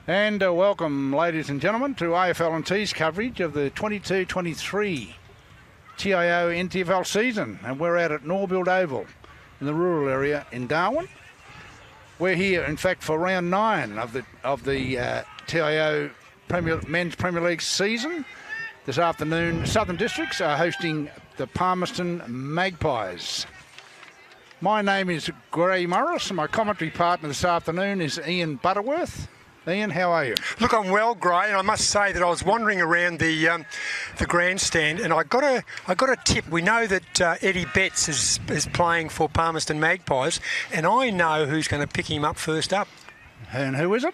And welcome, ladies and gentlemen, to AFL and T's coverage of the 22-23 TIO NTFL season. And we're out at Norbuilt Oval in the rural area in Darwin. We're here, in fact, for round 9 of the TIO Men's Premier League season. This afternoon, Southern Districts are hosting the Palmerston Magpies. My name is Gray Morris. My commentary partner this afternoon is Ian Butterworth. Ian, how are you? Look, I'm well, Gray, and I must say that I was wandering around the grandstand, and I got a tip. We know that Eddie Betts is playing for Palmerston Magpies, and I know who's going to pick him up first up. And who is it?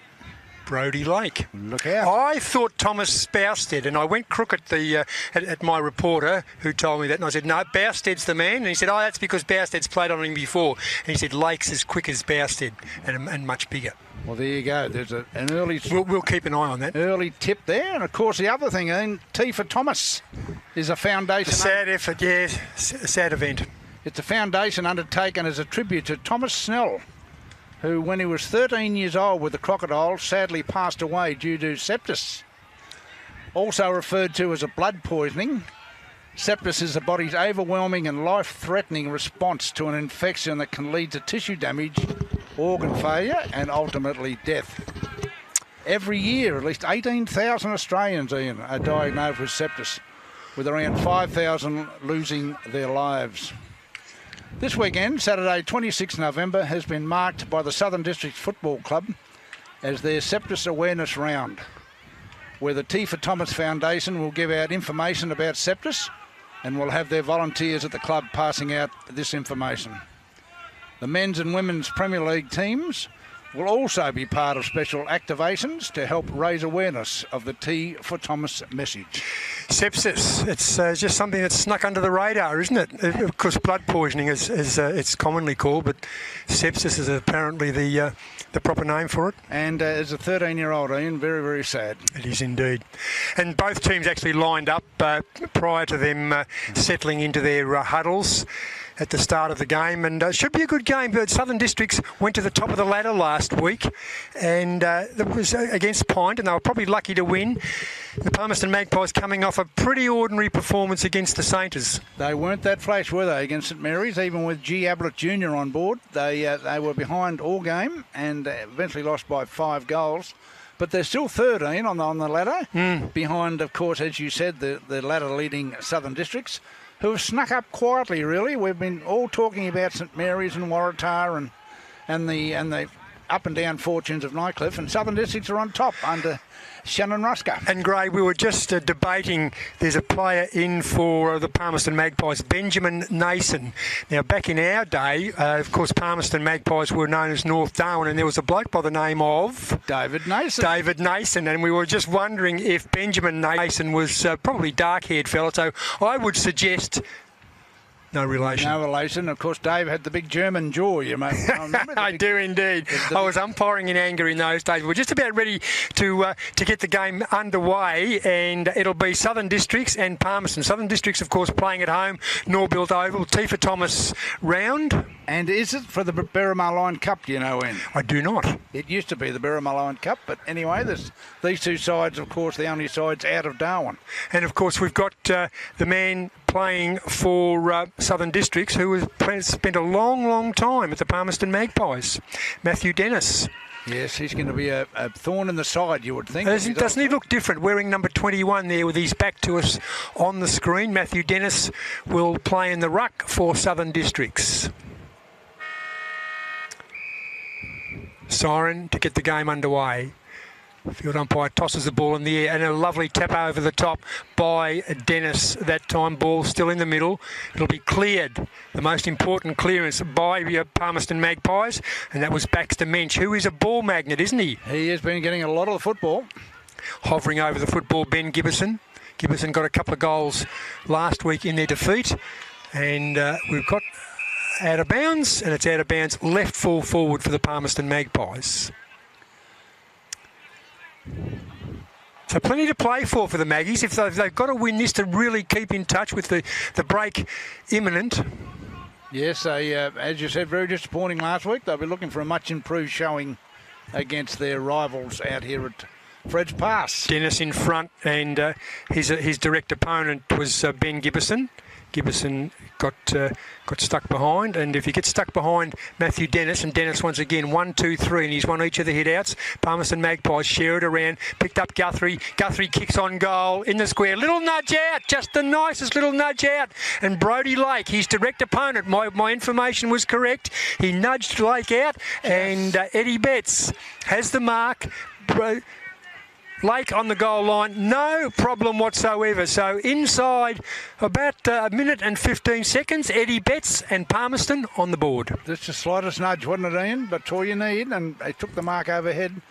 Brodie Lake. Look out. I thought Thomas Bousted, and I went crook at my reporter who told me that, and I said, no, Bousted's the man. And he said, oh, that's because Bousted's played on him before. And he said, Lake's as quick as Bousted and much bigger. Well, there you go. There's an early... We'll keep an eye on that. Early tip there. And, of course, the other thing, Ian, T for Thomas is a foundation... A sad effort, yeah. A sad event. It's a foundation undertaken as a tribute to Thomas Snell, who, when he was 13 years old with the Crocodiles, sadly passed away due to sepsis. Also referred to as a blood poisoning, sepsis is the body's overwhelming and life-threatening response to an infection that can lead to tissue damage, organ failure, and ultimately death. Every year, at least 18,000 Australians, Ian, are diagnosed with sepsis, with around 5,000 losing their lives. This weekend, Saturday 26 November, has been marked by the Southern Districts Football Club as their sepsis awareness round, where the T for Thomas Foundation will give out information about sepsis and will have their volunteers at the club passing out this information. The men's and women's Premier League teams will also be part of special activations to help raise awareness of the T for Thomas message. Sepsis, it's just something that's snuck under the radar, isn't it? Of course, blood poisoning is it's commonly called, but sepsis is apparently the proper name for it. And as a 13-year-old, Ian, very, very sad. It is indeed. And both teams actually lined up prior to them settling into their huddles at the start of the game, and it should be a good game. But Southern Districts went to the top of the ladder last week, and it was against Pint, and they were probably lucky to win. The Palmerston Magpies coming off a pretty ordinary performance against the Sainters. They weren't that flash, were they, against St Mary's? Even with G. Ablett Jr. on board, they were behind all game and eventually lost by 5 goals. But they're still 13 on the ladder, behind, of course, as you said, the ladder-leading Southern Districts, who have snuck up quietly, really. We've been all talking about St Mary's and Waratah and the up and down fortunes of Nightcliff, and Southern Districts are on top under Shannon Rusker. And Gray, we were just debating, there's a player in for the Palmerston Magpies, Benjamin Nason. Now, back in our day, of course, Palmerston Magpies were known as North Darwin, and there was a bloke by the name of... David Nason. David Nason, and we were just wondering if Benjamin Nason was probably dark-haired fella, so I would suggest... No relation. No relation. Of course, Dave had the big German jaw, you may remember. I do indeed. I was umpiring in anger in those days. We're just about ready to get the game underway, and it'll be Southern Districts and Palmerston. Southern Districts, of course, playing at home, Norbuilt Oval, T for Thomas round. And is it for the Berrimah Cup, do you know, when? I do not. It used to be the Berrimah Cup, but anyway, there's these two sides, of course, the only sides out of Darwin. And, of course, we've got the man playing for Southern Districts, who has spent a long, long time at the Palmerston Magpies, Matthew Dennis. Yes, he's going to be a thorn in the side, you would think. Doesn't he look different, wearing number 21 there with his back to us on the screen? Matthew Dennis will play in the ruck for Southern Districts. Siren to get the game underway. Field umpire tosses the ball in the air, and a lovely tap over the top by Dennis. That time, ball still in the middle. It'll be cleared. The most important clearance by Palmerston Magpies, and that was Baxter Mensch, who is a ball magnet, isn't he? He has been getting a lot of the football. Hovering over the football, Ben Gibbison. Gibbison got a couple of goals last week in their defeat, and we've got out of bounds, and it's out of bounds, left full forward for the Palmerston Magpies. So plenty to play for the Maggies. If they've got to win this to really keep in touch with the break imminent. Yes, as you said, very disappointing last week. They'll be looking for a much improved showing against their rivals out here at Fred's Pass. Dennis in front, and his direct opponent was Ben Gibbison. Gibbison got stuck behind, and if you get stuck behind Matthew Dennis, and Dennis once again 1, 2, 3, and he's won each of the hit-outs. Palmerston Magpies share it around, picked up Guthrie. Guthrie kicks on goal in the square. Little nudge out, just the nicest little nudge out. And Brodie Lake, his direct opponent, my information was correct. He nudged Lake out, and Eddie Betts has the mark. Lake on the goal line, no problem whatsoever. So inside about a minute and 15 seconds, Eddie Betts and Palmerston on the board. That's the slightest nudge, wasn't it, Ian? But all you need, and they took the mark overhead,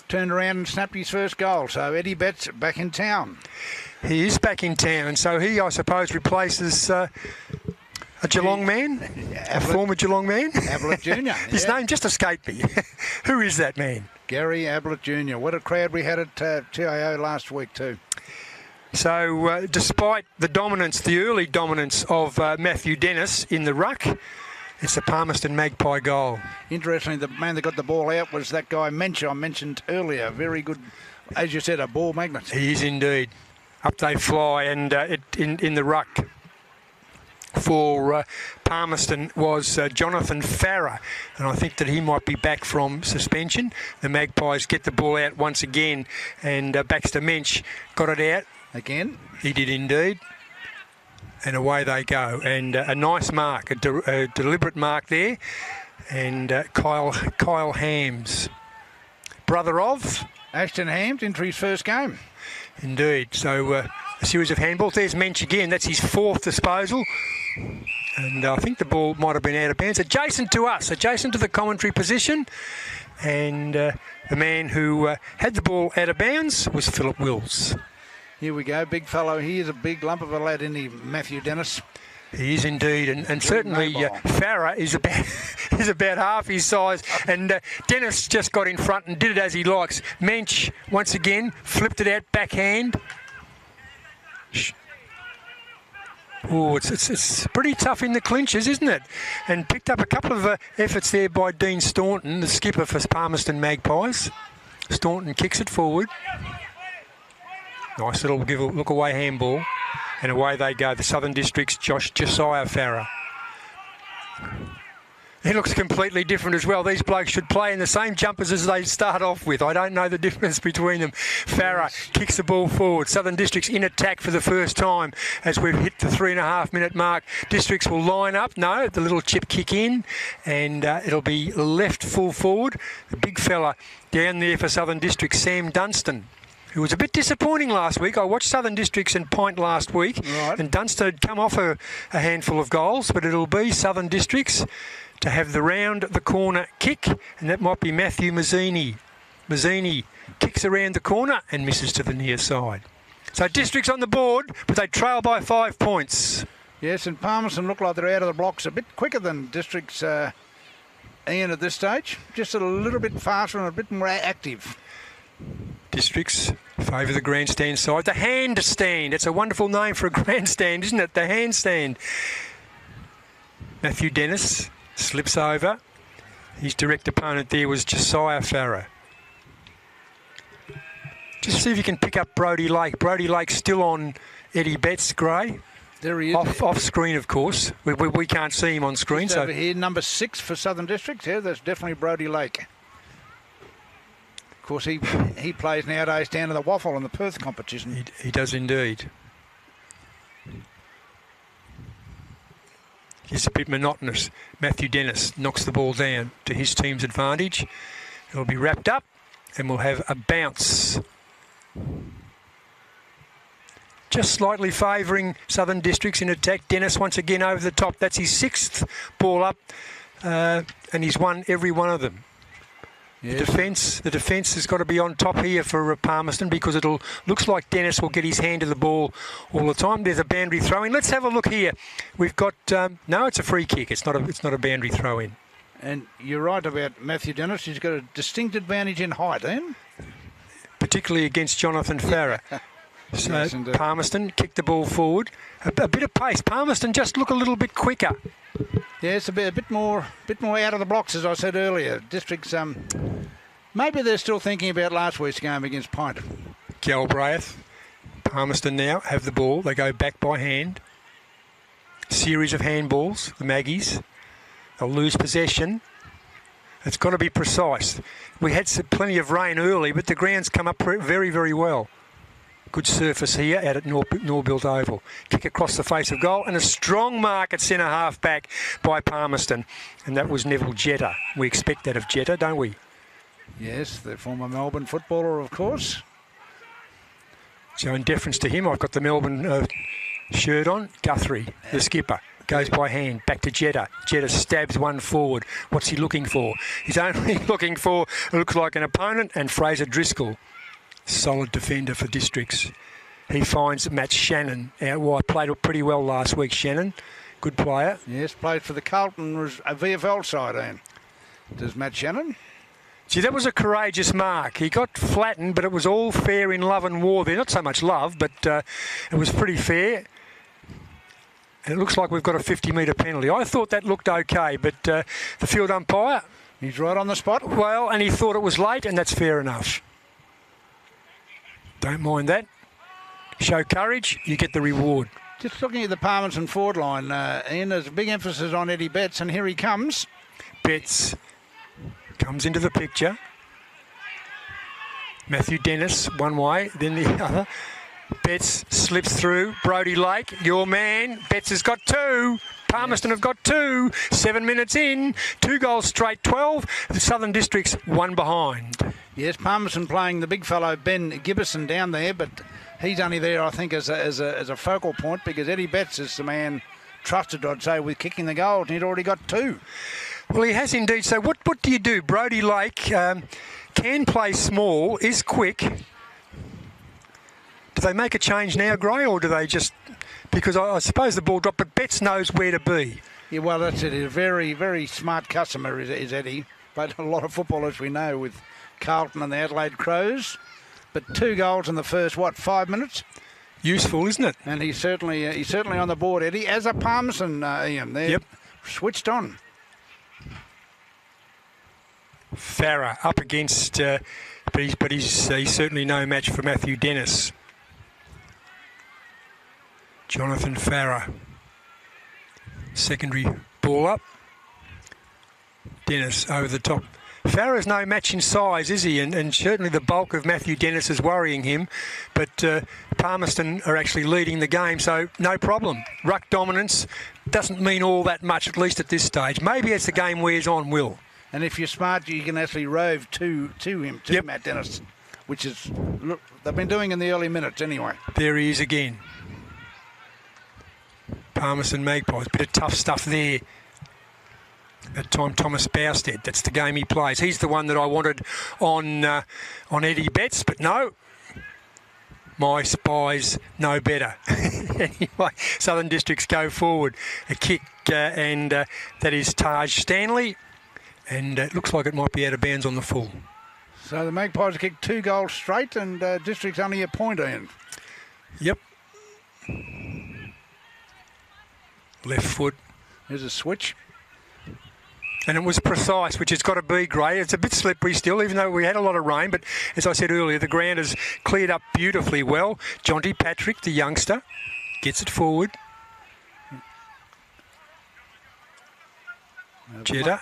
turned around and snapped his first goal. So Eddie Betts back in town. He is back in town, so he, I suppose, replaces a Geelong man, a former Geelong man. Ablett Jr. His name just escaped me. Who is that man? Gary Ablett Jr. What a crowd we had at TIO last week too. So despite the dominance, the early dominance of Matthew Dennis in the ruck, it's a Palmerston Magpie goal. Interestingly, the man that got the ball out was that guy Mensch I mentioned earlier. Very good, as you said, a ball magnet. He is indeed. Up they fly, and in the ruck for Palmerston was Jonathan Farrer, and I think that he might be back from suspension. The Magpies get the ball out once again, and Baxter Mensch got it out. Again? He did indeed. And away they go. And a nice mark, a deliberate mark there. And Kyle Hams, brother of Ashton Hams, into his first game. Indeed. So a series of handballs. There's Mensch again. That's his fourth disposal. And I think the ball might have been out of bounds. Adjacent to us, adjacent to the commentary position. And the man who had the ball out of bounds was Philip Wills. Here we go. Big fellow. He is a big lump of a lad, isn't he, Matthew Dennis? He is indeed, and certainly Farrer is about half his size, and Dennis just got in front and did it as he likes. Mensch, once again, flipped it out, backhand. Oh, it's pretty tough in the clinches, isn't it? And picked up a couple of efforts there by Dean Staunton, the skipper for Palmerston Magpies. Staunton kicks it forward. Nice little look away handball. And away they go, the Southern District's Josiah Farrer. He looks completely different as well. These blokes should play in the same jumpers as they start off with. I don't know the difference between them. Farrer kicks the ball forward. Southern District's in attack for the first time as we've hit the 3.5 minute mark. Districts will line up. No, the little chip kick in, and it'll be left full forward. The big fella down there for Southern District, Sam Dunstan, who was a bit disappointing last week. I watched Southern Districts and Point last week, right, and Dunstan had come off a handful of goals, but it'll be Southern Districts to have the round the corner kick, and that might be Matthew Mazzini. Mazzini kicks around the corner and misses to the near side. So Districts on the board, but they trail by 5 points. Yes, and Palmerston look like they're out of the blocks a bit quicker than Districts, Ian, at this stage. Just a little bit faster and a bit more active. Districts favour the grandstand side. The handstand. It's a wonderful name for a grandstand, isn't it? The handstand. Matthew Dennis slips over. His direct opponent there was Josiah Farrer. Just see if you can pick up Brodie Lake. Brodie Lake still on Eddie Betts, Gray. There he is. Off screen, of course. We can't see him on screen. Just over here, number 6 for Southern Districts. Yeah, that's definitely Brodie Lake. Of course, he plays nowadays down to the Waffle in the Perth competition. He does indeed. It's a bit monotonous. Matthew Dennis knocks the ball down to his team's advantage. It'll be wrapped up and we'll have a bounce. Just slightly favouring Southern Districts in attack. Dennis once again over the top. That's his 6th ball up, and he's won every one of them. Yes. The defence has got to be on top here for Palmerston, because looks like Dennis will get his hand to the ball all the time. There's a boundary throw in. Let's have a look here. We've got no, it's a free kick. It's not a boundary throw in. And you're right about Matthew Dennis. He's got a distinct advantage in height, then, particularly against Jonathan Farrer. So yes, Palmerston kicked the ball forward. A bit of pace. Palmerston just look a little bit quicker. Yeah, it's a bit more out of the blocks, as I said earlier. Districts Maybe they're still thinking about last week's game against Pint. Galbraith. Palmerston now have the ball. They go back by hand. Series of handballs, the Maggies. They'll lose possession. It's got to be precise. We had plenty of rain early, but the ground's come up very, very well. Good surface here out at Norbuilt Oval. Kick across the face of goal and a strong mark at centre half back by Palmerston. And that was Neville Jetta. We expect that of Jetta, don't we? Yes, the former Melbourne footballer, of course. So in deference to him, I've got the Melbourne shirt on. Guthrie, the skipper. Goes by hand, back to Jetta. Jetta stabs one forward. What's he looking for? He's only looking for, looks like an opponent, and Fraser Driscoll. Solid defender for Districts. He finds Matt Shannon out wide. Played pretty well last week, Shannon. Good player. Yes, played for the Carlton VFL side, Ian. Does Matt Shannon? Gee, that was a courageous mark. He got flattened, but it was all fair in love and war there. Not so much love, but it was pretty fair. And it looks like we've got a 50-metre penalty. I thought that looked okay, but the field umpire... He's right on the spot. Well, and he thought it was late, and that's fair enough. Don't mind that. Show courage, you get the reward. Just looking at the Palmerston forward line, Ian, there's a big emphasis on Eddie Betts, and here he comes. Betts comes into the picture. Matthew Dennis, one way, then the other. Betts slips through. Brodie Lake, your man. Betts has got two. Palmerston have got two. 7 minutes in. 2 goals straight, 12. The Southern Districts one behind. Yes, Palmerston playing the big fellow Ben Gibbison down there, but he's only there, I think, as a focal point because Eddie Betts is the man trusted, I'd say, with kicking the goals, and he'd already got 2. Well, he has indeed. So what do you do? Brodie Lake can play small, is quick. Do they make a change now, Gray, or do they just... Because I suppose the ball dropped, but Betts knows where to be. Yeah, well, that's it. He's a very, very smart customer, is Eddie. Played a lot of football, as we know, with Carlton and the Adelaide Crows. But 2 goals in the first, 5 minutes? Useful, isn't it? And he's certainly on the board, Eddie, as a Palmerston, Ian. They're switched on. Farah up against... but he's certainly no match for Matthew Dennis. Jonathan Farah. Secondary ball up. Dennis over the top. Farah's no match in size, is he? And certainly the bulk of Matthew Dennis is worrying him. But Palmerston are actually leading the game, so no problem. Ruck dominance doesn't mean all that much, at least at this stage. Maybe as the game wears on, will. And if you're smart, you can actually rove to him, Matt Dennis, which is, look, they've been doing in the early minutes anyway. There he is again. Palmerston Magpies, bit of tough stuff there. At time, Thomas Bousted, that's the game he plays. He's the one that I wanted on Eddie Betts, but no. My spies know better. Anyway, Southern Districts go forward. A kick, and that is Taj Stanley. And it looks like it might be out of bounds on the full. So the Magpies kicked 2 goals straight, and District's only a point in. Yep. Left foot. There's a switch. And it was precise, which has got to be great. It's a bit slippery still, even though we had a lot of rain. But as I said earlier, the ground has cleared up beautifully well. Jonty Patrick, the youngster, gets it forward. Jetta.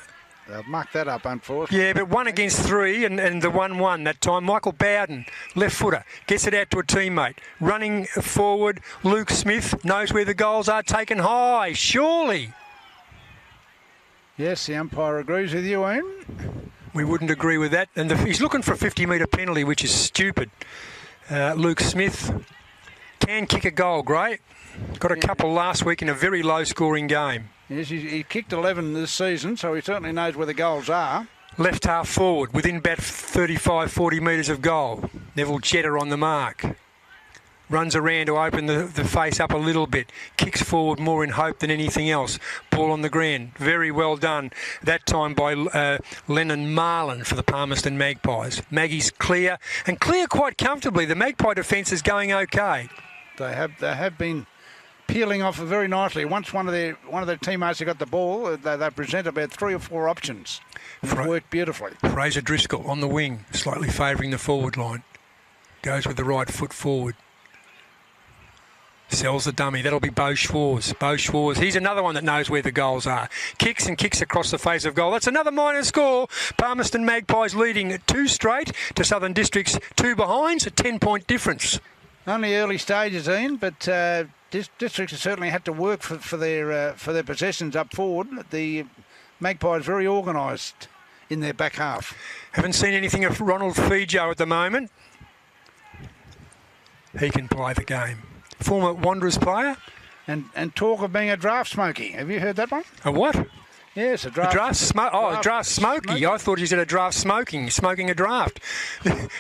They've mucked that up, unfortunately. Yeah, but 1 against 3 and the 1-1 that time. Michael Bowden, left footer, gets it out to a teammate. Running forward, Luke Smith knows where the goals are, taken high, surely. Yes, the umpire agrees with you, Ian. We wouldn't agree with that. And he's looking for a 50-metre penalty, which is stupid. Luke Smith can kick a goal, Gray. Got a couple last week in a very low-scoring game. Yes, he kicked 11 this season, so he certainly knows where the goals are. Left half forward, within about 35, 40 metres of goal. Neville Jetta on the mark. Runs around to open the face up a little bit. Kicks forward more in hope than anything else. Ball on the ground. Very well done. That time by Lennon Marlin for the Palmerston Magpies. Maggie's clear, and clear quite comfortably. The Magpie defence is going okay. They have been peeling off very nicely. Once one of their teammates had got the ball, they present about 3 or 4 options. It worked beautifully. Fraser Driscoll on the wing, slightly favouring the forward line. Goes with the right foot forward. Sells the dummy. That'll be Beau Schwarz. Beau Schwarz. He's another one that knows where the goals are. Kicks and kicks across the face of goal. That's another minor score. Palmerston Magpies leading 2 straight to Southern Districts 2 behinds. A 10-point difference. Only early stages, Ian, but Districts have certainly had to work for their possessions up forward. The Magpies very organised in their back half. Haven't seen anything of Ronald Fijo at the moment. He can play the game. Former Wanderers player. And talk of being a draft smoky. Have you heard that one? A what? Yes, a draft smoky. I thought you said a draft smoking a draft.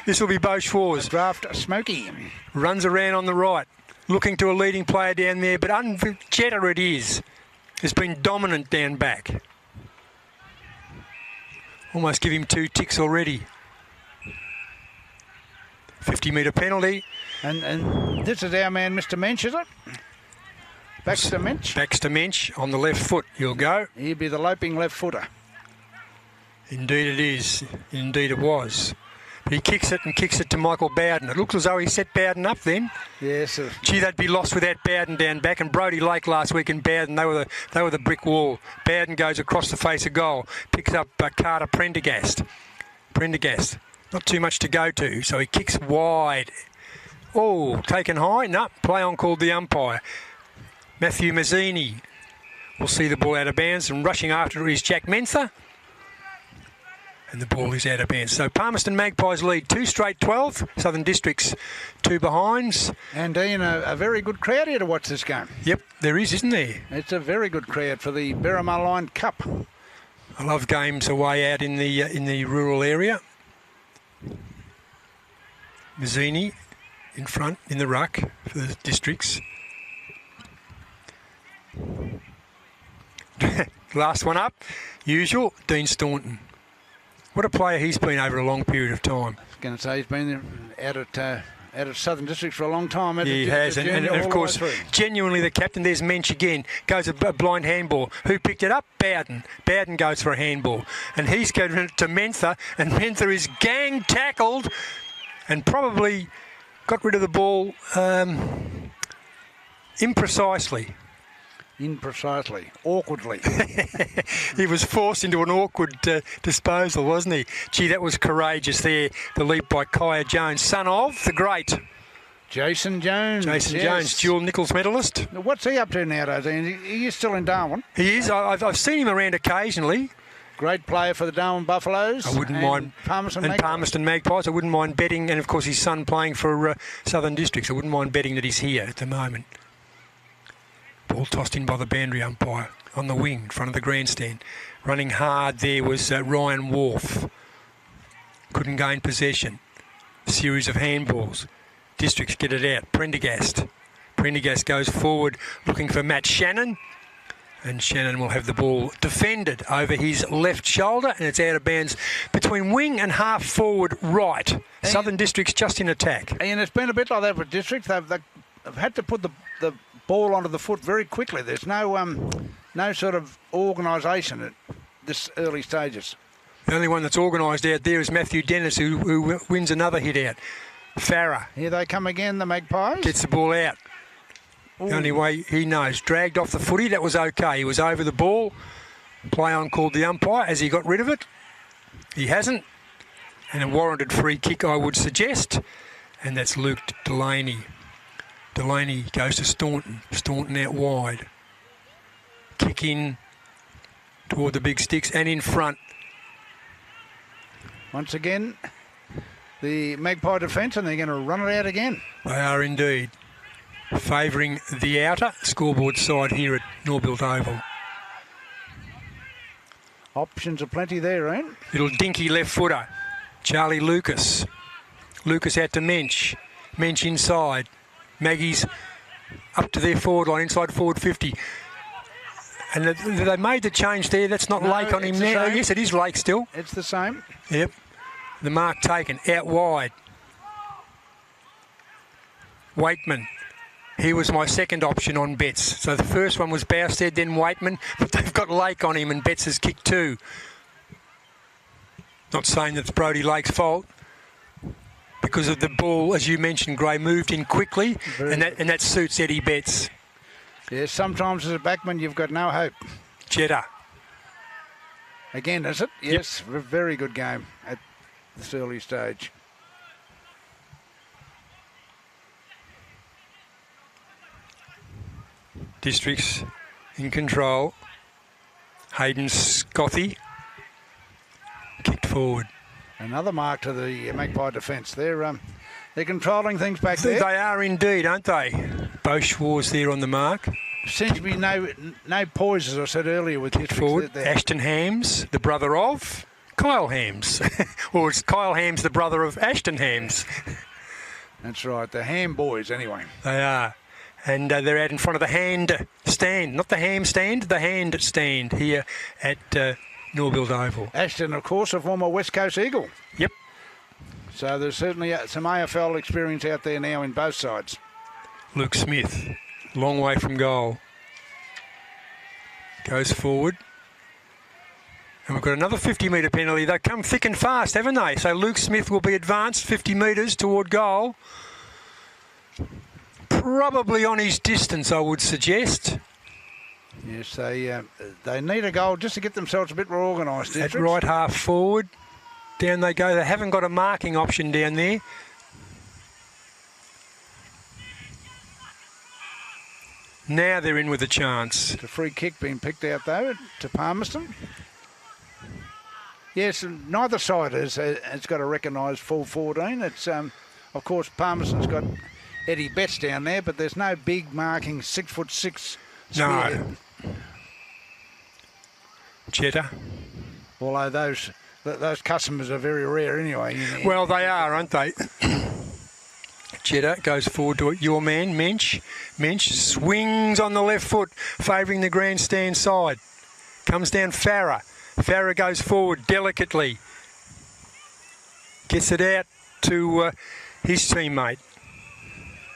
This will be Beau Schwarz. A draft smoky. Runs around on the right, looking to a leading player down there, but Jetta it is. Has been dominant down back. Almost give him 2 ticks already. 50-metre penalty. And this is our man, Mr. Mensch, is it? Baxter Mensch? Baxter Mensch on the left foot. He'll go. He'll be the loping left footer. Indeed it is. Indeed it was. But he kicks it to Michael Bowden. It looks as though he set Bowden up then. Yes. Gee, they'd be lost without Bowden down back. And Brodie Lake last week and Bowden, they were the brick wall. Bowden goes across the face of goal. Picks up Carter Prendergast. Not too much to go to, so he kicks wide. Oh, taken high. No, play on called the umpire. Matthew Mazzini will see the ball out of bounds, and rushing after it is Jack Menther. And the ball is out of bounds. So Palmerston Magpies lead 2 straight 12. Southern Districts 2 behinds. And Ian, a very good crowd here to watch this game. Yep, there is, isn't there? It's a very good crowd for the Berrimah Line Cup. I love games away out in the rural area. Mazzini in front in the ruck for the Districts. Last one up, usual, Dean Staunton. What a player he's been over a long period of time. I was going to say he's been out at Southern Districts for a long time. He has, and of course, genuinely the captain. There's Mensch again. Goes a blind handball. Who picked it up? Bowden. Bowden goes for a handball. And he's going to Menther, and Menther is gang tackled and probably got rid of the ball imprecisely. Awkwardly. He was forced into an awkward disposal, wasn't he? Gee, that was courageous there. The leap by Kaya Jones, son of the great Jason Jones. Jones, dual Nichols medalist. What's he up to nowadays? He is still in Darwin. He is. I've seen him around occasionally. Great player for the Darwin Buffaloes. I wouldn't mind. Palmerston Magpies. I wouldn't mind betting, and of course his son playing for Southern Districts. I wouldn't mind betting that he's here at the moment. Ball tossed in by the boundary umpire on the wing in front of the grandstand. Running hard there was Ryan Wharf. Couldn't gain possession. Series of handballs. Districts get it out. Prendergast goes forward looking for Matt Shannon. And Shannon will have the ball defended over his left shoulder, and it's out of bounds between wing and half forward right. Southern Districts just in attack. And it's been a bit like that with Districts. They've had to put the ball onto the foot very quickly. There's no sort of organisation at this early stages. The only one that's organised out there is Matthew Dennis, who wins another hit out. Farah. Here they come again, the Magpies. Gets the ball out. Ooh. The only way he knows. Dragged off the footy, that was okay. He was over the ball. Play on called the umpire as he got rid of it. He hasn't. And a warranted free kick, I would suggest. And that's Luke Delaney. Delaney goes to Staunton. Staunton out wide. Kick in toward the big sticks and in front. Once again, the Magpie defence, and they're going to run it out again. They are indeed. Favouring the outer scoreboard side here at Norbuilt Oval. Options are plenty there, ain't? Little dinky left footer. Charlie Lucas. Lucas out to Mensch. Mensch inside. Maggie's up to their forward line, inside forward 50. And they made the change there. That's not Lake on him now. Yes, it is Lake still. It's the same. Yep. The mark taken. Out wide. Waitman. He was my second option on Betts. So the first one was Bowstead, then Waitman, but they've got Lake on him and Betts has kicked 2. Not saying that's Brodie Lake's fault. Because of the ball, as you mentioned, Gray moved in quickly, and that suits Eddie Betts. Yes, sometimes as a backman you've got no hope. Jetta. Again, is it? Yes, yep. Very good game at this early stage. Districts in control. Hayden Scothy kicked forward. Another mark to the Magpie defence. They're controlling things back there. They are indeed, aren't they? Bosch was there on the mark. Seems to be no poise, as I said earlier, with Districts. Forward. Ashton Hams, the brother of Kyle Hams. Or it's Kyle Hams, the brother of Ashton Hams. That's right, the Ham boys anyway. They are. And they're out in front of the hand stand. Not the ham stand, the hand stand here at Norbuilt Oval. Ashton, of course, a former West Coast Eagle. Yep. So there's certainly some AFL experience out there now in both sides. Luke Smith, long way from goal. Goes forward. And we've got another 50-metre penalty. They've come thick and fast, haven't they? So Luke Smith will be advanced 50 metres toward goal. Probably on his distance, I would suggest. Yes, they need a goal just to get themselves a bit more organised. At right half forward. Down they go. They haven't got a marking option down there. Now they're in with a chance. It's a free kick being picked out, though, to Palmerston. Yes, neither side has got a recognised full 14. It's, of course, Palmerston's got Eddie Betts down there, but there's no big marking 6'6". No. Jetta. Although those customers are very rare anyway. Well, they are, aren't they? Jetta goes forward to it. Your man, Mensch. Mensch swings on the left foot, favouring the grandstand side. Comes down Farah. Farah goes forward delicately. Gets it out to his teammate.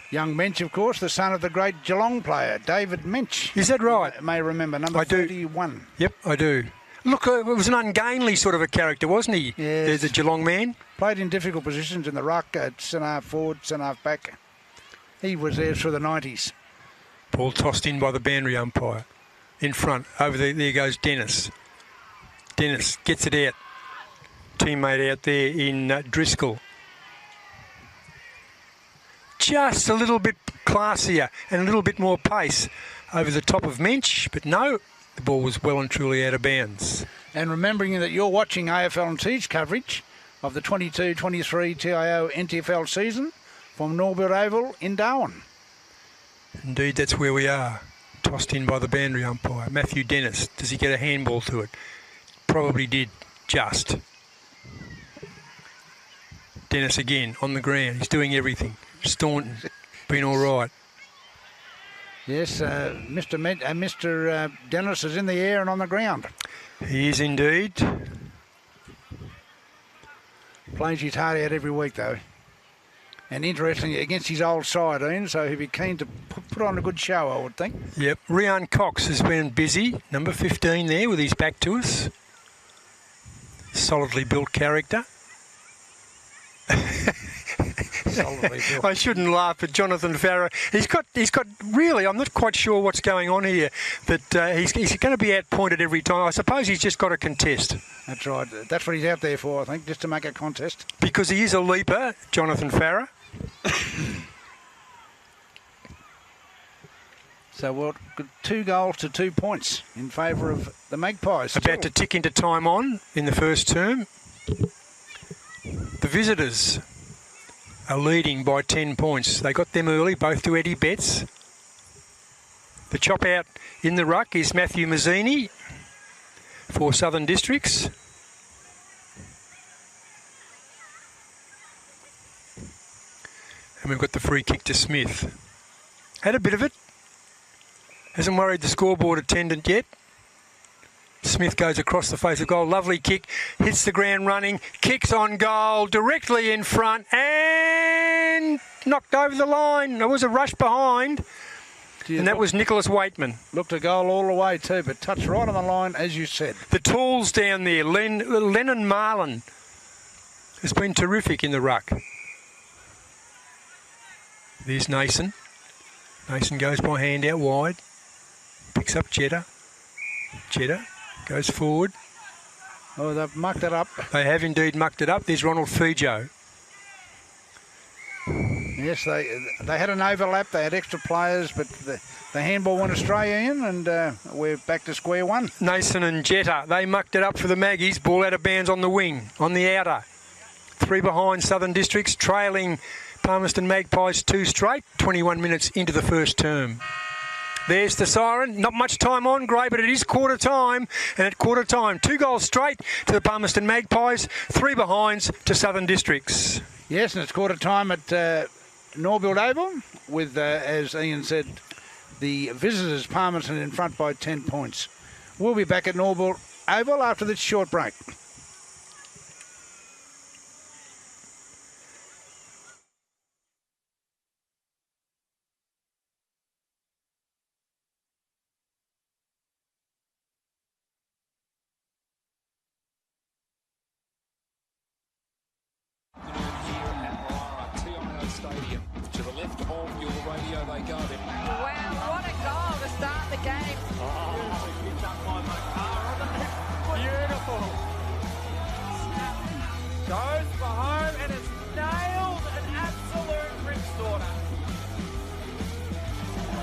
Young Mensch, of course, the son of the great Geelong player, David Mensch. Is that right? You may remember, number 31. Yep, I do. Look, it was an ungainly sort of a character, wasn't he? Yes. There's a Geelong man. Played in difficult positions in the ruck, at centre-half forward, centre-half back. He was there through the 90s. Ball tossed in by the boundary umpire. In front, over there goes Dennis. Dennis gets it out. Teammate out there in Driscoll. Just a little bit classier and a little bit more pace over the top of Mensch, but no, the ball was well and truly out of bounds. And remembering that you're watching AFL and T's coverage of the 22-23 TIO NTFL season from Norbuilt Oval in Darwin. Indeed, that's where we are. Tossed in by the boundary umpire. Matthew Dennis, does he get a handball to it? Probably did, just. Dennis again on the ground, he's doing everything. Staunton, been all right. Yes, Mr. Dennis is in the air and on the ground. He is indeed. Plays his heart out every week, though. And interestingly, against his old side, Ian, so he'd be keen to put on a good show, I would think. Yep, Rian Cox has been busy, number 15 there with his back to us. Solidly built character. I shouldn't laugh at Jonathan Farah. He's got really, I'm not quite sure what's going on here, but he's going to be outpointed every time. I suppose he's just got a contest. That's right. That's what he's out there for, I think, just to make a contest. Because he is a leaper, Jonathan Farah. So we're 2 goals to 2 points in favour of the Magpies. About to tick into time on in the first term. The visitors are leading by 10 points. They got them early, both to Eddie Betts. The chop out in the ruck is Matthew Mazzini for Southern Districts. And we've got the free kick to Smith. Had a bit of it. Hasn't worried the scoreboard attendant yet. Smith goes across the face of goal. Lovely kick. Hits the ground running. Kicks on goal. Directly in front. And again, knocked over the line. There was a rush behind, and that was Nicholas Waitman. Looked a goal all the way too, but touched right on the line, as you said. The tools down there, Lennon Marlin has been terrific in the ruck. There's Nason. Nason goes by hand out wide. Picks up Cheddar. Cheddar goes forward. Oh, they've mucked it up. They have indeed mucked it up. There's Ronald Fijo. Yes, they had an overlap. They had extra players, but the handball went astray, Ian, and we're back to square one. Nason and Jetta, they mucked it up for the Maggies. Ball out of bounds on the wing, on the outer. 3 behind Southern Districts, trailing Palmerston Magpies 2 straight, 21 minutes into the first term. There's the siren. Not much time on, Gray, but it is quarter time. And at quarter time, 2 goals straight to the Palmerston Magpies, 3 behinds to Southern Districts. Yes, and it's quarter time at Norbuilt Oval with, as Ian said, the visitors Palmerston in front by 10 points. We'll be back at Norbuilt Oval after this short break. Stadium. To the left of your radio they go. Wow, what a goal to start the game. Beautiful. Goes for home and has nailed an absolute ripstorter.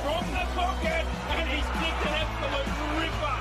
From the pocket and he's kicked an absolute ripper.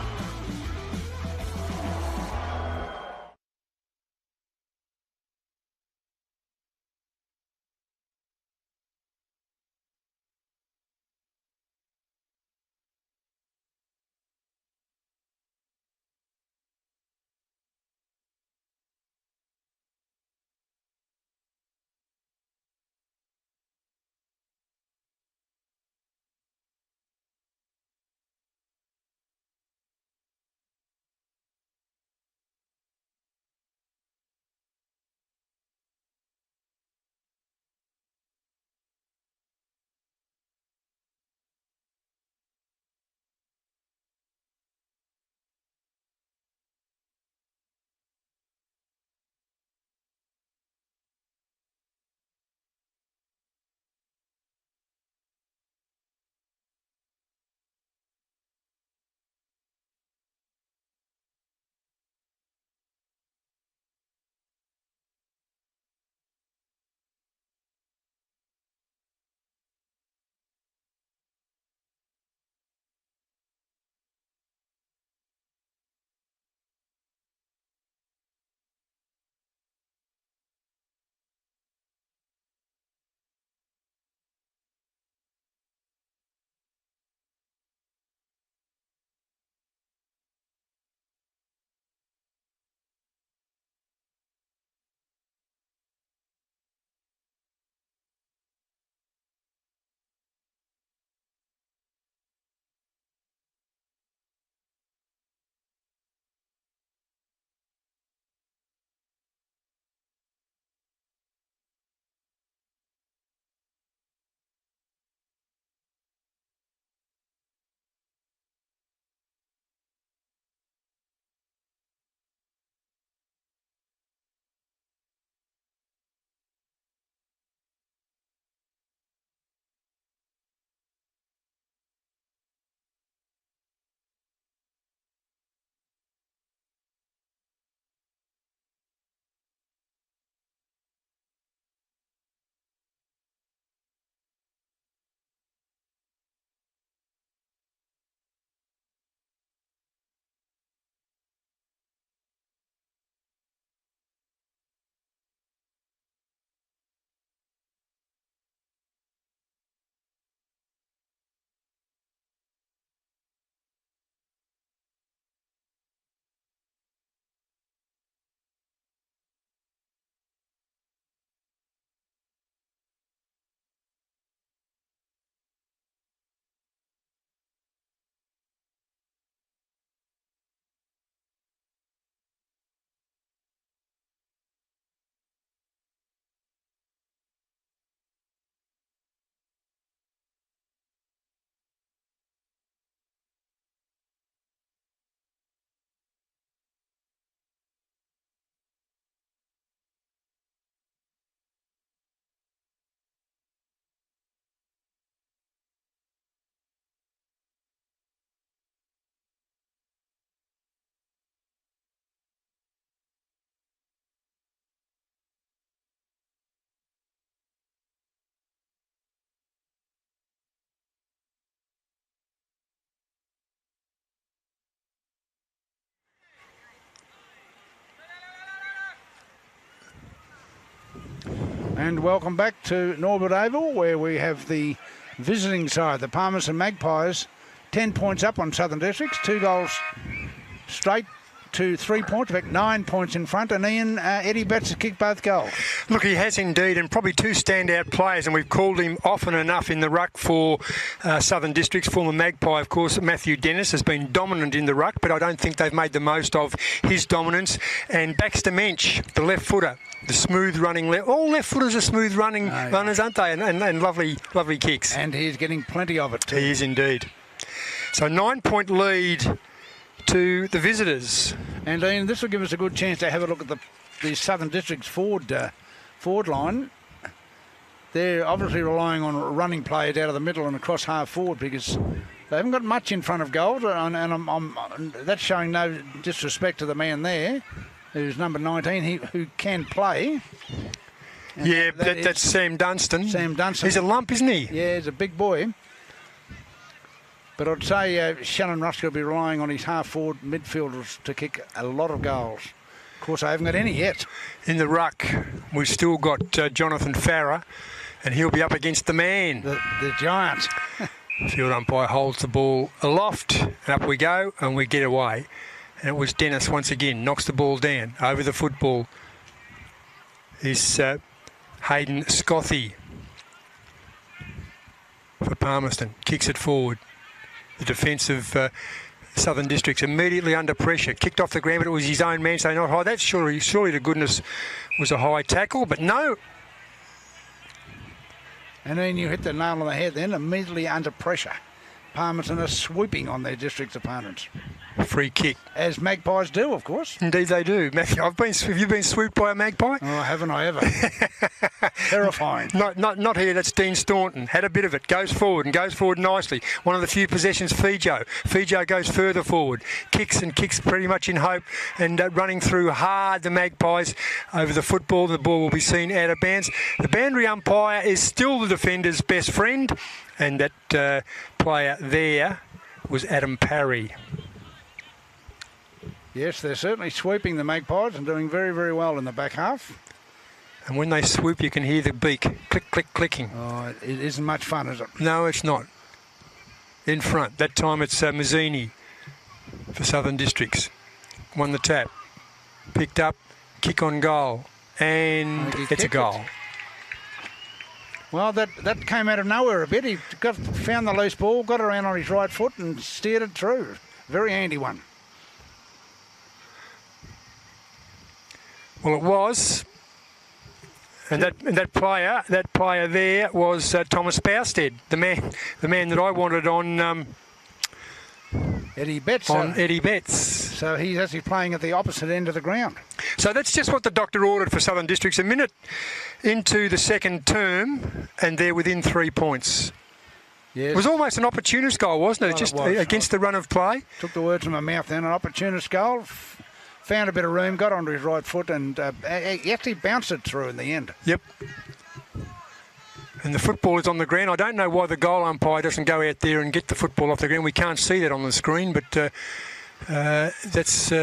And welcome back to Norbuilt Oval, where we have the visiting side, the Palmerston Magpies, 10 points up on Southern Districts, 2 goals straight to 3 points, in fact 9 points in front, and Ian, Eddie Betts has kicked both goals. Look, he has indeed, and probably two standout players, and we've called him often enough in the ruck for Southern Districts. Former Magpie, of course, Matthew Dennis has been dominant in the ruck, but I don't think they've made the most of his dominance. And Baxter Mensch, the left footer, the smooth running all left footers are smooth running runners, aren't they? And lovely kicks. And he's getting plenty of it too. He is indeed. So 9 point lead to the visitors. And Ian, this will give us a good chance to have a look at the Southern Districts forward line. They're obviously relying on running players out of the middle and across half forward because they haven't got much in front of goal, and that's showing no disrespect to the man there, who's number 19, who can play. And yeah, that's Sam Dunstan. Sam Dunstan. He's a lump, isn't he? Yeah, he's a big boy. But I'd say Shannon Rusk will be relying on his half-forward midfielders to kick a lot of goals. Of course, I haven't got any yet. In the ruck, we've still got Jonathan Farrer, and he'll be up against the man. The giant. Field umpire holds the ball aloft, and up we go, and we get away. And it was Dennis once again, knocks the ball down. Over the football is Hayden Scothy for Palmerston. Kicks it forward. The defence of Southern Districts immediately under pressure. Kicked off the ground, but it was his own man, so not high. That surely to goodness was a high tackle, but no. And then you hit the nail on the head then, immediately under pressure. Palmerston are swooping on their district's opponents. Free kick. As Magpies do, of course. Indeed they do. Matthew, have you been swooped by a magpie? Oh, haven't I ever. Terrifying. Not here, that's Dean Staunton. Had a bit of it. Goes forward and goes forward nicely. One of the few possessions, Fijo. Fijo goes further forward. Kicks pretty much in hope and running through hard the Magpies over the football. The ball will be seen out of bounds. The boundary umpire is still the defender's best friend, and that player there was Adam Parry. Yes, they're certainly sweeping the Magpies and doing very, very well in the back half. And when they swoop, you can hear the beak click, click, clicking. Oh, it isn't much fun, is it? No, it's not. In front. That time it's Mazzini for Southern Districts. Won the tap. Picked up, kick on goal. And it's a goal. Well, that came out of nowhere a bit. He found the loose ball, got around on his right foot and steered it through. Very handy one. Well, it was, and that player there was Thomas Bousted, the man that I wanted on Eddie Betts. Eddie Betts. So he's actually playing at the opposite end of the ground. So that's just what the doctor ordered for Southern Districts. A minute into the second term, and they're within 3 points. Yes. It was almost an opportunist goal, wasn't it? Well, just it was. Against the run of play. Took the words from my mouth then. An opportunist goal. Found a bit of room, got onto his right foot, and he actually bounced it through in the end. Yep. And the football is on the ground. I don't know why the goal umpire doesn't go out there and get the football off the ground. We can't see that on the screen, but that's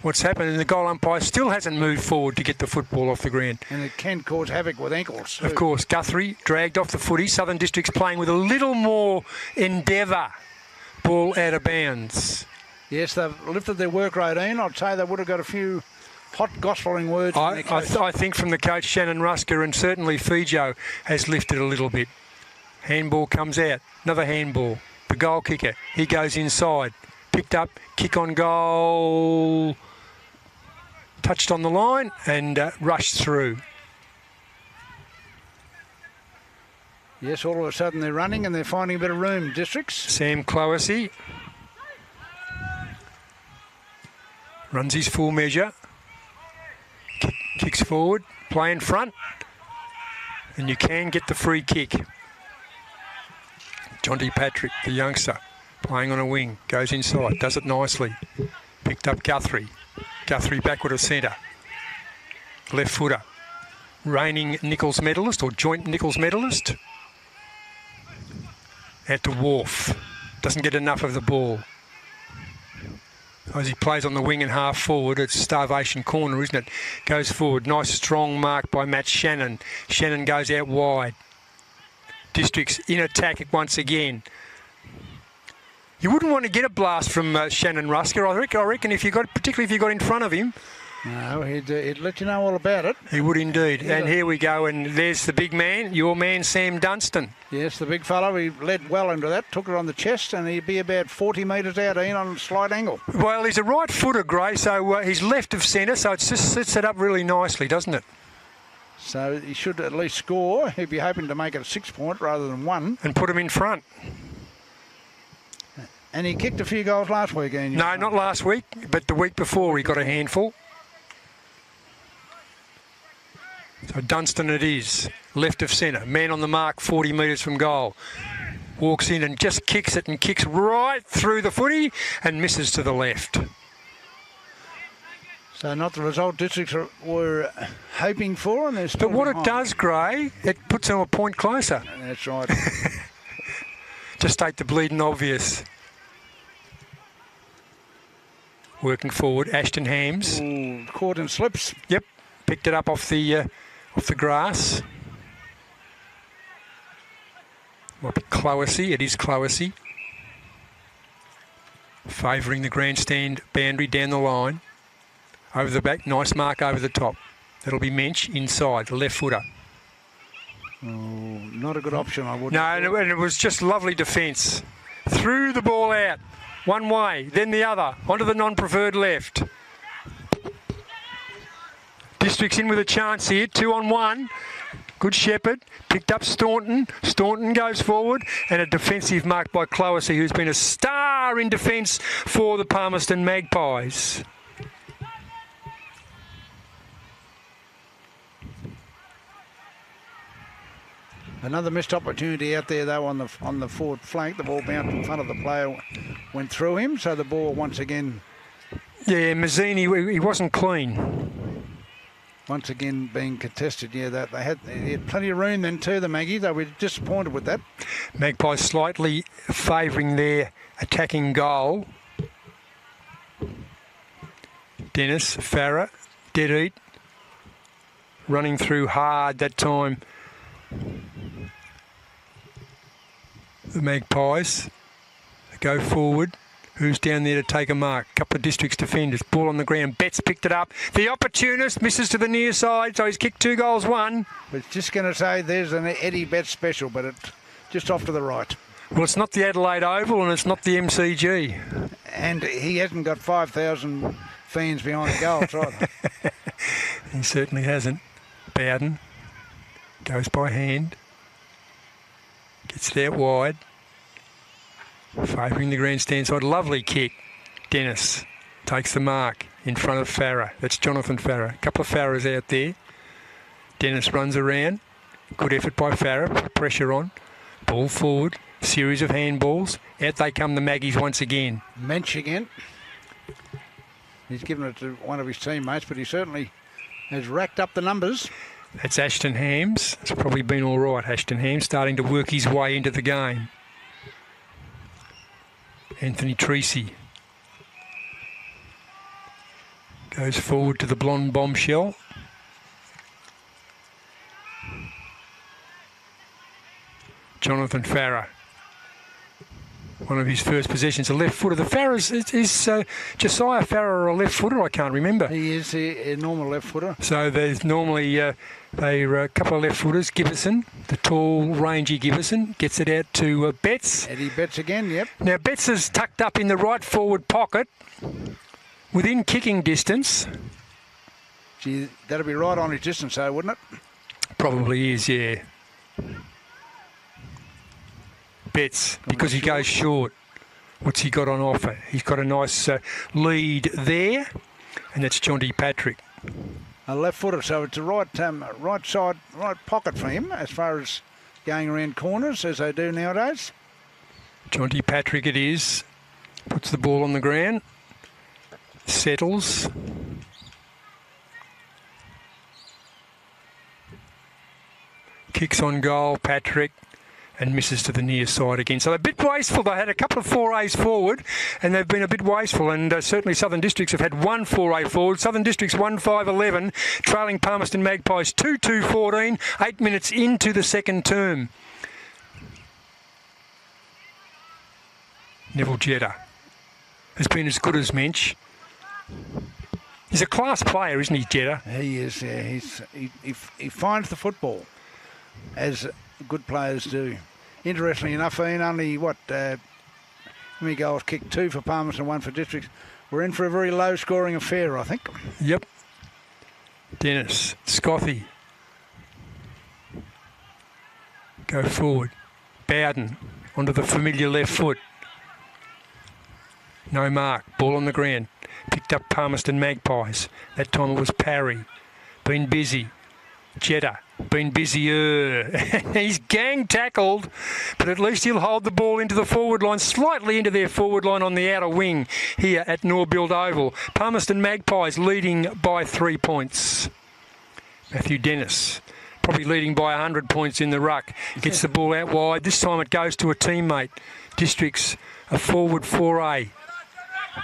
what's happened. And the goal umpire still hasn't moved forward to get the football off the ground. And it can cause havoc with ankles too. Of course, Guthrie dragged off the footy. Southern Districts playing with a little more endeavour. Ball out of bounds. Yes, they've lifted their work rate in. I'd say they would have got a few hot gospeling words from their coach. I think from the coach, Shannon Rusker, and certainly Fijo has lifted a little bit. Handball comes out. Another handball. The goal kicker. He goes inside. Picked up. Kick on goal. Touched on the line and rushed through. Yes, all of a sudden they're running and they're finding a bit of room, Districts. Sam Cloessy runs his full measure. Kicks forward. Play in front. And you can get the free kick. Jonty Patrick, the youngster, playing on a wing. Goes inside. Does it nicely. Picked up Guthrie. Guthrie backward of centre. Left footer. Reigning Nichols medalist or joint Nichols medalist. Out to Wharf. Doesn't get enough of the ball. As he plays on the wing and half forward, it's starvation corner, isn't it? Goes forward. Nice strong mark by Matt Shannon. Shannon goes out wide. Districts in attack once again. You wouldn't want to get a blast from Shannon Rusker. I reckon if you got, particularly if you got in front of him. No, he'd let you know all about it. He would indeed. And here we go, and there's the big man, your man Sam Dunstan. Yes, the big fellow. He led well into that, took it on the chest, and he'd be about 40 metres out in on a slight angle. Well, he's a right footer, Gray, so he's left of centre, so it just sets it up really nicely, doesn't it? So he should at least score. He'd be hoping to make it a 6-point rather than 1. And put him in front. And he kicked a few goals last week, ain't you? No, not last week, but the week before he got a handful. So Dunstan it is, left of centre, man on the mark, 40 metres from goal. Walks in and just kicks it and kicks right through the footy and misses to the left. So not the result districts were hoping for. And but what it does, Gray, it puts them a point closer. That's right. Just state the bleeding obvious. Working forward, Ashton Hams. Ooh, caught in slips. Yep, picked it up off the grass. Might be Clowassy. It is Clowassy. Favouring the grandstand boundary down the line. Over the back, nice mark over the top. That'll be Mensch inside, the left footer. Oh, not a good option, I wouldn't. No, and it was just lovely defence. Threw the ball out. One way, then the other, onto the non-preferred left. District's in with a chance here, 2-on-1. Good Shepherd, picked up Staunton. Staunton goes forward, and a defensive mark by Clowassy, who's been a star in defence for the Palmerston Magpies. Another missed opportunity out there, though, on the forward flank. The ball bounced in front of the player, went through him, so the ball once again... Yeah, Mazzini, he wasn't clean. Once again being contested, yeah, that they had plenty of room then too, the Maggies. They were disappointed with that. Magpies slightly favouring their attacking goal. Dennis, Farah, dead eat. Running through hard that time. The Magpies go forward. Who's down there to take a mark? Couple of Districts defenders. Ball on the ground. Betts picked it up. The opportunist misses to the near side, so he's kicked 2 goals, 1. But just going to say there's an Eddie Betts special, but it's just off to the right. Well, it's not the Adelaide Oval and it's not the MCG. And he hasn't got 5,000 fans behind the goals either. He certainly hasn't. Bowden goes by hand. Gets it out wide. Favouring the grandstand side. Lovely kick. Dennis takes the mark in front of Farah. That's Jonathan Farah. A couple of Farahs out there. Dennis runs around. Good effort by Farah. Pressure on. Ball forward. Series of handballs. Out they come the Maggies once again. Mensch again. He's given it to one of his teammates, but he certainly has racked up the numbers. That's Ashton Hams. It's probably been all right. Ashton Hams starting to work his way into the game. Anthony Treacy goes forward to the blonde bombshell. Jonathan Farah. One of his first possessions, a left footer. The Farahs is Josiah Farah a left footer? I can't remember. He is a normal left footer. So there's normally a couple of left footers. Giverson, the tall, rangy Giverson, gets it out to Betts. Eddie Betts again, yep. Now Betts is tucked up in the right forward pocket, within kicking distance. Gee, that'll be right on his distance, though, wouldn't it? Probably is, yeah. Betts, because he goes short. What's he got on offer? He's got a nice lead there, and that's Jonty Patrick. A left footer, so it's a right side, right pocket for him as far as going around corners as they do nowadays. Jonty Patrick it is. Puts the ball on the ground. Settles. Kicks on goal, Patrick. and misses to the near side again. So they're a bit wasteful. They had a couple of 4As forward, and they've been a bit wasteful. And certainly Southern Districts have had one 4A forward. Southern Districts 1-5-11, trailing Palmerston Magpies 2-2-14, 8 minutes into the second term. Neville Jetta has been as good as Mensch. He's a class player, isn't he, Jetta? He is, yeah. He finds the football, as good players do. Interestingly enough, Ian, only, how many goals kicked? 2 for Palmerston, 1 for Districts. We're in for a very low-scoring affair, I think. Yep. Dennis, Scothy. Go forward. Bowden onto the familiar left foot. No mark. Ball on the ground. Picked up Palmerston Magpies. That time it was Parry. Been busy. Jetta. Been busier. He's gang tackled, but at least he'll hold the ball into the forward line, slightly into their forward line on the outer wing here at Norbuilt Oval. Palmerston Magpies leading by 3 points. Matthew Dennis probably leading by 100 points in the ruck. Gets the ball out wide. This time it goes to a teammate. Districts a forward 4A.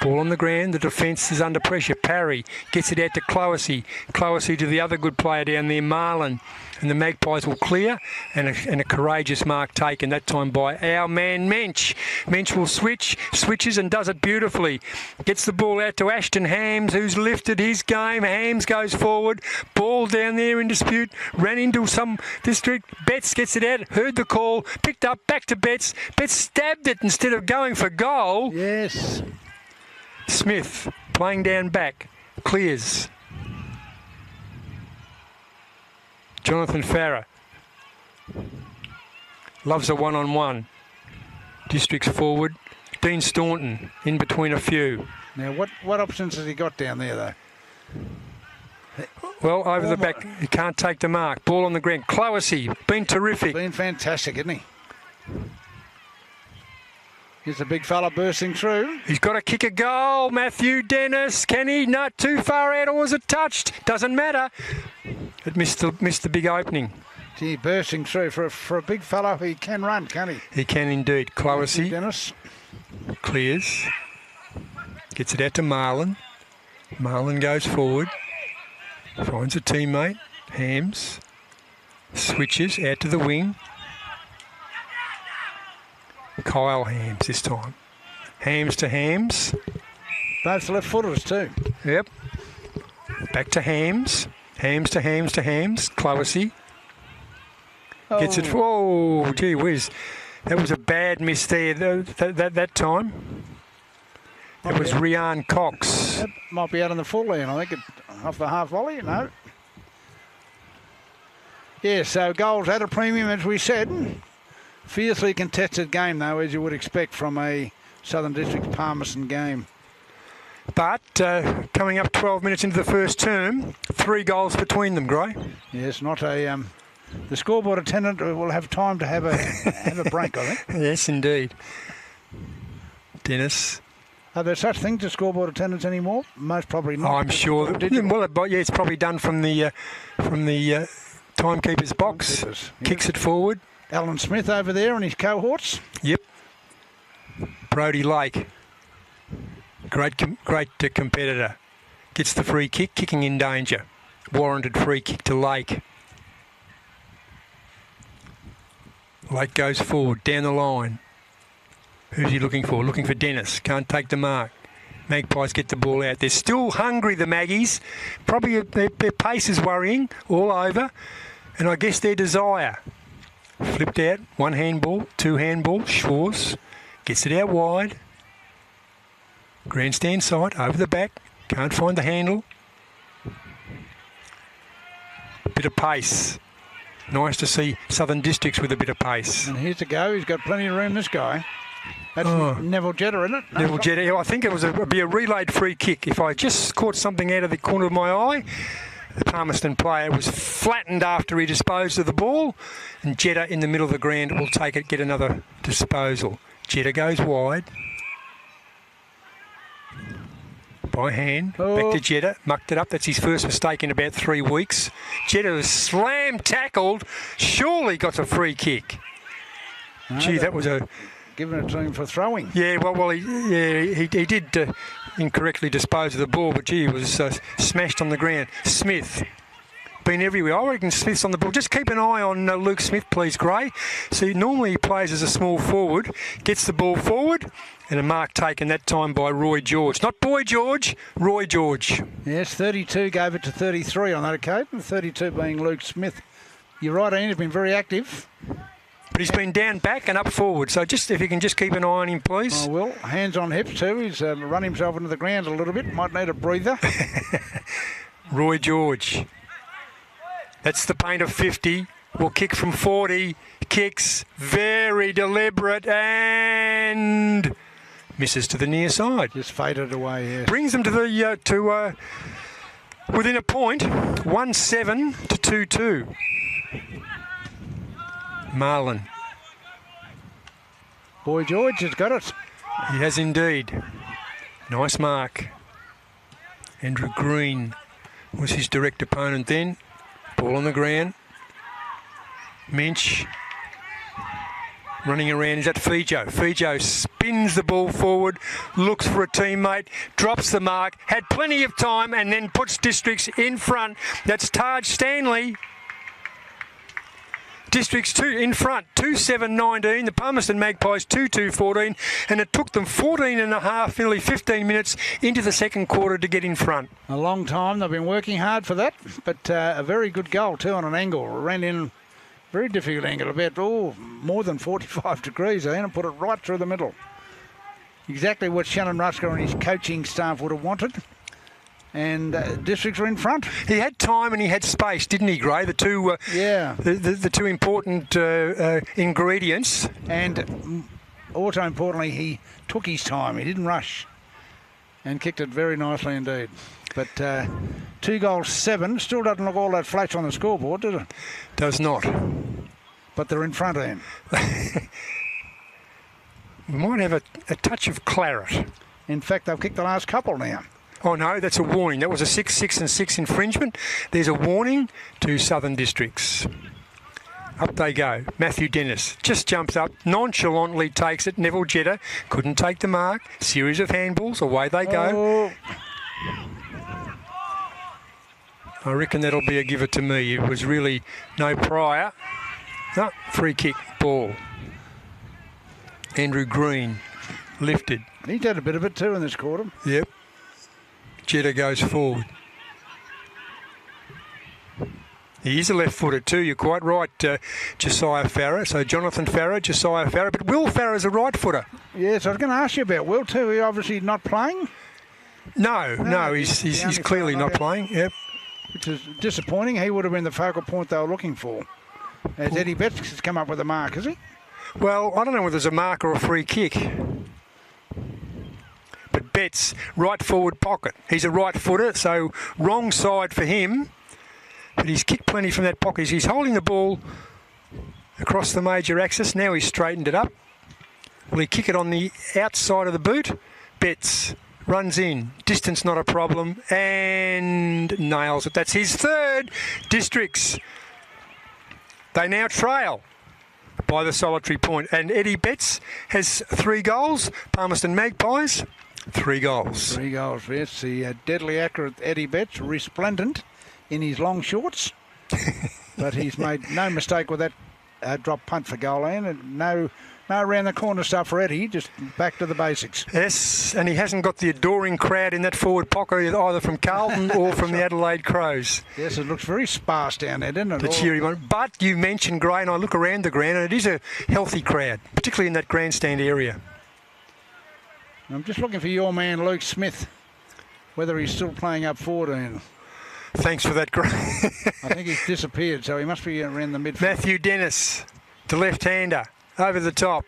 Ball on the ground, the defence is under pressure. Parry gets it out to Cloesy. Cloesy to the other good player down there, Marlin. And the Magpies will clear, and a courageous mark taken, that time by our man Mensch. Mensch will switches and does it beautifully. Gets the ball out to Ashton Hams, who's lifted his game. Hams goes forward. Ball down there in dispute. Ran into some district. Betts gets it out, heard the call, picked up, back to Betts. Betts stabbed it instead of going for goal. Yes. Smith playing down back, clears. Jonathan Farrer loves a one-on-one. Districts forward. Dean Staunton in between a few. Now, what options has he got down there, though? Well, over the back, he can't take the mark. Ball on the ground. Cloesy, been terrific. Been fantastic, isn't he? Here's a big fella bursting through. He's got to kick a goal. Matthew Dennis. Can he? Not too far out, or was it touched? Doesn't matter. It missed the big opening. Gee, bursting through for a big fella. He can run, can't he? He can indeed. Cloesy Dennis clears. Gets it out to Marlin. Marlin goes forward. Finds a teammate. Hams. Switches out to the wing. Kyle Hams this time. Hams to Hams. Both left-footers too. Yep. Back to Hams. Hams to Hams to Hams. Cloesy. Gets it. Oh, gee whiz. That was a bad miss there that time. It was Rian Cox. That might be out on the full lane, I think, off the half volley, no. Yeah, so goals at a premium, as we said. Fiercely contested game, though, as you would expect from a Southern Districts Palmerston game. But coming up 12 minutes into the first term, 3 goals between them, Gray. Yes, not a... the scoreboard attendant will have time to have a break, I think. Yes, indeed. Dennis. Are there such things as scoreboard attendants anymore? Most probably not. I'm sure. Well, yeah, it's probably done from the timekeeper's box. Timekeepers, Kicks it forward. Alan Smith over there and his cohorts. Yep. Brodie Lake. Great competitor. Gets the free kick, kicking in danger. Warranted free kick to Lake. Lake goes forward, down the line. Who's he looking for? Looking for Dennis. Can't take the mark. Magpies get the ball out. They're still hungry, the Maggies. Probably their pace is worrying all over. And I guess their desire. Flipped out, 1 handball, 2 handball. Schwarz gets it out wide. Grandstand side, over the back. Can't find the handle. Bit of pace. Nice to see Southern Districts with a bit of pace. And here's to go. He's got plenty of room, this guy. That's Neville Jetta, isn't it? No, Neville Jetta. I think it would be a relayed free kick. If I just caught something out of the corner of my eye, the Palmerston player was flattened after he disposed of the ball, and Jetta in the middle of the ground will take it, get another disposal. Jetta goes wide. By hand, back to Jetta, mucked it up. That's his first mistake in about 3 weeks. Jetta was slam tackled, surely got a free kick. Gee, that was a... Giving it to him for throwing. Yeah, he did incorrectly dispose of the ball, but gee, he was smashed on the ground. Smith, been everywhere. I reckon Smith's on the ball. Just keep an eye on Luke Smith, please, Gray. See, normally he plays as a small forward, gets the ball forward, and a mark taken that time by Roy George. Not Boy George, Roy George. Yes, 32 gave it to 33 on that occasion, 32 being Luke Smith. You're right, Ian, he's been very active. But he's been down back and up forward, so just if you can just keep an eye on him, please. Oh, well, hands on hips too. He's run himself into the ground a little bit. Might need a breather. Roy George. That's the paint of 50. Will kick from 40. Kicks very deliberate and misses to the near side. Just faded away, yes. Brings them to the within a point, 1-7 to 2-2. Marlin. Boy George has got it. He has indeed. Nice mark. Andrew Green was his direct opponent then. Ball on the ground. Mensch running around. Is that Fijo? Fijo spins the ball forward, looks for a teammate, drops the mark, had plenty of time and then puts Districts in front. That's Taj Stanley. Districts 2 in front, 2-7-19. The Palmerston Magpies 2-2-14, and it took them 14 and a half, nearly 15 minutes into the second quarter to get in front. A long time. They've been working hard for that, but a very good goal too on an angle. Ran in very difficult angle, about more than 45 degrees, and put it right through the middle. Exactly what Shannon Rusker and his coaching staff would have wanted. And Districts are in front. He had time and he had space, didn't he, Gray? The two, the two important ingredients. And also importantly, he took his time. He didn't rush, and kicked it very nicely indeed. But 2 goals, 7 still doesn't look all that flash on the scoreboard, does it? Does not. But they're in front of him. We might have a touch of claret. In fact, they've kicked the last couple now. Oh no, that's a warning. That was a 6-6-6 infringement. There's a warning to Southern Districts. Up they go. Matthew Dennis just jumps up, nonchalantly takes it. Neville Jetta couldn't take the mark. Series of handballs, away they go. I reckon that'll be a give it to me. It was really no prior. No, free kick, ball. Andrew Green lifted. He's had a bit of it too in this quarter. Yep. Jetta goes forward. He is a left-footer too, you're quite right, Josiah Farrer. So Jonathan Farrer, Josiah Farrer, but Will Farrer's a right-footer. Yes, I was going to ask you about Will too. He's obviously not playing. No, he's clearly not playing. Yep. Which is disappointing. He would have been the focal point they were looking for. As Eddie Betts has come up with a mark, has he? Well, I don't know whether there's a mark or a free kick. But Betts, right forward pocket. He's a right footer, so wrong side for him. But he's kicked plenty from that pocket. He's holding the ball across the major axis. Now he's straightened it up. Will he kick it on the outside of the boot? Betts runs in. Distance not a problem. And nails it. That's his third. Districts. They now trail by the solitary point. And Eddie Betts has 3 goals. Palmerston Magpies, 3 goals. 3 goals, yes. The deadly accurate Eddie Betts, resplendent in his long shorts. But he's made no mistake with that drop punt for goal, and no round the corner stuff for Eddie, just back to the basics. Yes, and he hasn't got the adoring crowd in that forward pocket either from Carlton or from the Adelaide Crows. Yes, it looks very sparse down there, doesn't it? The cheery one. But you mentioned Gray, and I look around the ground, and it is a healthy crowd, particularly in that grandstand area. I'm just looking for your man, Luke Smith, whether he's still playing up forward. And thanks for that, Gray. I think he's disappeared, so he must be around the midfield. Matthew Dennis, the left-hander, over the top.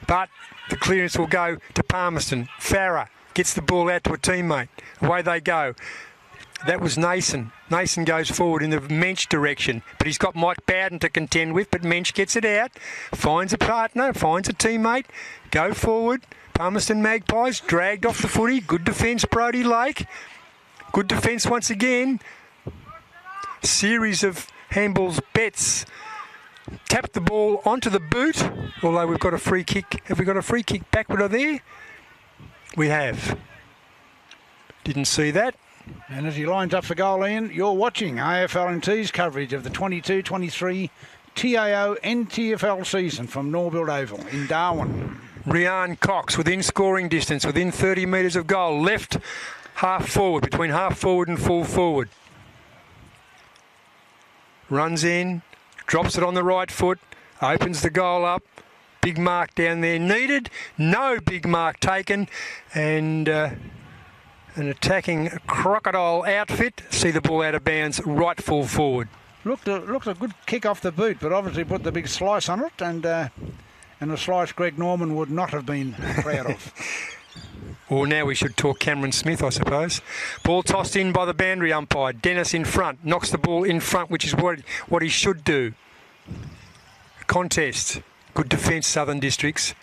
But the clearance will go to Palmerston. Farrer gets the ball out to a teammate. Away they go. That was Nason. Nason goes forward in the Mensch direction, but he's got Mike Bowden to contend with, but Mensch gets it out, finds a partner, finds a teammate, go forward. Palmerston Magpies dragged off the footy. Good defence, Brodie Lake. Good defence once again. Series of handballs. Betts tapped the ball onto the boot, although we've got a free kick. Have we got a free kick backward there? We have. Didn't see that. And as he lines up for goal, Ian, you're watching AFL&T's coverage of the 22-23 TIO NTFL season from Norbuilt Oval in Darwin. Rian Cox within scoring distance, within 30 metres of goal. Left half forward, between half forward and full forward. Runs in, drops it on the right foot, opens the goal up. Big mark down there needed. No big mark taken. And an attacking crocodile outfit. See the ball out of bounds, right full forward. Looked a good kick off the boot, but obviously put the big slice on it, and a slice Greg Norman would not have been proud of. Well, now we should talk Cameron Smith, I suppose. Ball tossed in by the boundary umpire. Dennis in front. Knocks the ball in front, which is what he should do. Contest. Good defence, Southern Districts.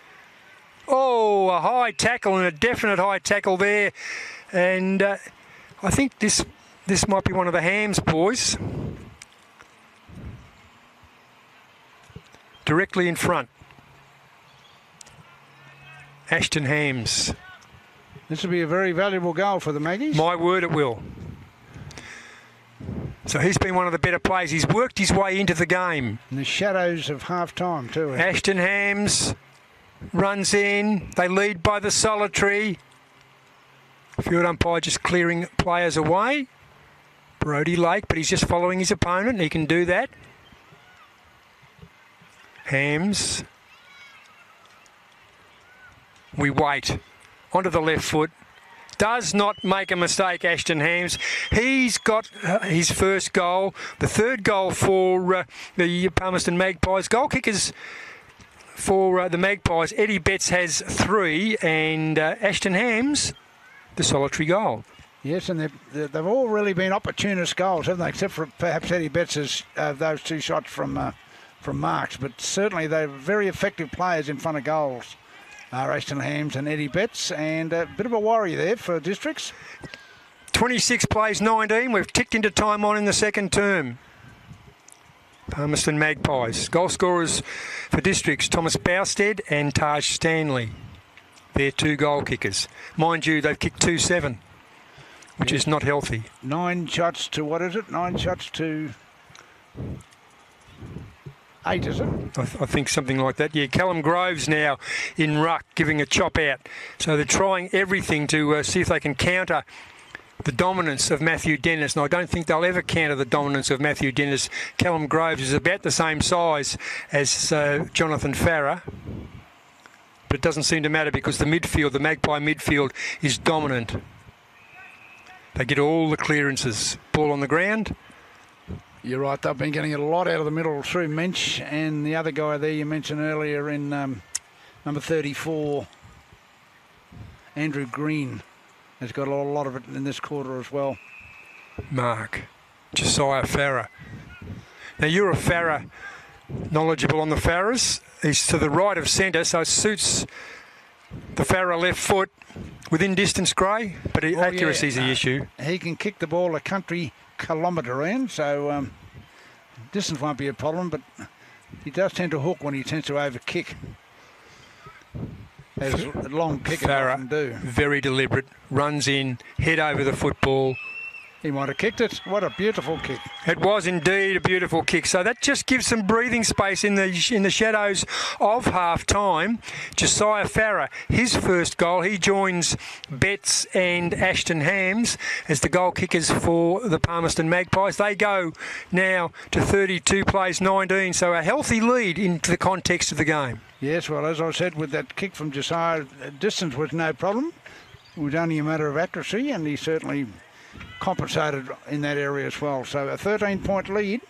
Oh, a high tackle and a definite high tackle there. And I think this might be one of the Hams boys. Directly in front. Ashton Hams. This will be a very valuable goal for the Maggies. My word, it will. So he's been one of the better players. He's worked his way into the game. In the shadows of half-time too. Ashton Hams runs in. They lead by the solitary. Field umpire just clearing players away. Brodie Lake, but he's just following his opponent. He can do that. Hams. We wait. Onto the left foot. Does not make a mistake, Ashton Hams. He's got his first goal. The third goal for the Palmerston Magpies. Goal kickers for the Magpies. Eddie Betts has 3, and Ashton Hams, the solitary goal. Yes, and they've all really been opportunist goals, haven't they? Except for perhaps Eddie Betts' those 2 shots from marks. But certainly they're very effective players in front of goals. Ashton Hams and Eddie Betts, and a bit of a worry there for Districts. 26 plays 19. We've ticked into time on in the second term. Palmerston Magpies. Goal scorers for Districts, Thomas Bousted and Taj Stanley. They're 2 goal kickers. Mind you, they've kicked 2-7, which is not healthy. 9 shots to, what is it? 9 shots to 8, is it? I think something like that. Yeah, Callum Groves now in ruck, giving a chop out. So they're trying everything to see if they can counter the dominance of Matthew Dennis. And I don't think they'll ever counter the dominance of Matthew Dennis. Callum Groves is about the same size as Jonathan Farrer. But it doesn't seem to matter because the midfield, the Magpie midfield, is dominant. They get all the clearances. Ball on the ground. You're right, they've been getting a lot out of the middle through Mensch, and the other guy there you mentioned earlier in number 34, Andrew Green, has got a lot of it in this quarter as well. Mark. Josiah Farrer. Now you're a Farrer, knowledgeable on the Farrers. He's to the right of centre, so it suits the Farrer left foot. Within distance, Gray, but accuracy is the issue. He can kick the ball a country kilometre in, so distance won't be a problem, but he does tend to hook when he tends to over-kick, as long kickers often do. Very deliberate, runs in, head over the football. He might have kicked it. What a beautiful kick. It was indeed a beautiful kick. So that just gives some breathing space in the shadows of half-time. Josiah Farrer, his first goal. He joins Betts and Ashton Hams as the goal kickers for the Palmerston Magpies. They go now to 32 plays 19. So a healthy lead into the context of the game. Yes, well, as I said, with that kick from Josiah, distance was no problem. It was only a matter of accuracy, and he certainly compensated in that area as well. So a 13-point lead.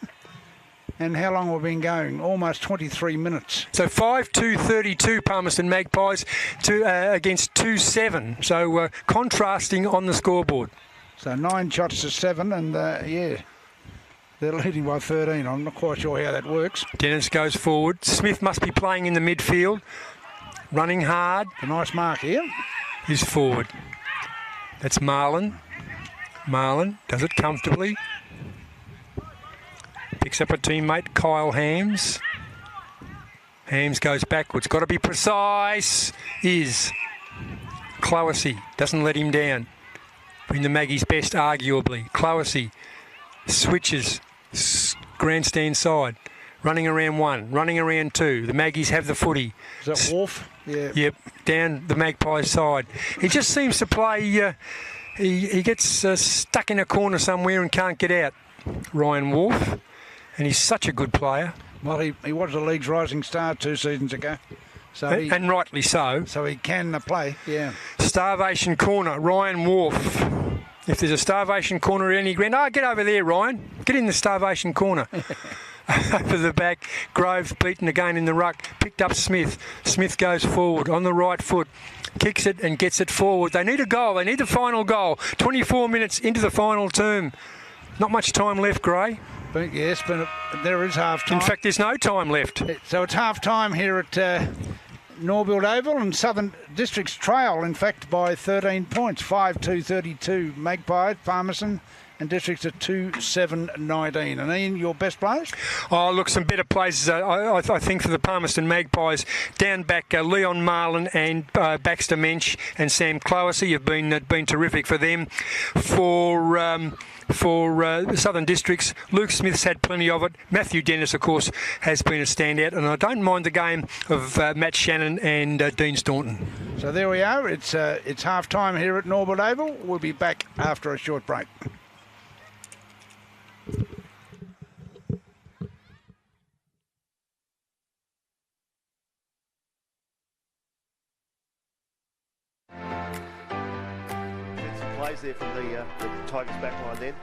And how long we've been going? Almost 23 minutes. So 5-2-32 Palmerston Magpies against 2-7. So contrasting on the scoreboard. So 9 shots to 7, and yeah, they're leading by 13. I'm not quite sure how that works. Dennis goes forward. Smith must be playing in the midfield. Running hard. A nice mark here. He's forward. That's Marlon. Marlon does it comfortably. Picks up a teammate, Kyle Hams. Hams goes backwards. Got to be precise. Is Clowassy. Doesn't let him down. Bring the Maggies' best, arguably. Clowassy switches. Grandstand side. Running around 1. Running around 2. The Maggies have the footy. Is that Wolf? Yeah. Yep. Down the Magpies' side. He just seems to play... He gets stuck in a corner somewhere and can't get out. Ryan Wolf. And he's such a good player. Well, he was the league's rising star 2 seasons ago. So and rightly so. So he can play, yeah. Starvation corner, Ryan Wolf. If there's a starvation corner at any ground, get over there, Ryan. Get in the starvation corner. Over the back, Groves beaten again in the ruck. Picked up Smith. Smith goes forward on the right foot. Kicks it and gets it forward. They need a goal. They need the final goal. 24 minutes into the final term. Not much time left, Gray. But yes, but there is half time. In fact, there's no time left. So it's half time here at Norbuilt Oval, and Southern Districts trail, in fact, by 13 points. 5-2-32 Magpies, Palmerston, and Districts at 2-7-19. And Ian, your best players? Oh, look, some better places, I think, for the Palmerston Magpies. Down back, Leon Marlin and Baxter Mensch and Sam Clowassy have been terrific for them. For the Southern Districts, Luke Smith's had plenty of it. Matthew Dennis, of course, has been a standout, and I don't mind the game of Matt Shannon and Dean Staunton. So there we are. It's half time here at Norbuilt Oval. We'll be back after a short break. There from the Tigers back line then.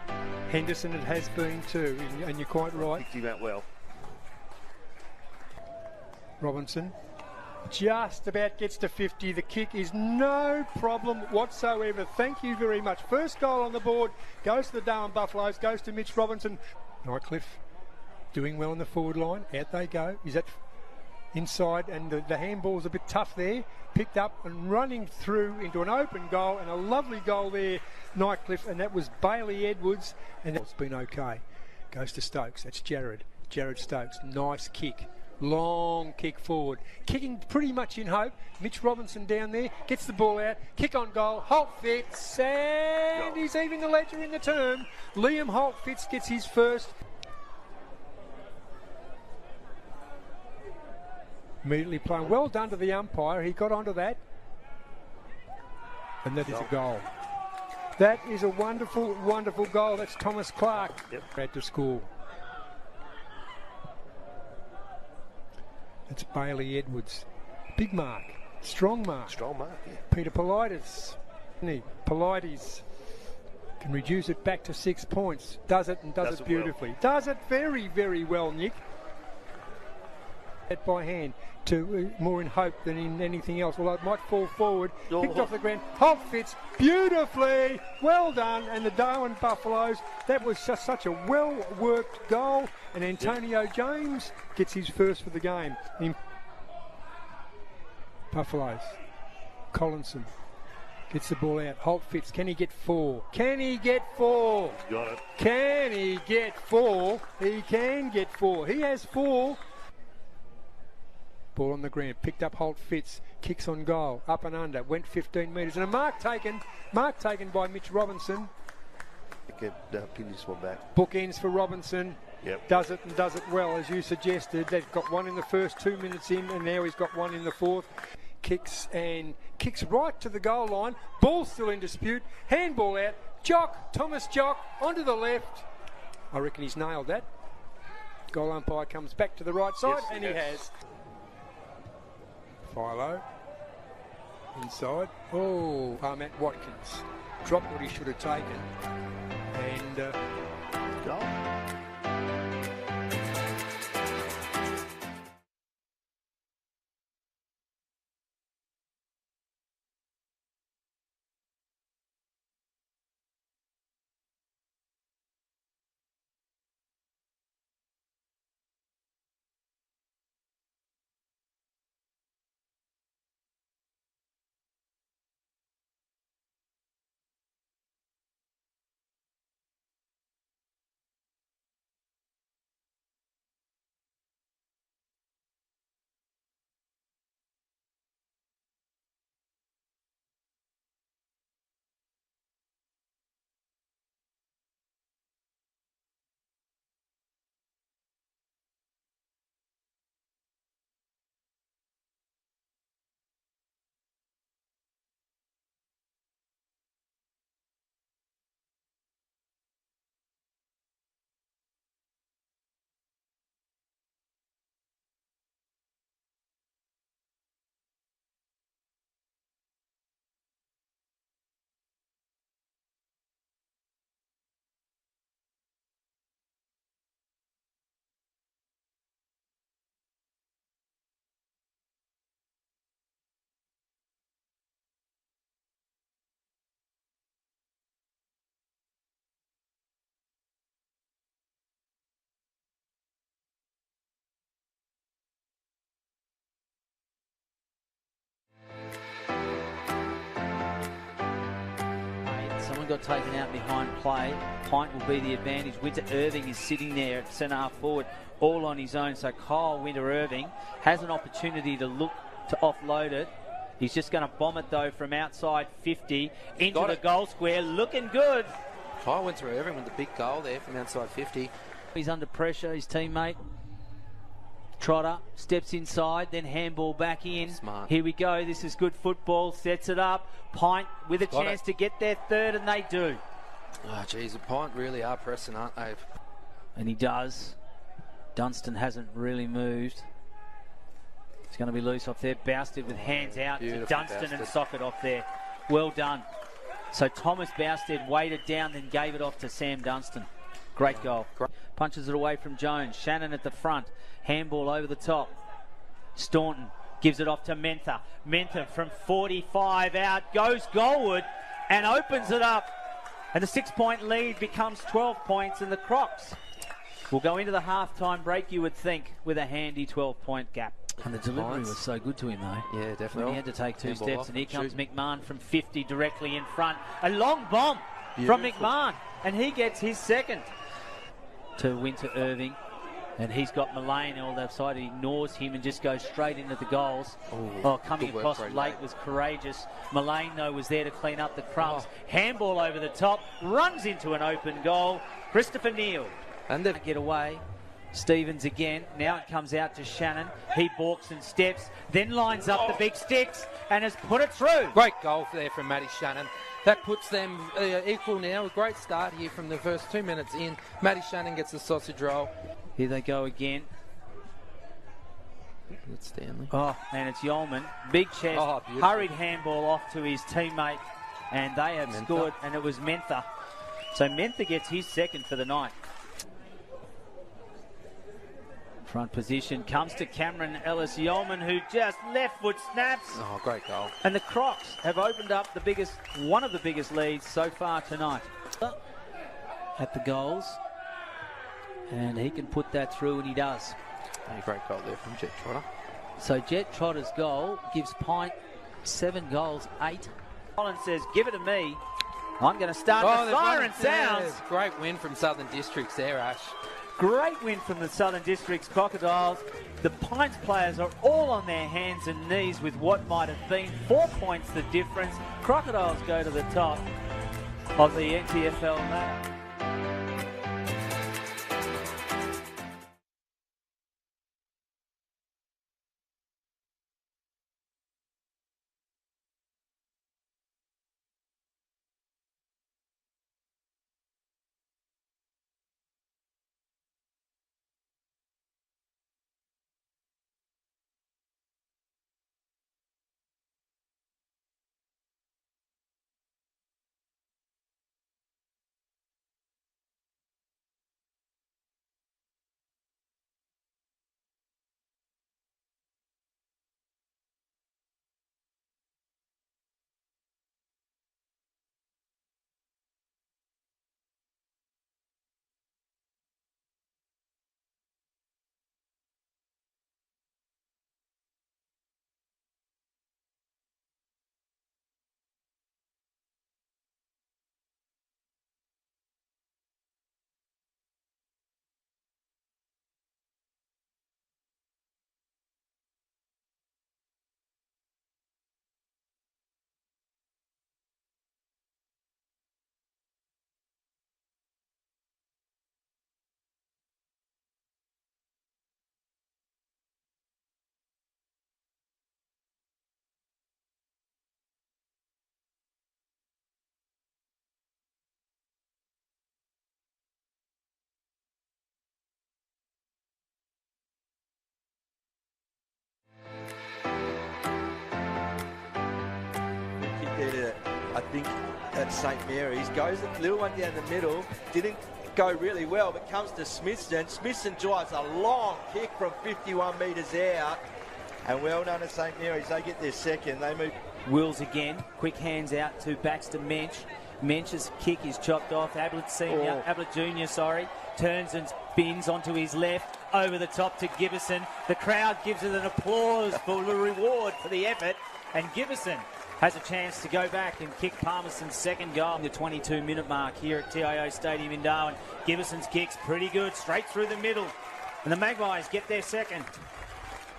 Henderson, it has been too, and you're quite right. Picked him out well. Robinson just about gets to 50. The kick is no problem whatsoever. Thank you very much. First goal on the board goes to the Darwin Buffaloes, goes to Mitch Robinson. Nightcliffe doing well on the forward line. Out they go. Is that inside, and the handball's a bit tough there. Picked up and running through into an open goal, and a lovely goal there, Nightcliffe, and that was Bailey Edwards, and it's been okay. Goes to Stokes. That's Jared Stokes. Nice kick. Long kick forward. Kicking pretty much in hope. Mitch Robinson down there. Gets the ball out. Kick on goal. Holt-Fitz. And he's even the ledger in the term. Liam Holt-Fitz gets his first. Immediately playing. Well done to the umpire. He got onto that. And that is a goal. That is a wonderful, wonderful goal. That's Thomas Clark. Had to score. That's Bailey Edwards. Big mark. Strong mark. Strong mark, yeah. Peter Politis. Politis can reduce it back to 6 points. Does it, and does it beautifully. Well. Does it very, very well, Nick. By hand to more in hope than in anything else, although it might fall forward. Picked off the ground. Holt-Fitz beautifully. Well done. And the Darwin Buffaloes, that was just such a well worked goal, and Antonio James gets his first for the game. Buffaloes, Collinson gets the ball out. Holt-Fitz, can he get 4? Can he get 4? Got it. Can he get 4? He can get 4. He has 4. Ball on the ground, picked up Holt-Fitz, kicks on goal, up and under, went 15 metres, and a mark taken by Mitch Robinson. Pin this one back. Bookends for Robinson. Yep. Does it, and does it well, as you suggested. They've got one in the first 2 minutes in, and now he's got one in the fourth. Kicks right to the goal line. Ball still in dispute. Handball out. Thomas Jock onto the left. I reckon he's nailed that. Goal umpire comes back to the right side, and he has. Philo inside. Matt Watkins dropped what he should have taken, and Goal. got taken out behind play. Pint will be the advantage. Winter Irving is sitting there at centre half forward, all on his own. So Kyle Winter Irving has an opportunity to look to offload it. He's just going to bomb it though from outside 50 into the goal square. Looking good. Kyle Winter Irving with the big goal there from outside 50. He's under pressure, his teammate. Trotter steps inside, then handball back in. Smart. Here we go. This is good football. Sets it up. Pint with a chance to get their third, and they do. Oh, geez, the Pint really are pressing, aren't they? And he does. Dunstan hasn't really moved. It's going to be loose off there. Bousted with hands out to Dunstan and socket off there. Well done. So Thomas Bousted weighted down, then gave it off to Sam Dunstan. Great goal. Punches it away from Jones. Shannon at the front. Handball over the top. Staunton gives it off to Mentha. Mentha from 45 out. Goes goalward and opens it up. And the 6-point lead becomes 12 points. And the Crocs will go into the halftime break, you would think, with a handy 12-point gap. And the delivery was so good to him, though. Yeah, definitely. When he had to take two steps. And here comes McMahon from 50 directly in front. A long bomb from McMahon. And he gets his second. To Winter Irving, and he's got Mullane on the side. He ignores him and just goes straight into the goals. Coming across late was courageous. Mullane, though, was there to clean up the crumbs. Handball over the top, runs into an open goal. Christopher Neal, and they get away. Stevens again. Now it comes out to Shannon. He balks and steps, then lines up the big sticks and has put it through. Great goal there from Matty Shannon. That puts them equal now. A great start here from the first 2 minutes in. Matty Shannon gets the sausage roll. Here they go again. It's Stanley. Oh, and it's Yeoman. Big chest. Hurried handball off to his teammate. And they have scored, and it was Mentha. So Mentha gets his second for the night. Front position comes to Cameron Ellis Yeoman, who just left foot snaps. Oh, great goal. And the Crocs have opened up one of the biggest leads so far tonight. At the goals. And he can put that through, and he does. A great goal there from Jet Trotter. So Jet Trotter's goal gives Pint 7 goals, 8. Collins says, give it to me. I'm going to start the siren sounds. Great win from Southern Districts there, Ash. Great win from the Southern Districts Crocodiles. The Pints players are all on their hands and knees with what might have been 4 points the difference. Crocodiles go to the top of the NTFL map. I think at St Mary's goes a little one down the middle, didn't go really well, but comes to Smithson. Smithson drives a long kick from 51 metres out, and well done to St Mary's. They get their second. They move. Wills again, quick hands out to Baxter Mensch. Mensch's kick is chopped off. Ablett Jr. Turns and spins onto his left. over the top to Gibbison. The crowd gives it an applause for the reward for the effort, and Gibbison has a chance to go back and kick Palmerston's second goal in the 22-minute mark here at TIO Stadium in Darwin. Gibbison's kick's pretty good, straight through the middle, and the Magpies get their second.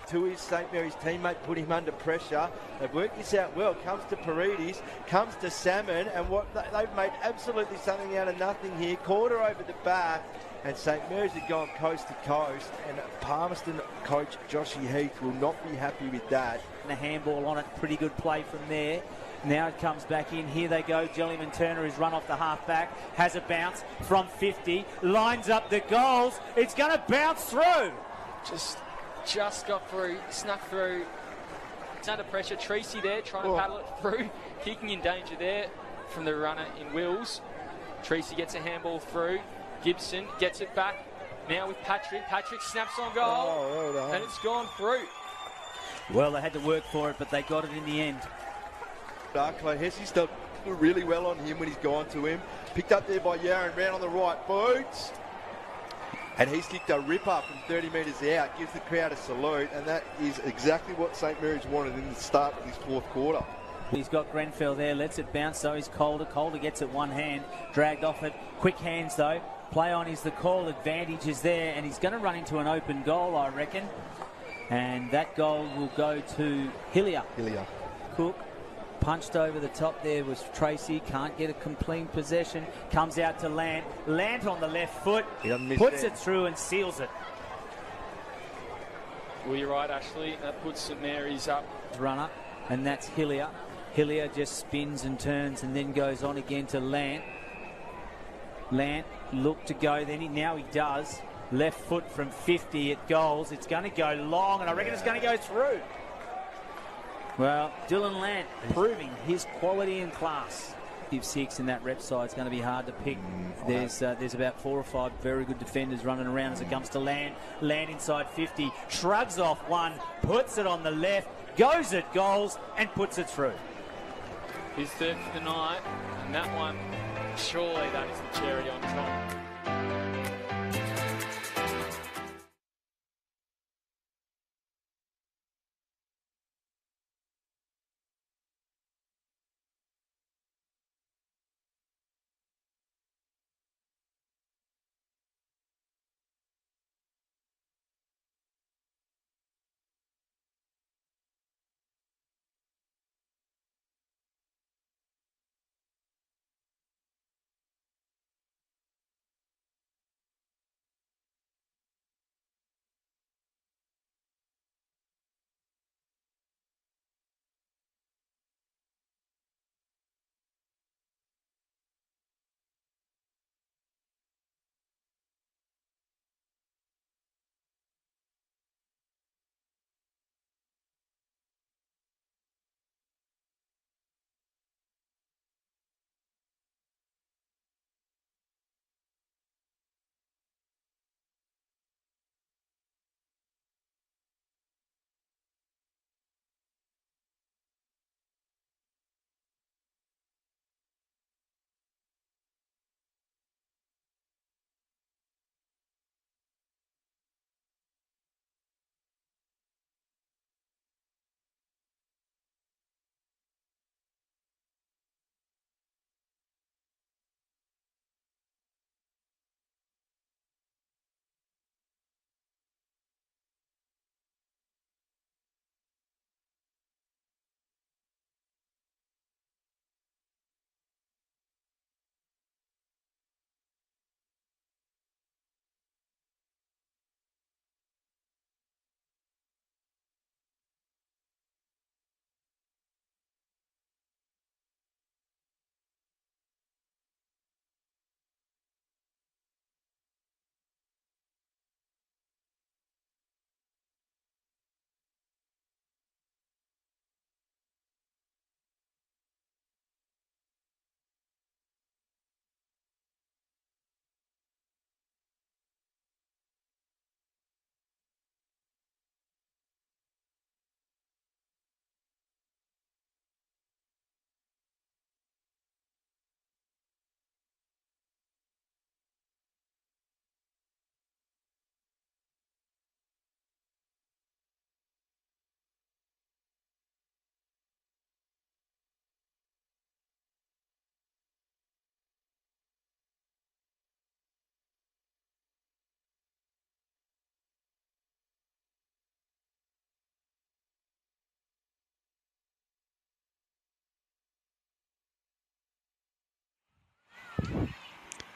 To his St Mary's teammate, put him under pressure. They've worked this out well. Comes to Paredes, comes to Salmon, and they've made absolutely something out of nothing here. Quarter over the back, and St Mary's have gone coast to coast, and Palmerston coach Joshy Heath will not be happy with that. And a handball on it, pretty good play from there. Now it comes back in. Here they go. Jellyman Turner is run off the half-back, has a bounce from 50, lines up the goals. It's going to bounce through. Just got through, snuck through. It's under pressure. Tracy there trying to paddle it through. Kicking in danger there from the runner in Wills. Tracy gets a handball through. Gibson gets it back. Now with Patrick. Patrick snaps on goal. And it's gone through. Well, they had to work for it, but they got it in the end. Darklo Hesse's done really well on him when he's gone to him. Picked up there by Yaron, ran on the right boots. And he's kicked a ripper from 30 metres out, gives the crowd a salute, and that is exactly what St Mary's wanted in the start of this fourth quarter. He's got Grenfell there, lets it bounce though. He's Calder. Calder gets it one hand, dragged off it. Quick hands though. Play on is the call. Advantage is there, and he's going to run into an open goal, I reckon. And that goal will go to Hillier. Cook. Punched over the top there was Tracy. Can't get a complete possession. Comes out to Lant. Lant on the left foot. Puts it through and seals it. Well, you're right, Ashley. That puts St Mary's up. Runner, and that's Hillier. Hillier just spins and turns and then goes on again to Lant. Lant looked to go, now he does. Left foot from 50 at goals. It's going to go long, and I reckon it's going to go through. Well, Dylan Lant proving his quality and class. 6 in that rep side is going to be hard to pick. There's about 4 or 5 very good defenders running around as it comes to Lant. Lant inside 50, shrugs off one, puts it on the left, goes at goals and puts it through. His third for the night, and that one, surely that is the cherry on top.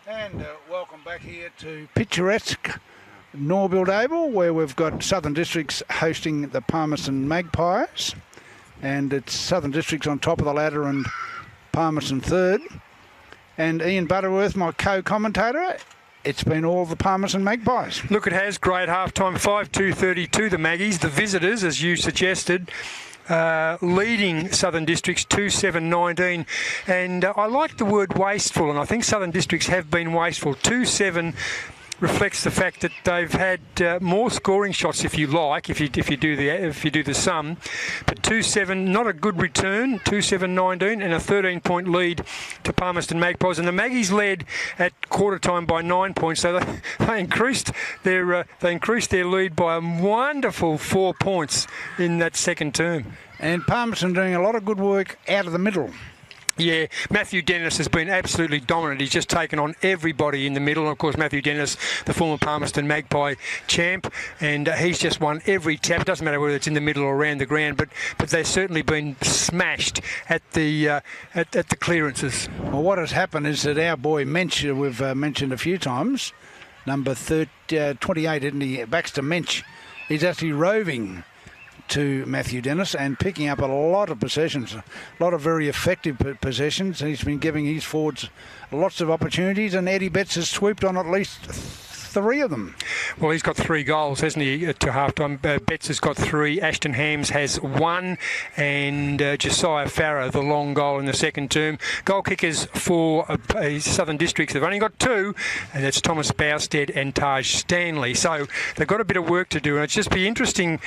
And welcome back here to picturesque Norbuilt Oval, where we've got Southern Districts hosting the Palmerston Magpies. And it's Southern Districts on top of the ladder and Palmerston third. And Ian Butterworth, my co-commentator, it's been all the Palmerston Magpies. Look, it has. Great half-time, 5-2-32, the Maggies. The visitors, as you suggested, leading Southern Districts 2-7-19, and I like the word wasteful, and I think Southern Districts have been wasteful. 2-7 reflects the fact that they've had more scoring shots, if you like, if you do the sum, but 2-7, not a good return. 2-7-19 and a 13-point lead to Palmerston Magpies, and the Maggies led at quarter time by 9 points, so they increased their lead by a wonderful 4 points in that second term. And Palmerston doing a lot of good work out of the middle. Yeah, Matthew Dennis has been absolutely dominant. He's just taken on everybody in the middle. And of course, Matthew Dennis, the former Palmerston Magpie champ, and he's just won every tap. It doesn't matter whether it's in the middle or around the ground, but they've certainly been smashed at the clearances. Well, what has happened is that our boy Mensch, we've mentioned a few times, number 28, isn't he? Baxter Mensch, he's actually roving to Matthew Dennis and picking up a lot of possessions, a lot of very effective possessions. He's been giving his forwards lots of opportunities, and Eddie Betts has swooped on at least 3 of them. Well, he's got 3 goals, hasn't he, to half-time? Betts has got 3, Ashton Hams has 1, and Josiah Farrer, the long goal in the second term. Goal kickers for Southern Districts, they've only got 2, and that's Thomas Bousted and Taj Stanley. So they've got a bit of work to do, and it's just be interesting.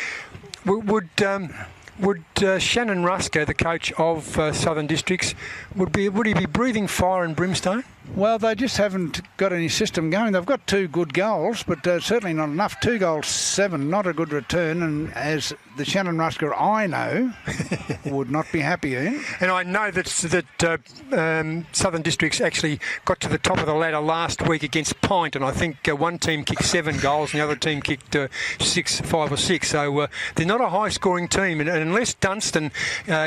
Would Shannon Rusker, the coach of Southern Districts, would he be breathing fire and brimstone? Well, they just haven't got any system going. They've got 2 good goals, but certainly not enough. 2 goals, 7, not a good return. And as the Shannon Rusker I know would not be happy in. And I know that Southern Districts actually got to the top of the ladder last week against Pint, and I think one team kicked 7 goals and the other team kicked 5 or 6. So they're not a high-scoring team, and unless Dunstan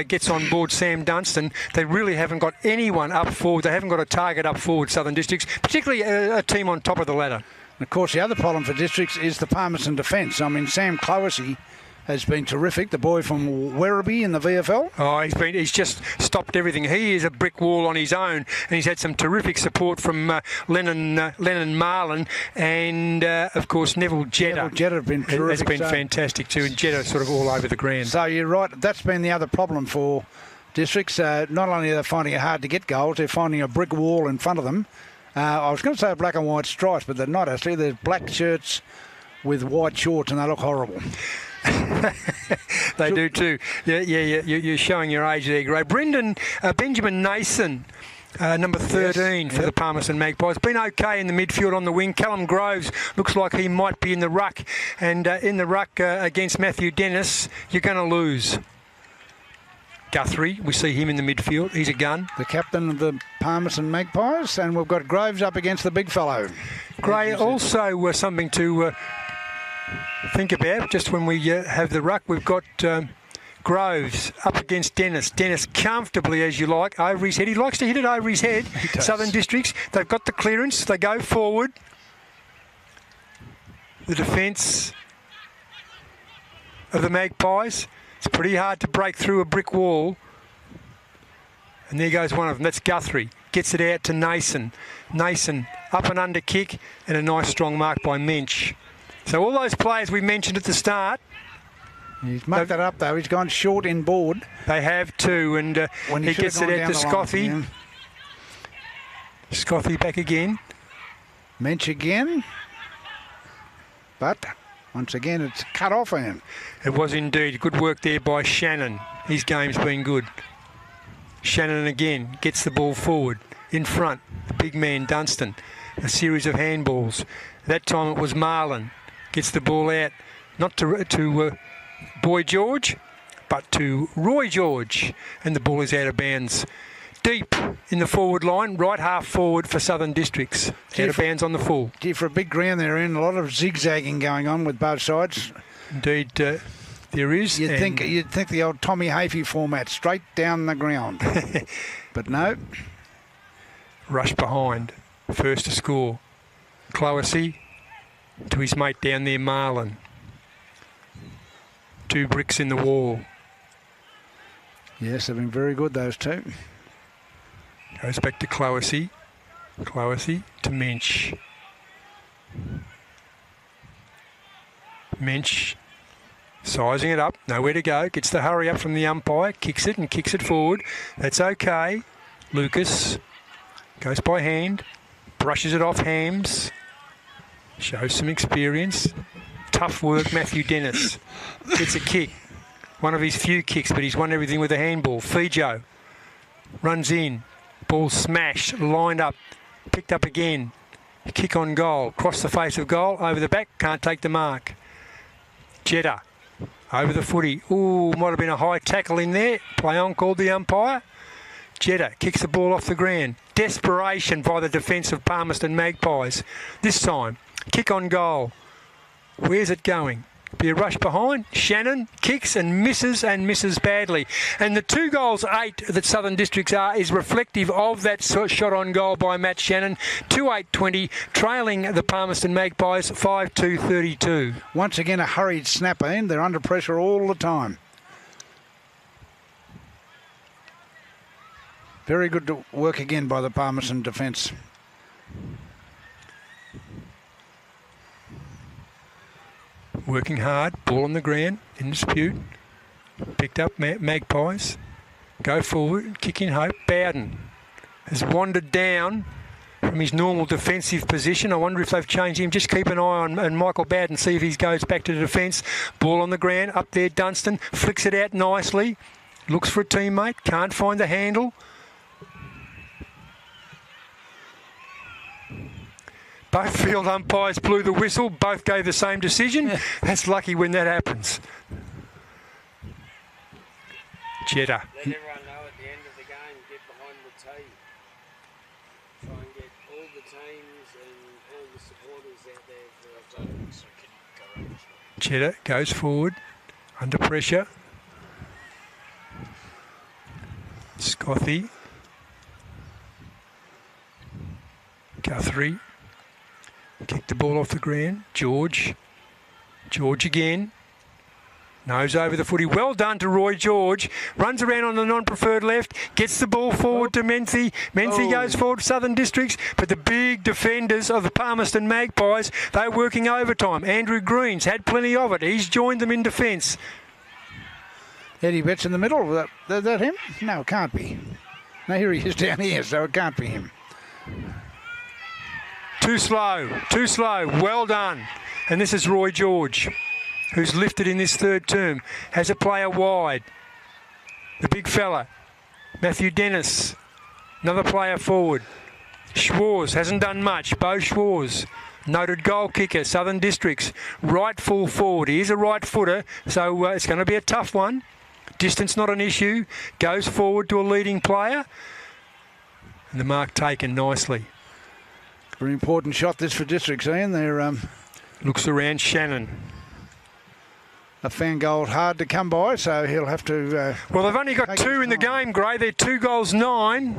gets on board, Sam Dunstan, they really haven't got anyone up forward. They haven't got a target up forward, Southern Districts, particularly a team on top of the ladder. And of course, the other problem for Districts is the Palmerston defence. I mean, Sam Cloesy has been terrific, the boy from Werribee in the VFL. Oh, he's just stopped everything. He is a brick wall on his own, and he's had some terrific support from Lennon Marlin and, of course, Neville Jetta. Neville Jetta has been terrific. Has been fantastic too, and Jetta sort of all over the ground. So you're right, that's been the other problem for Districts. Not only are they finding it hard to get goals, they're finding a brick wall in front of them. I was going to say black and white stripes, but they're not actually. They're black shirts with white shorts, and they look horrible. They do too. Yeah, you're showing your age there, Gray. Benjamin Nason, number 13 for the Palmerston Magpies. Been okay in the midfield on the wing. Callum Groves looks like he might be in the ruck, and in the ruck against Matthew Dennis, you're going to lose. Guthrie, we see him in the midfield. He's a gun. The captain of the Palmerston Magpies, and we've got Groves up against the big fellow. Gray, also something to think about. Just when we have the ruck, we've got Groves up against Dennis. Dennis comfortably, as you like, over his head. He likes to hit it over his head. Southern Districts, they've got the clearance. They go forward. The defence of the Magpies. It's pretty hard to break through a brick wall. And there goes one of them. That's Guthrie. Gets it out to Nason. Nason, up and under kick, and a nice strong mark by Mensch. So all those players we mentioned at the start. He's mucked that up, though. He's gone short in board. They have too, and he gets it out to Scothy. Yeah. Scothy back again. Mensch again. But once again, it's cut off on him. It was indeed. Good work there by Shannon. His game's been good. Shannon again gets the ball forward. In front, the big man Dunstan. A series of handballs. That time it was Marlin. Gets the ball out, not to Boy George, but to Roy George. And the ball is out of bounds. Deep in the forward line, right half forward for Southern Districts. Out of bounds on the full. For a big ground they're in, a lot of zigzagging going on with both sides. Indeed, there is. You'd think the old Tommy Hafey format, straight down the ground. But no. Rush behind. First to score. Cloesy to his mate down there, Marlin. 2 bricks in the wall. Yes, they've been very good, those two. Goes back to Cloesy. Cloesy to Mensch. Mensch sizing it up, nowhere to go, gets the hurry up from the umpire, kicks it and kicks it forward. That's okay. Lucas goes by hand, brushes it off Hams, shows some experience. Tough work, Matthew Dennis. Gets a kick. One of his few kicks, but he's won everything with a handball. Fijo runs in. Ball smashed, lined up, picked up again. Kick on goal. Cross the face of goal, over the back, can't take the mark. Jetta over the footy. Ooh, might have been a high tackle in there. Play on, called the umpire. Jetta kicks the ball off the ground. Desperation by the defence of Palmerston Magpies. This time, kick on goal. Where's it going? Be a rush behind. Shannon kicks and misses badly. And the 2 goals 8 that Southern Districts are is reflective of that shot on goal by Matt Shannon. 2-8-20, trailing the Palmerston Magpies 5-2-32. Once again, a hurried snapper in. They're under pressure all the time. Very good work again by the Palmerston defence. Working hard, ball on the ground, in dispute. Picked up Magpies. Go forward, kick in hope. Bowden has wandered down from his normal defensive position. I wonder if they've changed him. Just keep an eye on Michael Bowden, see if he goes back to the defence. Ball on the ground, up there Dunstan, flicks it out nicely. Looks for a teammate, can't find the handle. Both field umpires blew the whistle. Both gave the same decision. That's lucky when that happens. Jetta. Let everyone know at the end of the game, get behind the tee. Try and get all the teams and all the supporters out there for a vote. Jetta goes forward, under pressure. Scothy. Guthrie. Kick the ball off the ground. George again. Nose over the footy. Well done to Roy George. Runs around on the non-preferred left. Gets the ball forward to Menthe. Menthe goes forward, Southern Districts. But the big defenders of the Palmerston Magpies, they're working overtime. Andrew Green's had plenty of it. He's joined them in defence. Eddie Betts in the middle. Is that him? No, it can't be. No, here he is down here, so it can't be him. Too slow. Well done. And this is Roy George, who's lifted in this third term. Has a player wide. The big fella. Matthew Dennis. Another player forward. Schwarz hasn't done much. Bo Schwarz. Noted goal kicker, Southern Districts. Right full forward. He is a right footer, so it's going to be a tough one. Distance not an issue. Goes forward to a leading player. And the mark taken nicely. Very important shot this for Districts, Ian. They're looks around Shannon. A fan goal hard to come by, so he'll have to... well, they've only got 2 in the game, Gray. They're 2 goals 9.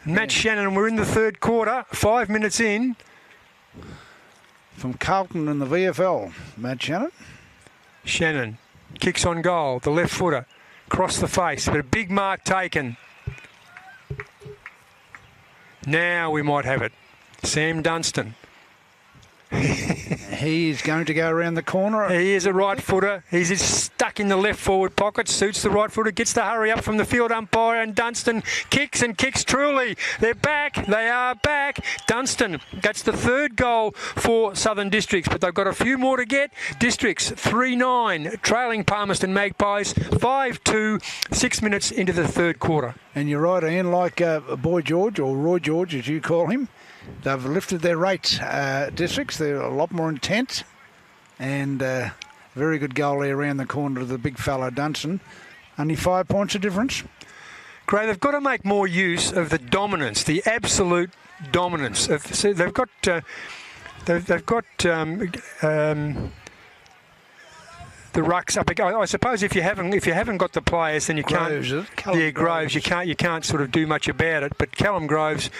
And Matt Shannon, we're in the third quarter, 5 minutes in. From Carlton in the VFL, Matt Shannon. Shannon kicks on goal, the left footer. Cross the face, but a big mark taken. Now we might have it. Sam Dunstan. He's going to go around the corner. He is a right footer. He's just stuck in the left forward pocket. Suits the right footer. Gets the hurry up from the field umpire, and Dunstan kicks and kicks truly. They're back. They are back. Dunstan. That's the 3rd goal for Southern Districts, but they've got a few more to get. Districts 3-9, trailing Palmerston Magpies 5-2, 6 minutes into the third quarter. And you're right, Ian, like Boy George, or Roy George as you call him, they've lifted their rates, Districts. They're a lot more intent, and very good goal there around the corner to the big fella Dunstan. Only 5 points of difference. Gray, they've got to make more use of the dominance, the absolute dominance. So they've got, the rucks up. I suppose if you haven't got the players, then you Groves, can't. Yeah, Groves. You can't sort of do much about it. But Callum Groves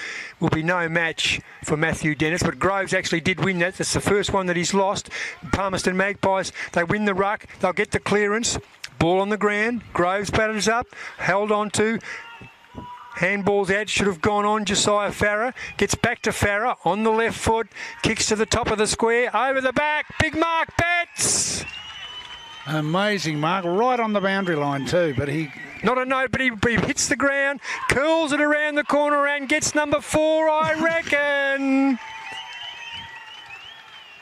will be no match for Matthew Dennis. But Groves actually did win that. That's the first one that he's lost. Palmerston Magpies. They win the ruck. They'll get the clearance. Ball on the ground. Groves batters up. Held on to. Handball's out, should have gone on Josiah Farah. Gets back to Farah on the left foot. Kicks to the top of the square. Over the back. Big Mark Betts. Amazing mark, right on the boundary line too, but he... Not a note, but he hits the ground, curls it around the corner and gets number 4, I reckon.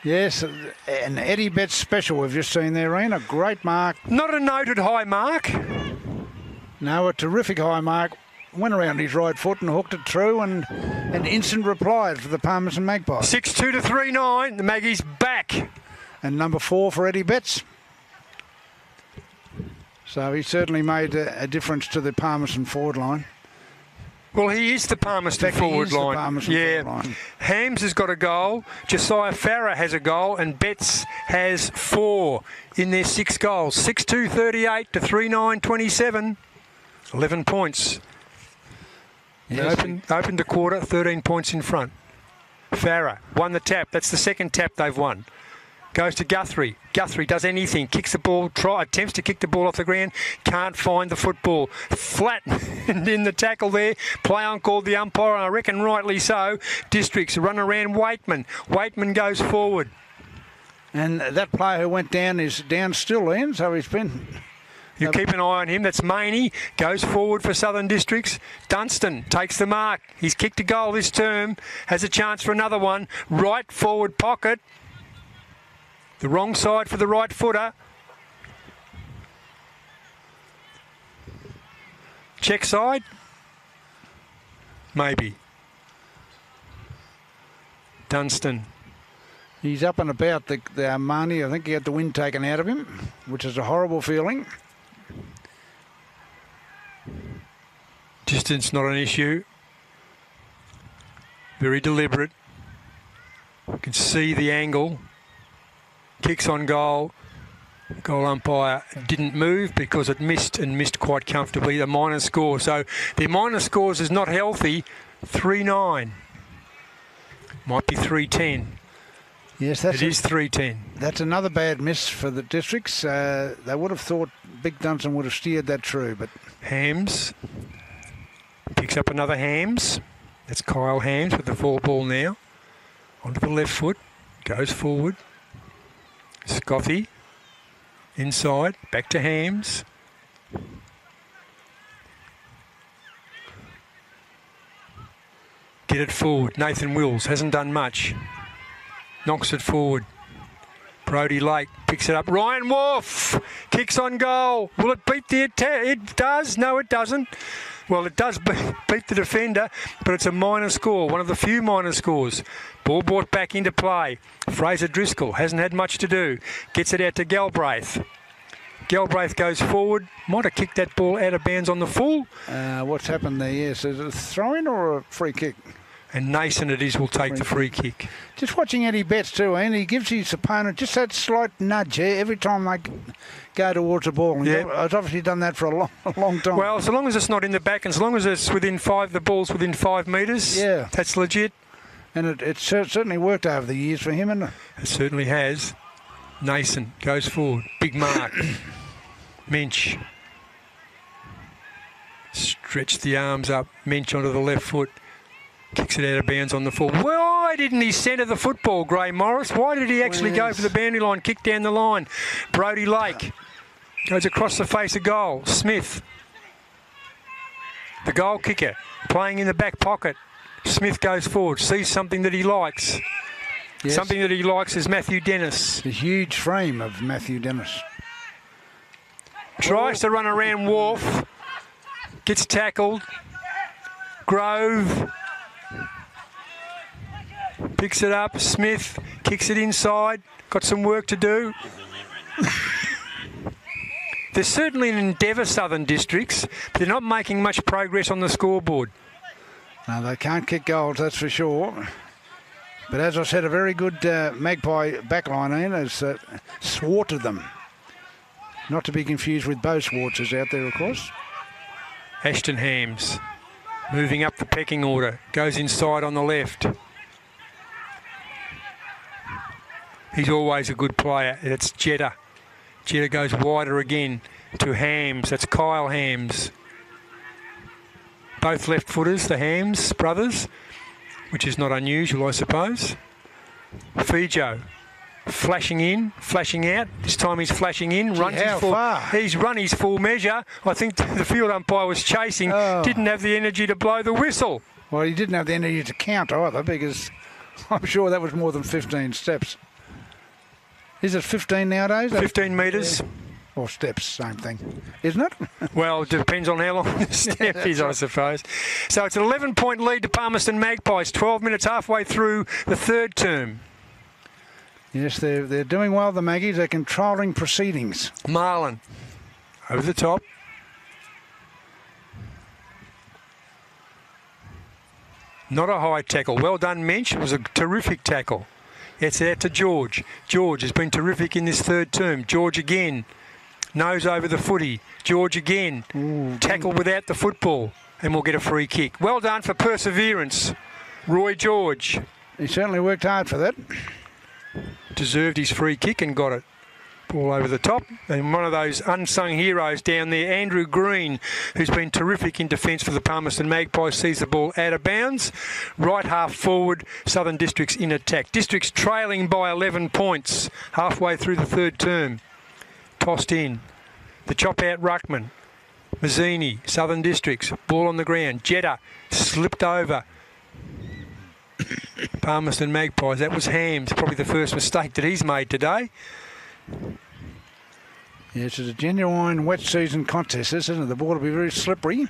Yes, an Eddie Betts special we've just seen there, Ian. A great mark. Not a noted high mark. No, a terrific high mark. Went around his right foot and hooked it through, and an instant reply for the Palmerston Magpies. 6-2 to 3-9. The Maggies back. And number 4 for Eddie Betts. So he certainly made a difference to the Palmerston forward line. Well, he is the Palmerston forward line. Forward line. Hams has got a goal. Josiah Farah has a goal, and Betts has 4 in their 6 goals. 6-2 38 to 3-9 27. 11 points. Yes. Opened the quarter, 13 points in front. Farah won the tap. That's the second tap they've won. Goes to Guthrie. Guthrie does anything. Kicks the ball, attempts to kick the ball off the ground. Can't find the football. Flat in the tackle there. Play on called the umpire, and I reckon rightly so. Districts run around Waitman. Waitman goes forward. And that player who went down is down still, Ian, so he's been... You keep an eye on him. That's Maney. Goes forward for Southern Districts. Dunstan takes the mark. He's kicked a goal this term. Has a chance for another one. Right forward pocket. The wrong side for the right footer. Check side? Maybe. Dunstan. He's up and about the Armani. I think he had the wind taken out of him, which is a horrible feeling. Distance not an issue. Very deliberate. You can see the angle. Kicks on goal. Goal umpire didn't move because it missed, and missed quite comfortably. The minor score. So the minor scores is not healthy. 3-9. Might be 3-10. Yes, it is 3-10. That's another bad miss for the Districts. They would have thought Big Dunstan would have steered that through, but... Hams picks up another Hams. That's Kyle Hams with the full ball now. Onto the left foot. Goes forward. Scoffy. Inside. Back to Hams. Get it forward. Nathan Wills hasn't done much. Knocks it forward. Brodie Lake picks it up. Ryan Wolf kicks on goal. Will it beat the attack? It does. No, it doesn't. Well, it does beat the defender, but it's a minor score, one of the few minor scores. Ball brought back into play. Fraser Driscoll hasn't had much to do. Gets it out to Galbraith. Galbraith goes forward. Might have kicked that ball out of bounds on the full. What's happened there? Yes, is it a throw-in or a free kick? And Nason it is will take the free kick. Just watching Eddie Betts too, and he gives his opponent just that slight nudge every time they go towards the ball. Yeah. He's obviously done that for a long time. Well, so long as it's not in the back, and as long as it's within 5, the ball's within 5 metres, yeah, that's legit. And it certainly worked over the years for him, hasn't it? It certainly has. Nason goes forward. Big mark. Mensch. Stretch the arms up. Mensch onto the left foot. Kicks it out of bounds on the full. Why didn't he centre the football, Gray Morris? Why did he actually go for the boundary line, kick down the line? Brodie Lake goes across the face of goal. Smith, the goal kicker, playing in the back pocket. Smith goes forward, sees something that he likes. Yes. Something that he likes is Matthew Dennis. The huge frame of Matthew Dennis. Tries to run around Wharf. Gets tackled. Grove picks it up. Smith kicks it inside. Got some work to do. There's certainly an endeavour, Southern Districts. But they're not making much progress on the scoreboard. No, they can't kick goals, that's for sure. But as I said, a very good Magpie backline has thwarted them. Not to be confused with Bo Swartz is out there, of course. Ashton Hams moving up the pecking order. Goes inside on the left. He's always a good player. It's Jetta. Jetta goes wider again to Hams. That's Kyle Hams. Both left-footers, the Hams brothers, which is not unusual, I suppose. Fijo flashing in, flashing out. This time he's flashing in. He's run his full measure. I think the field umpire was chasing. Didn't have the energy to blow the whistle. Well, he didn't have the energy to count either, because I'm sure that was more than 15 steps. Is it 15 nowadays? 15 metres. Yeah. Or steps, same thing, isn't it? Well, it depends on how long the step is, I suppose. So it's an 11-point lead to Palmerston Magpies, 12 minutes halfway through the third term. Yes, they're doing well, the Maggies. They're controlling proceedings. Marlin over the top. Not a high tackle. Well done, Mensch. It was a terrific tackle. It's out to George. George has been terrific in this third term. George again. Nose over the footy. George again. Tackle without the football. And we'll get a free kick. Well done for perseverance, Roy George. He certainly worked hard for that. Deserved his free kick and got it. Ball over the top. And one of those unsung heroes down there, Andrew Green, who's been terrific in defence for the Palmerston Magpies, sees the ball out of bounds. Right half forward, Southern Districts in attack. Districts trailing by 11 points halfway through the third term. Tossed in. The chop out ruckman. Mazzini, Southern Districts. Ball on the ground. Jetta slipped over. Palmerston Magpies. That was Hams. Probably the first mistake that he's made today. Yes, it's a genuine wet season contest, isn't it? The ball will be very slippery.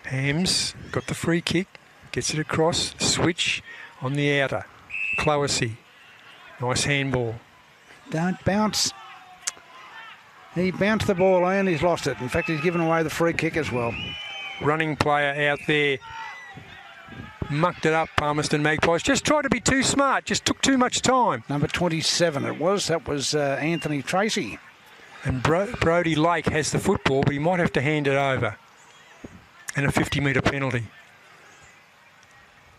Hams got the free kick. Gets it across. Switch on the outer. Cloesy. Nice handball. Don't bounce. He bounced the ball and he's lost it. In fact, he's given away the free kick as well. Running player out there. Mucked it up, Palmerston Magpies. Just tried to be too smart. Just took too much time. Number 27 it was. That was Anthony Tracy. And Brodie Lake has the football, but he might have to hand it over. And a 50-metre penalty.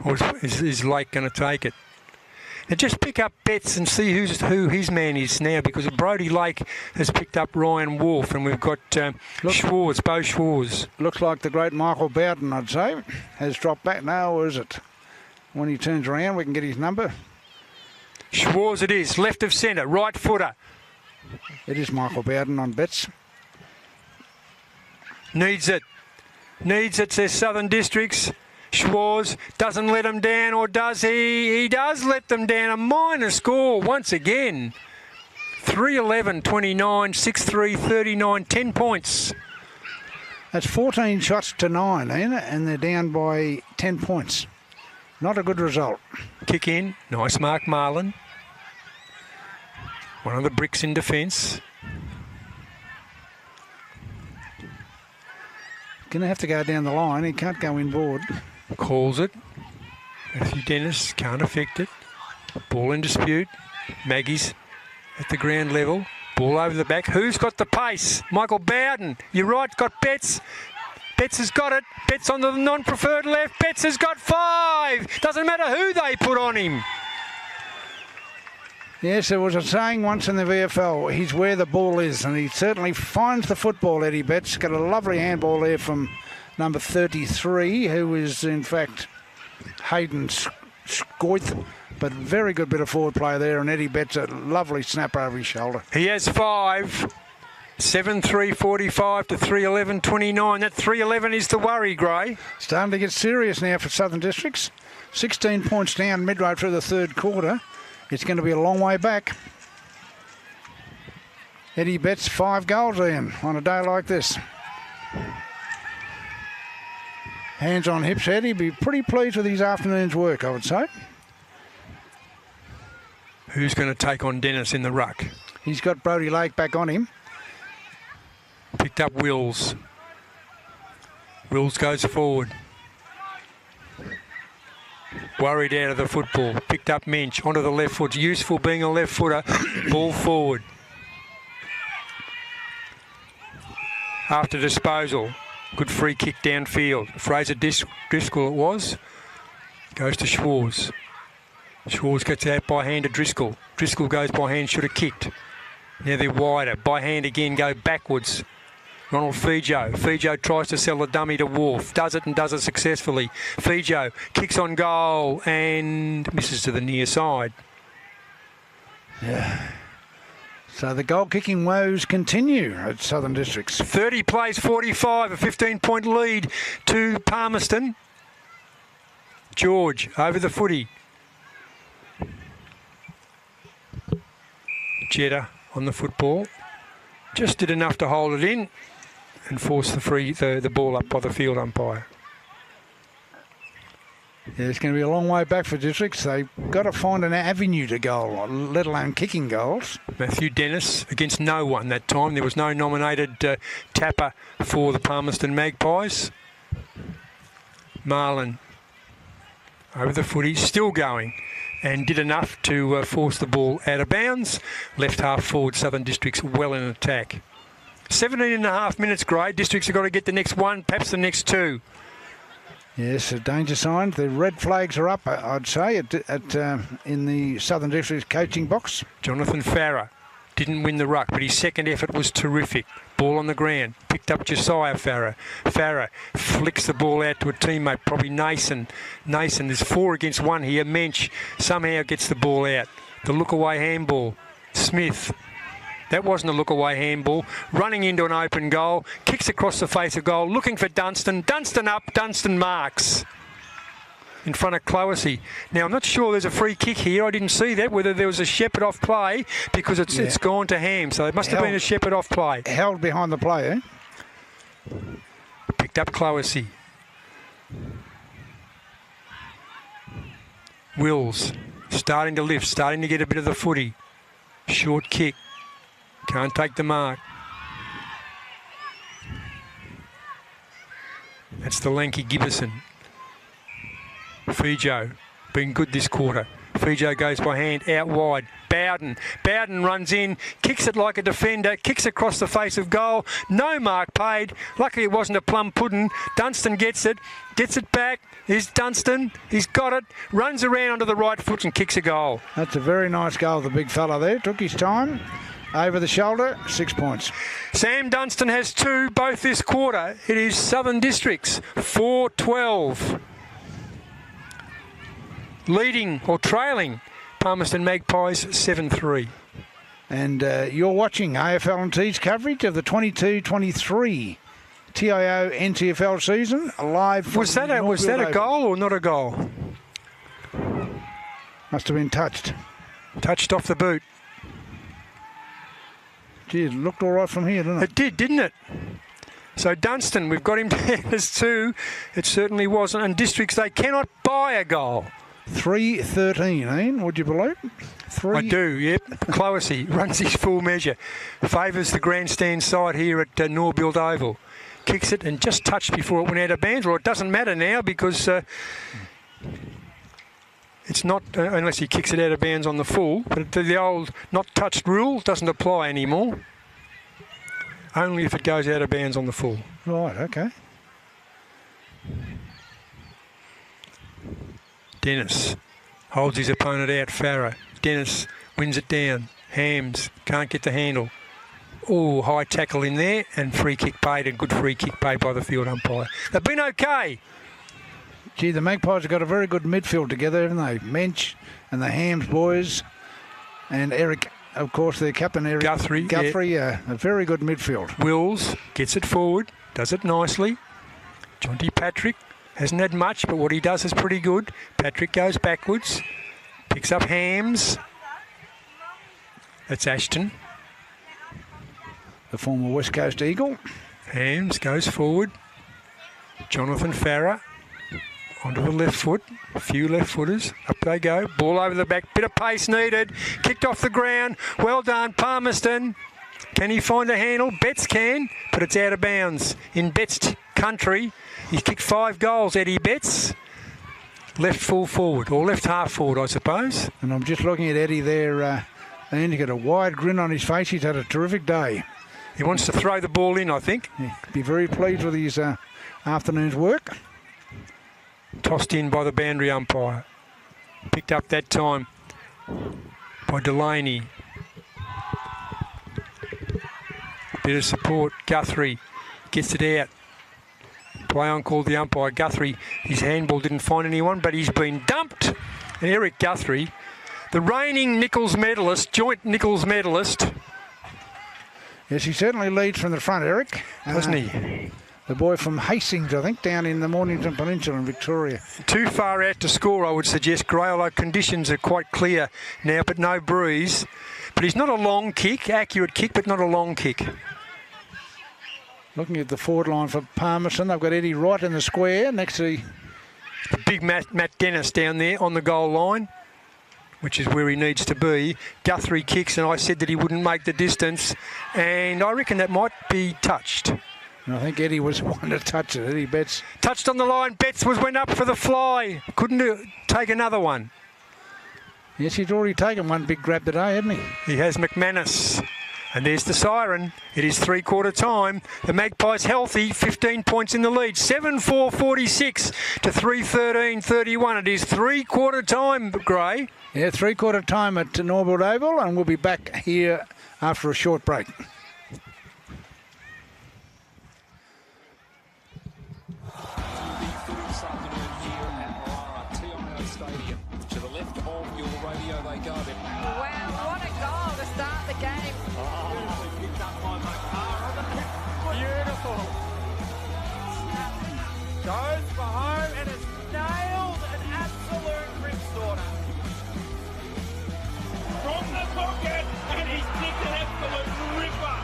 Or is Lake going to take it? Now just pick up bets and see who his man is now, because Brodie Lake has picked up Ryan Wolf, and we've got Schwarz, Bo Schwarz. Looks like the great Michael Bowden, I'd say, has dropped back now, or is it? When he turns around, we can get his number. Schwarz it is, left of centre, right footer. It is Michael Bowden on bets. Needs it, says Southern Districts. Schwarz doesn't let them down, or does he? He does let them down. A minor score once again. 3-11, 29, 6-3, 39, 10 points. That's 14 shots to 9, and they're down by 10 points. Not a good result. Kick in. Nice mark, Marlin. One of the bricks in defence. Going to have to go down the line. He can't go inboard. Calls it. Matthew Dennis can't affect it. Ball in dispute. Maggie's at the ground level. Ball over the back. Who's got the pace? Michael Bowden. You're right, got Betts. Betts has got it. Betts on the non-preferred left. Betts has got 5. Doesn't matter who they put on him. Yes, there was a saying once in the VFL, he's where the ball is, and he certainly finds the football, Eddie Betts. Got a lovely handball there from number 33, who is, in fact, Hayden Scoith. But very good bit of forward play there, and Eddie Betts, a lovely snap over his shoulder. He has 5. 7-3-45 to 3-11-29. That 3-11 is the worry, Gray. Starting to get serious now for Southern Districts. 16 points down midway through the third quarter. It's going to be a long way back. Eddie Betts, 5 goals in on a day like this. Hands on hips, Eddie. Be pretty pleased with his afternoon's work, I would say. Who's going to take on Dennis in the ruck? He's got Brodie Lake back on him. Picked up Wills. Wills goes forward. Worried out of the football. Picked up Mensch onto the left foot. Useful being a left footer. Ball forward. after disposal. Good free kick downfield. Fraser Driscoll it was. Goes to Schwarz. Schwarz gets out by hand to Driscoll. Driscoll goes by hand, should have kicked. Now they're wider. By hand again, go backwards. Ronald Fijo. Fijo tries to sell the dummy to Wolf. Does it and does it successfully. Fijo kicks on goal and misses to the near side. Yeah. So the goal-kicking woes continue at Southern Districts. 30 plays 45, a 15-point lead to Palmerston. George over the footy. Jetta on the football. Just did enough to hold it in and force the ball up by the field umpire. Yeah, it's going to be a long way back for Districts. They've got to find an avenue to goal, let alone kicking goals. Matthew Dennis against no one that time. There was no nominated tapper for the Palmerston Magpies. Marlin over the footy, still going, and did enough to force the ball out of bounds. Left half forward, Southern Districts well in attack. 17.5 minutes, Gray. Districts have got to get the next one, perhaps the next two. Yes, a danger sign. The red flags are up, I'd say, in the Southern Districts coaching box. Jonathan Farrer didn't win the ruck, but his second effort was terrific. Ball on the ground, picked up Josiah Farrer. Farrer flicks the ball out to a teammate, probably Nason. Nason, there's 4 against 1 here. Mensch somehow gets the ball out. The look-away handball. Smith. That wasn't a look-away handball. Running into an open goal. Kicks across the face of goal. Looking for Dunstan. Dunstan up. Dunstan marks. In front of Cloesy. Now, I'm not sure there's a free kick here. I didn't see that. Whether there was a Shepherd off play because it's gone to Ham. So it must have been a Shepherd off play. Held behind the play, eh? Picked up Cloesy. Wills. Starting to lift. Starting to get a bit of the footy. Short kick. Can't take the mark. That's the lanky Gibbison. Fijo, been good this quarter. Fijo goes by hand, out wide. Bowden. Bowden runs in, kicks it like a defender, kicks across the face of goal. No mark paid. Luckily it wasn't a plum pudding. Dunstan gets it back. Here's Dunstan. He's got it. Runs around onto the right foot and kicks a goal. That's a very nice goal, the big fella there. Took his time. Over the shoulder, 6 points. Sam Dunstan has 2, both this quarter. It is Southern Districts, 4-12. Leading or trailing Palmerston Magpies, 7-3. And you're watching AFL&T's coverage of the 22-23 TIO NTFL season, live from Was that a goal or not a goal? Must have been touched. Touched off the boot. Gee, it looked all right from here, didn't it? It did, didn't it? So Dunstan, we've got him down as 2. It certainly wasn't. And Districts, they cannot buy a goal. 3-13, Ian, would you believe? I do, yep. Cloesy runs his full measure. Favours the grandstand side here at Norbuilt Oval. Kicks it and just touched before it went out of bounds. Well, it doesn't matter now because it's not, unless he kicks it out of bounds on the full, but the old not touched rule doesn't apply anymore. Only if it goes out of bounds on the full. Right, okay. Dennis holds his opponent out, Farrer. Dennis wins it down. Hams can't get the handle. Oh, high tackle in there and free kick paid, a good free kick paid by the field umpire. They've been okay. Gee, the Magpies have got a very good midfield together, haven't they? Mensch and the Hams boys and Eric, of course, their captain, Eric Guthrie, a very good midfield. Wills gets it forward, does it nicely. Jonty Patrick hasn't had much, but what he does is pretty good. Patrick goes backwards, picks up Hams. That's Ashton. The former West Coast Eagle. Hams goes forward. Jonathan Farrer. Onto the left foot, a few left footers, up they go, ball over the back, bit of pace needed, kicked off the ground, well done Palmerston. Can he find a handle? Betts can, but it's out of bounds. In Betts' country, he's kicked 5 goals, Eddie Betts. Left full forward, or left half forward, I suppose. And I'm just looking at Eddie there, and he's got a wide grin on his face. He's had a terrific day. He wants to throw the ball in, I think. Yeah, be very pleased with his afternoon's work. Tossed in by the boundary umpire. Picked up that time by Delaney. Bit of support. Guthrie gets it out. Play on called the umpire. Guthrie, his handball didn't find anyone, but he's been dumped. And Eric Guthrie, the reigning Nichols medalist, joint Nichols medalist. Yes, he certainly leads from the front, Eric. Doesn't he? The boy from Hastings, I think, down in the Mornington Peninsula in Victoria. Too far out to score, I would suggest, Gray, although conditions are quite clear now, but no breeze. But he's not a long kick, accurate kick, but not a long kick. Looking at the forward line for Palmerston, they've got Eddie Wright in the square next to the big Matt Dennis down there on the goal line, which is where he needs to be. Guthrie kicks, and I said that he wouldn't make the distance, and I reckon that might be touched. I think Eddie was the one to touch it. Eddie Betts touched on the line. Betts went up for the fly. Couldn't take another one. Yes, he's already taken one big grab today, hasn't he? He has McManus. And there's the siren. It is three-quarter time. The Magpies healthy, 15 points in the lead. 7-4-46 to 3-13-31. It is three-quarter time, Gray. Yeah, three-quarter time at Norbuilt Oval, and we'll be back here after a short break. Wow, what a goal to start the game. Beautiful. Goes for home and has nailed an absolute ripstop. From the pocket, and he's kicked an absolute ripper.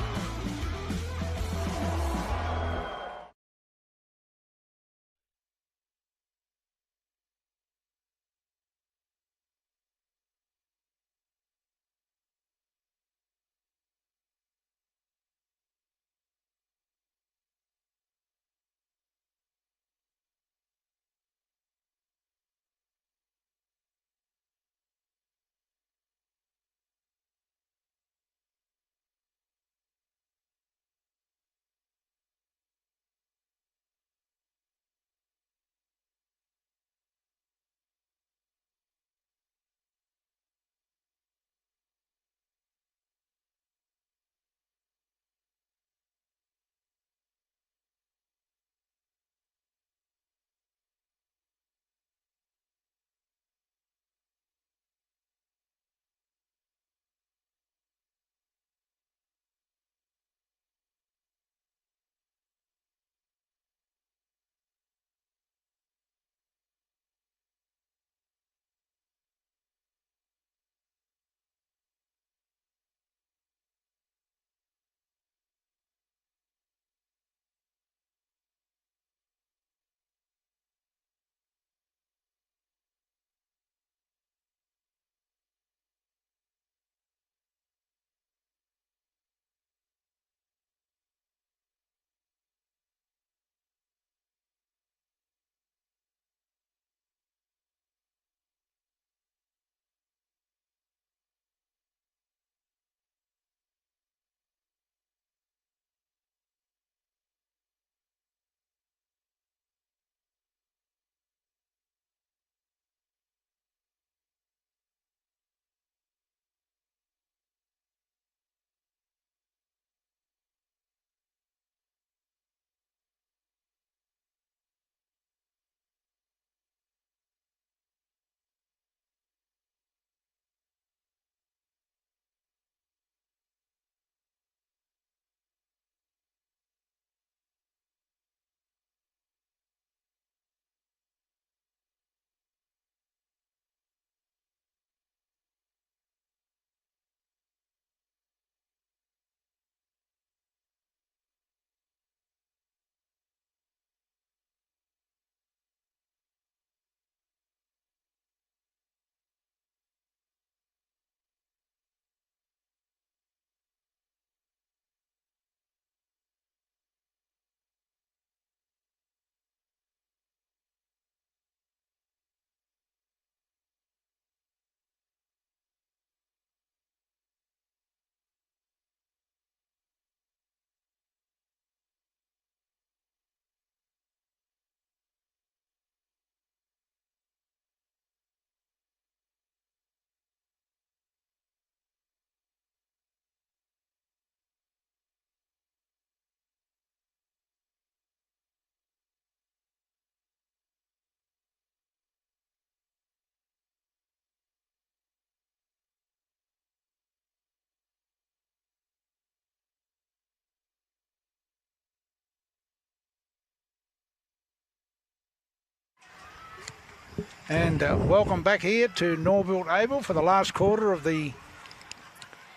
And welcome back here to Norbuilt Oval for the last quarter of the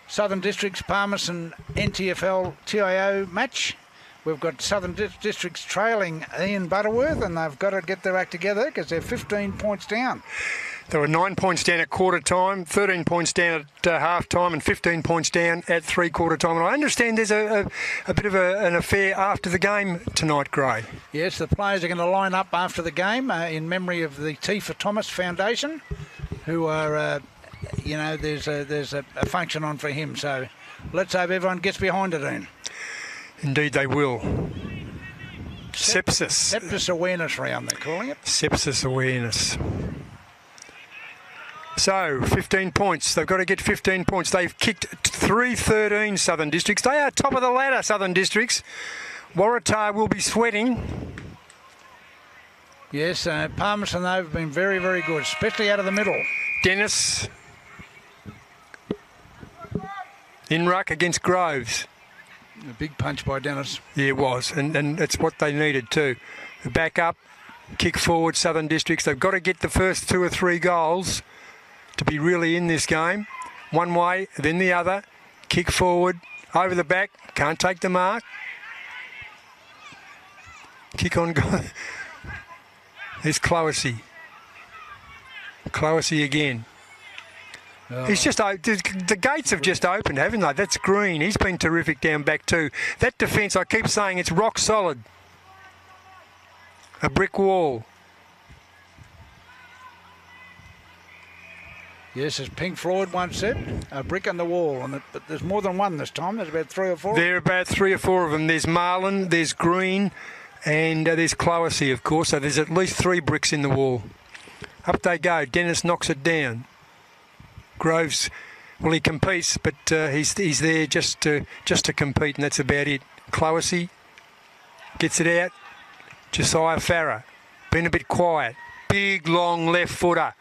Southern Districts Palmerston NTFL TIO match. We've got Southern Districts trailing Ian Butterworth, and they've got to get their act together because they're 15 points down. There were 9 points down at quarter time, 13 points down at half time, and 15 points down at 3/4 time. And I understand there's a bit of an affair after the game tonight, Gray. Yes, the players are going to line up after the game in memory of the T for Thomas Foundation, who are, there's a function on for him. So let's hope everyone gets behind it, Ian. Indeed they will. Sepsis awareness round, they're calling it. Sepsis awareness. So, 15 points. They've got to get 15 points. They've kicked 3-13, Southern Districts. They are top of the ladder, Southern Districts. Waratah will be sweating. Yes, Palmerston, they've been very, very good, especially out of the middle. Dennis in ruck against Groves. A big punch by Dennis. Yeah, it was, and that's what they needed too. Back up, kick forward, Southern Districts. They've got to get the first 2 or 3 goals to be really in this game. One way, then the other. Kick forward, over the back, can't take the mark. Kick on goal. There's Cloesy. Cloesy again. Oh. He's just the gates have just opened, haven't they? That's Green. He's been terrific down back too. That defence, I keep saying, it's rock solid. A brick wall. Yes, as Pink Floyd once said, a brick on the wall. But there's more than one this time. There's about 3 or 4. There are about 3 or 4 of them. There's Marlin, there's Green, and there's Cloesy, of course. So there's at least 3 bricks in the wall. Up they go. Dennis knocks it down. Groves, well, he competes, but he's there just to compete, and that's about it. Cloesy gets it out. Josiah Farah, been a bit quiet. Big, long left footer.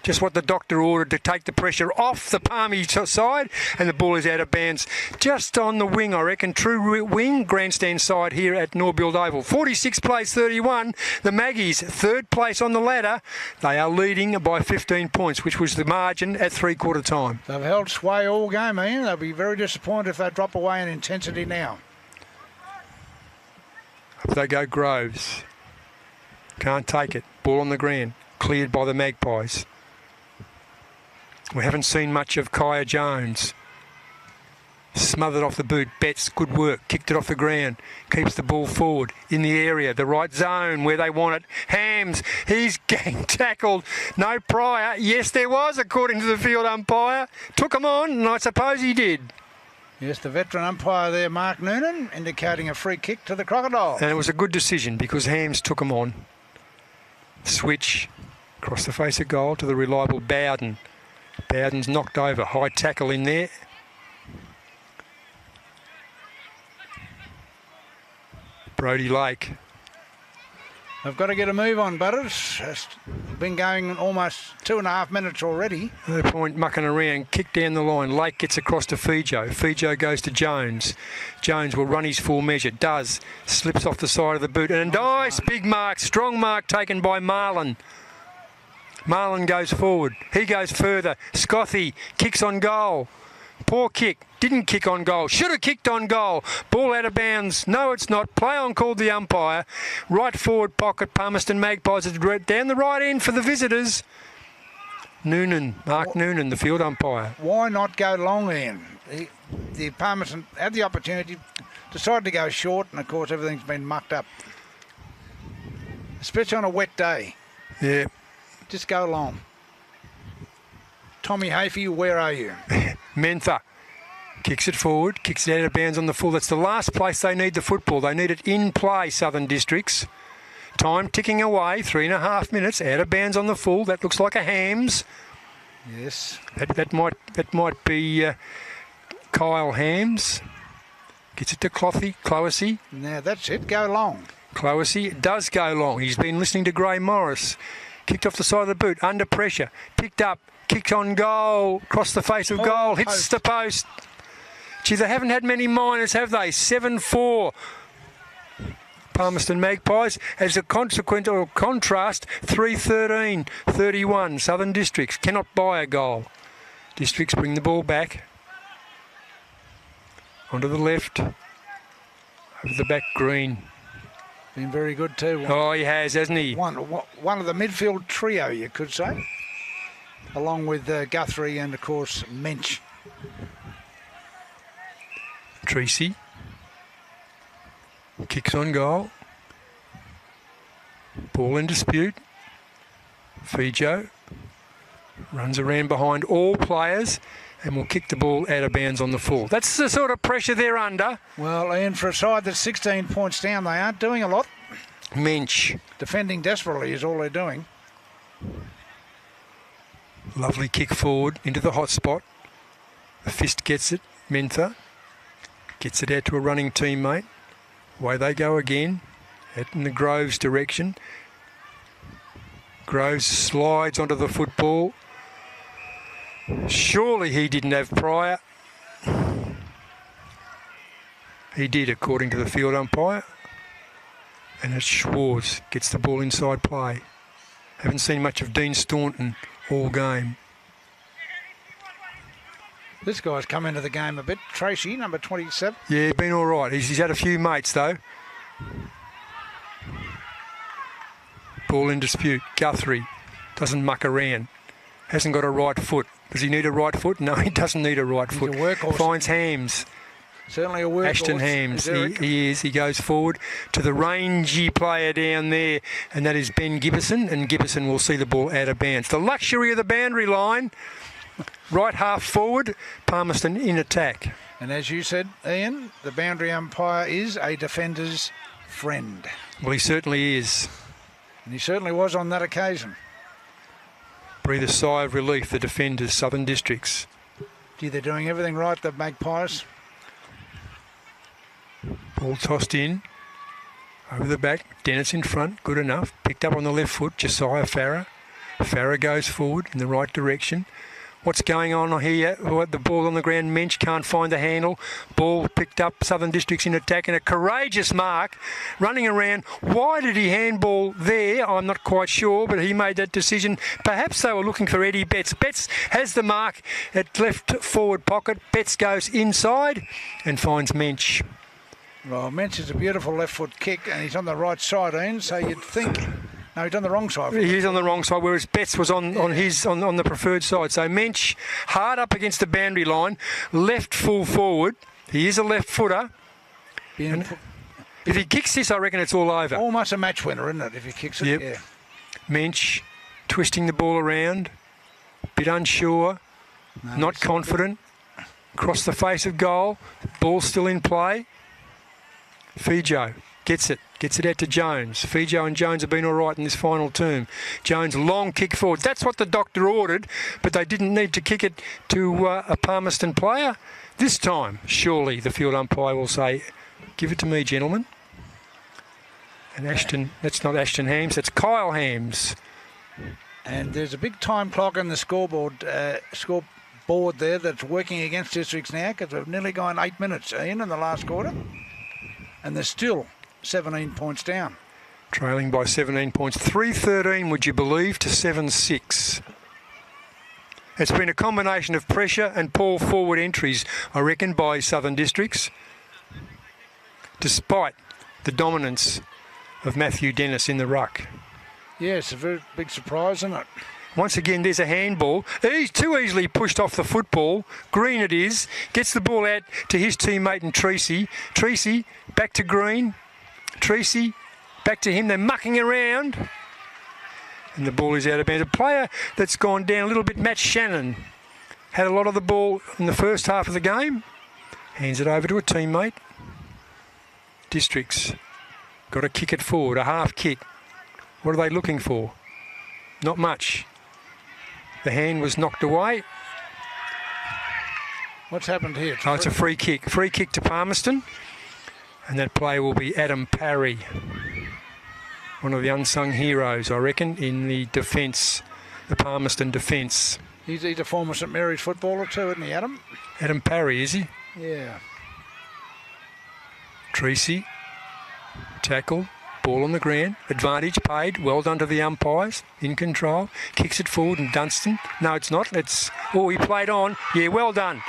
Just what the doctor ordered to take the pressure off the Palmy side, and the ball is out of bounds. Just on the wing, I reckon. True wing, grandstand side here at Norbuilt Oval. 46 plays 31. The Maggies, 3rd place on the ladder. They are leading by 15 points, which was the margin at 3/4 time. They've held sway all game, Ian. They'll be very disappointed if they drop away in intensity now. Up they go, Groves. Can't take it. Ball on the ground. Cleared by the Magpies. We haven't seen much of Kaya Jones. Smothered off the boot. Betts, good work. Kicked it off the ground. Keeps the ball forward in the area, the right zone where they want it. Hams, he's gang tackled. No prior. Yes, there was, according to the field umpire. Took him on, and I suppose he did. Yes, the veteran umpire there, Mark Noonan, indicating a free kick to the Crocodiles. And it was a good decision because Hams took him on. Switch across the face of goal to the reliable Bowden. Bowden's knocked over. High tackle in there. Brodie Lake. They've got to get a move on, Butters. It's been going almost 2.5 minutes already. No point mucking around. Kick down the line. Lake gets across to Fijo. Fijo goes to Jones. Jones will run his full measure. Does. Slips off the side of the boot. And a nice big mark. Strong mark taken by Marlin. Marlin goes forward. He goes further. Scothy kicks on goal. Poor kick. Didn't kick on goal. Should have kicked on goal. Ball out of bounds. No, it's not. Play on called the umpire. Right forward pocket. Palmerston Magpies down the right end for the visitors. Noonan. Mark Noonan, the field umpire. Why not go long, Ian? The Palmerston had the opportunity, decided to go short, and of course everything's been mucked up. Especially on a wet day. Yeah. Just go long. Tommy Hafey, where are you? Mentha kicks it forward, kicks it out of bounds on the full. That's the last place they need the football. They need it in play, Southern Districts. Time ticking away, 3.5 minutes, out of bounds on the full. That looks like a Hams. Yes. That might be Kyle Hams. Gets it to Cloesy. Now that's it, go long. Cloesy does go long. He's been listening to Gray Morris. Kicked off the side of the boot, under pressure. Picked up, kicked on goal, across the face of goal, hits the post. Gee, they haven't had many minors, have they? 7-4. Palmerston Magpies. As a consequent or contrast, 3-13-31. Southern Districts cannot buy a goal. Districts bring the ball back. Onto the left. Over the back, Green. Been very good too. Oh, he has, hasn't he? One of the midfield trio, you could say. Along with Guthrie and, of course, Mensch. Tracy. Kicks on goal. Ball in dispute. Fijo runs around behind all players and will kick the ball out of bounds on the full. That's the sort of pressure they're under. Well, Ian, for a side that's 16 points down, they aren't doing a lot. Mensch. Defending desperately is all they're doing. Lovely kick forward into the hot spot. The fist gets it. Mentha gets it out to a running teammate. Away they go again. Out in the Groves direction. Groves slides onto the football. Surely he didn't have prior. He did, according to the field umpire. And it's Schwartz gets the ball inside play. Haven't seen much of Dean Staunton all game. This guy's come into the game a bit. Tracy, number 27. Yeah, he's been all right. He's had a few mates, though. Ball in dispute. Guthrie doesn't muck around. Hasn't got a right foot. Does he need a right foot? No, he doesn't need a right foot. A workhorse. Finds Hams. Certainly a workhorse. Ashton Hams. He is. He goes forward to the rangy player down there, and that is Ben Gibbison, and Gibbison will see the ball out of bounds. The luxury of the boundary line. Right half forward, Palmerston in attack. And as you said, Ian, the boundary umpire is a defender's friend. Well, he certainly is. And he certainly was on that occasion. Breathe a sigh of relief, the defenders, Southern Districts. Gee, they're doing everything right, the Magpies. Ball tossed in. Over the back, Dennis in front, good enough. Picked up on the left foot, Josiah Farah. Farah goes forward in the right direction. What's going on here? The ball on the ground. Mensch can't find the handle. Ball picked up. Southern Districts in attack and a courageous mark running around. Why did he handball there? I'm not quite sure, but he made that decision. Perhaps they were looking for Eddie Betts. Betts has the mark at left forward pocket. Betts goes inside and finds Mensch. Well, Mensch is a beautiful left foot kick and he's on the right side, Ian, so you'd think... No, he's on the wrong side. He's on the wrong side, whereas Betts was on the preferred side. So Mensch hard up against the boundary line, left full forward. He is a left footer. If he kicks this, I reckon it's all over. Almost a match winner, isn't it, if he kicks it? Yep. Yeah. Mensch twisting the ball around, bit unsure, not confident. Across the face of goal, ball still in play. Fijo gets it out to Jones. Fijo and Jones have been all right in this final term. Jones, long kick forward. That's what the doctor ordered, but they didn't need to kick it to a Palmerston player. This time, surely, the field umpire will say, give it to me, gentlemen. And Ashton, that's not Ashton Hams, that's Kyle Hams. And there's a big time clock in the scoreboard there that's working against Districts now because we've nearly gone 8 minutes in the last quarter. And there's still 17 points down. Trailing by 17 points. 3-13, would you believe, to 7-6. It's been a combination of pressure and poor forward entries, I reckon, by Southern Districts, despite the dominance of Matthew Dennis in the ruck. Yeah, it's a very big surprise, isn't it? Once again, there's a handball. He's too easily pushed off the football. Green it is. Gets the ball out to his teammate and Tracy. Tracy back to Green. Tracy back to him. They're mucking around. And the ball is out of bounds. A player that's gone down a little bit, Matt Shannon, had a lot of the ball in the first half of the game. Hands it over to a teammate. Districts. Got to kick it forward, a half kick. What are they looking for? Not much. The hand was knocked away. What's happened here? Oh, it's a free kick. Free kick to Palmerston. And that player will be Adam Parry. One of the unsung heroes, I reckon, in the defence, the Palmerston defence. He's a former St Mary's footballer too, isn't he, Adam? Adam Parry, is he? Yeah. Tracy Tackle. Ball on the ground. Advantage paid. Well done to the umpires. In control. Kicks it forward and Dunstan. No, it's not. He played on. Yeah, well done.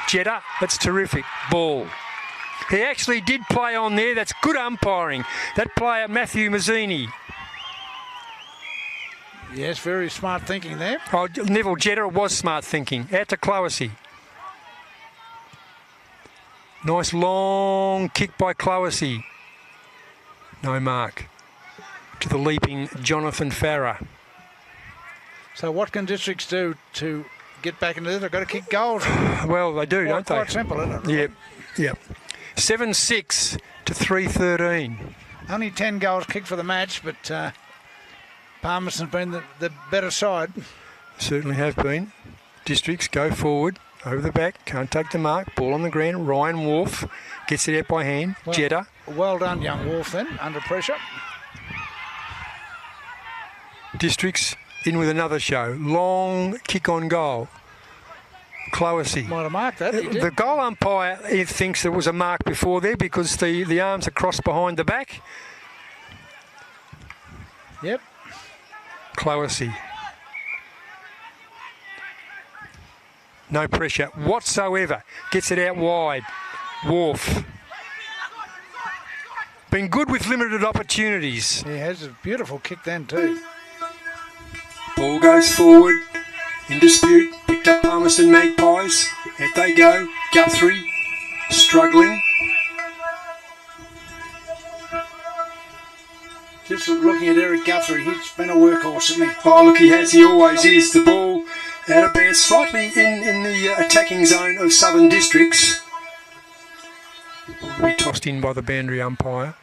Jetta. That's terrific. Ball. He actually did play on there. That's good umpiring. That player, Matthew Mazzini. Yes, very smart thinking there. Oh, Neville Jetta was smart thinking. Out to Cloesy. Nice long kick by Cloesy. No mark. To the leaping Jonathan Farah. So what can districts do to get back into this? They've got to kick goals. Well, they do, don't they? Quite simple, isn't it? Yep. 7-6 to 3-13. Only 10 goals kicked for the match, but Palmerston's been the better side. Certainly have been. Districts go forward, over the back, can't take the mark. Ball on the ground. Ryan Wolf gets it out by hand. Well, Jetta. Well done, young Wolf, then, under pressure. Districts in with another show. Long kick on goal. Cloesy. Might have marked that. The goal umpire thinks there was a mark before there because the arms are crossed behind the back. Yep. Cloesy. No pressure whatsoever. Gets it out wide. Wolf. Been good with limited opportunities. He has a beautiful kick then too. Ball goes forward. In dispute. Picked up Palmerston Magpies. Out they go. Guthrie. Struggling. Just looking at Eric Guthrie, he's been a workhorse, hasn't he? Oh, look, he has. He always is. The ball out of bounds, slightly in the attacking zone of Southern Districts. Will be tossed in by the boundary umpire.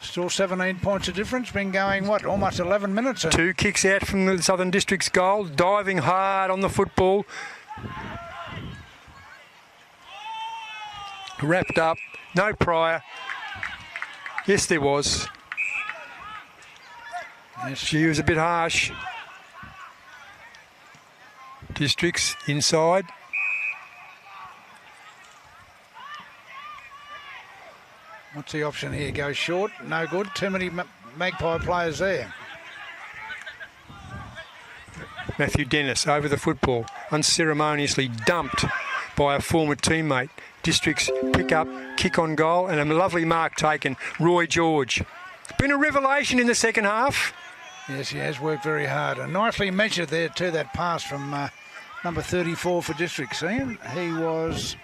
Still 17 points of difference. Been going, what, almost 11 minutes? 2 kicks out from the Southern Districts goal. Diving hard on the football. Wrapped up. No prior. Yes, there was. Yes. She was a bit harsh. Districts inside. What's the option here? Goes short. No good. Too many Magpie players there. Matthew Dennis over the football. Unceremoniously dumped by a former teammate. Districts pick up, kick on goal, and a lovely mark taken. Roy George. Been a revelation in the second half. Yes, he has worked very hard. And nicely measured there too, that pass from number 34 for Districts. Ian, he was...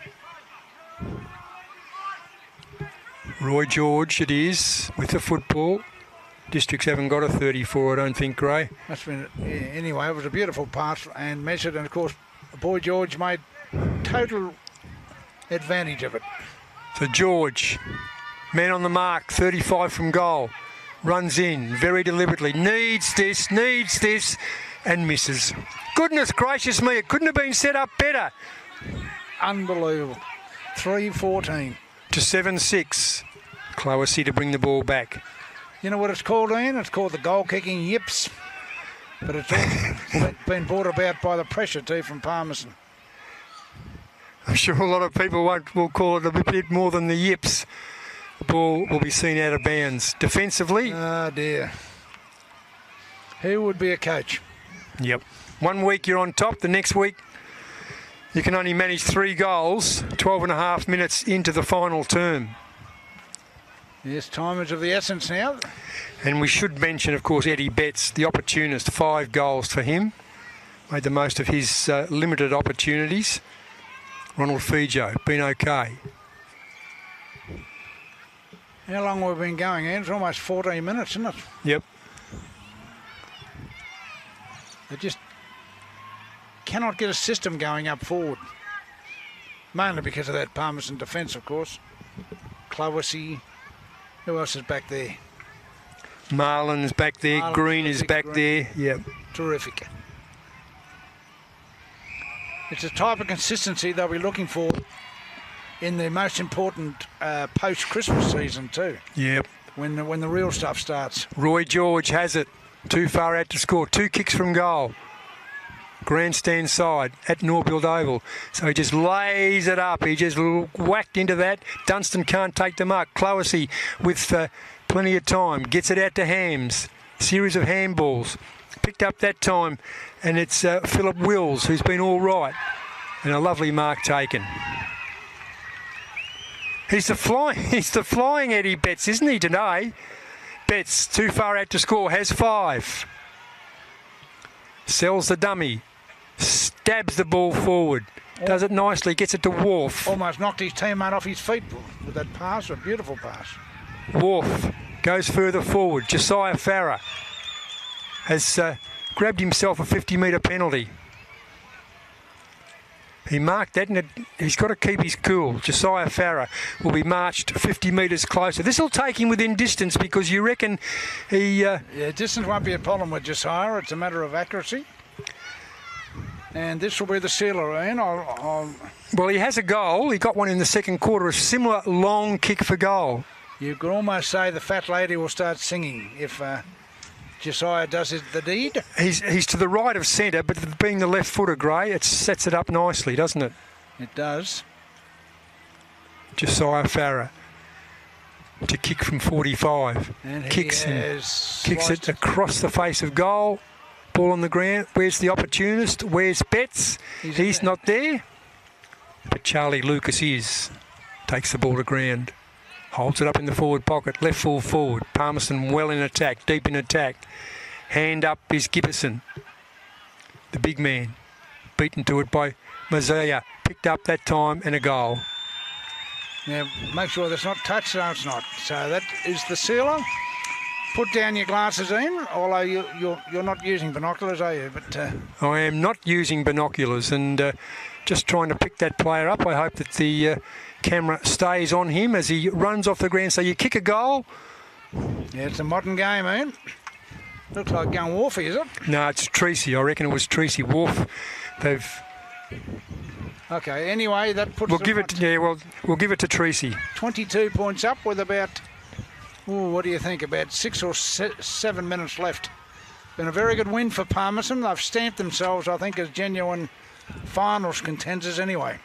Roy George it is, with the football. Districts haven't got a 34, I don't think, Gray. Must have been, yeah, anyway, it was a beautiful pass and measured, and of course, boy George made total advantage of it. So George, man on the mark, 35 from goal, runs in very deliberately, needs this, and misses. Goodness gracious me, it couldn't have been set up better. Unbelievable. 3-14. To 7-6. Cloesy to bring the ball back. You know what it's called, Ian? It's called the goal-kicking yips. But it's all been brought about by the pressure too from Palmerston. I'm sure a lot of people will call it a bit more than the yips. The ball will be seen out of bounds. Defensively. Oh dear. Who would be a coach? Yep. 1 week you're on top, the next week you can only manage 3 goals, 12 and a half minutes into the final term. Yes, time is of the essence now. And we should mention, of course, Eddie Betts, the opportunist. 5 goals for him. Made the most of his limited opportunities. Ronald Fijo, been okay. How long have we been going, Ian? It's almost 14 minutes, isn't it? Yep. They just cannot get a system going up forward. Mainly because of that Palmerston defence, of course. Cloesy. Who else is back there? Marlin's back there. Marlin, Green is back there. Yep. Terrific. It's a type of consistency they'll be looking for in the most important post-Christmas season too. Yep. When the real stuff starts. Roy George has it. Too far out to score. 2 kicks from goal. grandstand side at Norbuilt Oval. So he just lays it up. He just whacked into that. Dunstan can't take the mark. Cloesy with plenty of time. Gets it out to Hams. Series of handballs. Picked up that time. And it's Philip Wills, who's been all right. And a lovely mark taken. He's the flying Eddie Betts, isn't he, today? Betts, too far out to score, has 5. Sells the dummy. Stabs the ball forward. Does it nicely, gets it to Wharf. Almost knocked his teammate off his feet with that pass, a beautiful pass. Wharf goes further forward. Josiah Farrer has grabbed himself a 50-metre penalty. He marked that, and he's got to keep his cool. Josiah Farrer will be marched 50 metres closer. This will take him within distance because you reckon he... Yeah, distance won't be a problem with Josiah. It's a matter of accuracy. And this will be the sealer, Ian. Well, he has a goal. He got one in the second quarter, a similar long kick for goal. You could almost say the fat lady will start singing if Josiah does the deed. He's to the right of centre, but being the left footer, Gray, it sets it up nicely, doesn't it? It does. Josiah Farrer to kick from 45. And kicks it across the face of goal. Ball on the ground. Where's the opportunist? Where's Betts? He's not there. But Charlie Lucas is. Takes the ball to ground. Holds it up in the forward pocket. Left full forward. Palmerston well in attack. Deep in attack. Hand up is Gibberson. The big man. Beaten to it by Mazaya. Picked up that time and a goal. Now, make sure that's not touched. No, it's not. So that is the sealer. Put down your glasses, Ian, although you're not using binoculars, are you? But I am not using binoculars and just trying to pick that player up. I hope that the camera stays on him as he runs off the ground. So you kick a goal. Yeah, it's a modern game, Ian. Looks like going Wharfy, is it? No, it's Treacy. I reckon it was Treacy. Wharf. They've... Okay, anyway, that puts... We'll give it to Treacy. 22 points up with about... Ooh, what do you think? About 6 or 7 minutes left. Been a very good win for Palmerston. They've stamped themselves, I think, as genuine finals contenders anyway.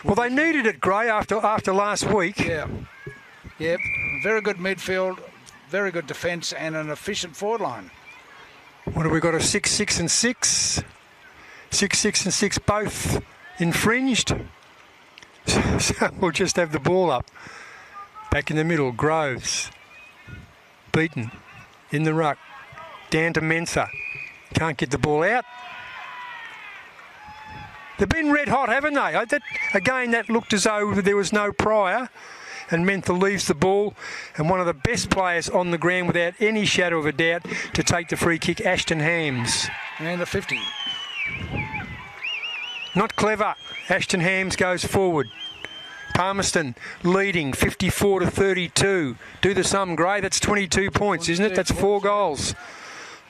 Well, they needed it, Gray, after last week. Yeah. Yep. Very good midfield, very good defence, and an efficient forward line. What have we got? A 6-6 and 6. 6-6 and 6, both infringed. So we'll just have the ball up. Back in the middle, Groves. Beaten in the ruck. Down to Mensah. Can't get the ball out. They've been red hot, haven't they? That looked as though there was no prior. And Mentha leaves the ball. And one of the best players on the ground without any shadow of a doubt to take the free kick, Ashton Hams. And the 50. Not clever. Ashton Hams goes forward. Palmerston leading 54-32. Do the sum, Gray. That's 22 points, isn't it? That's 4 goals.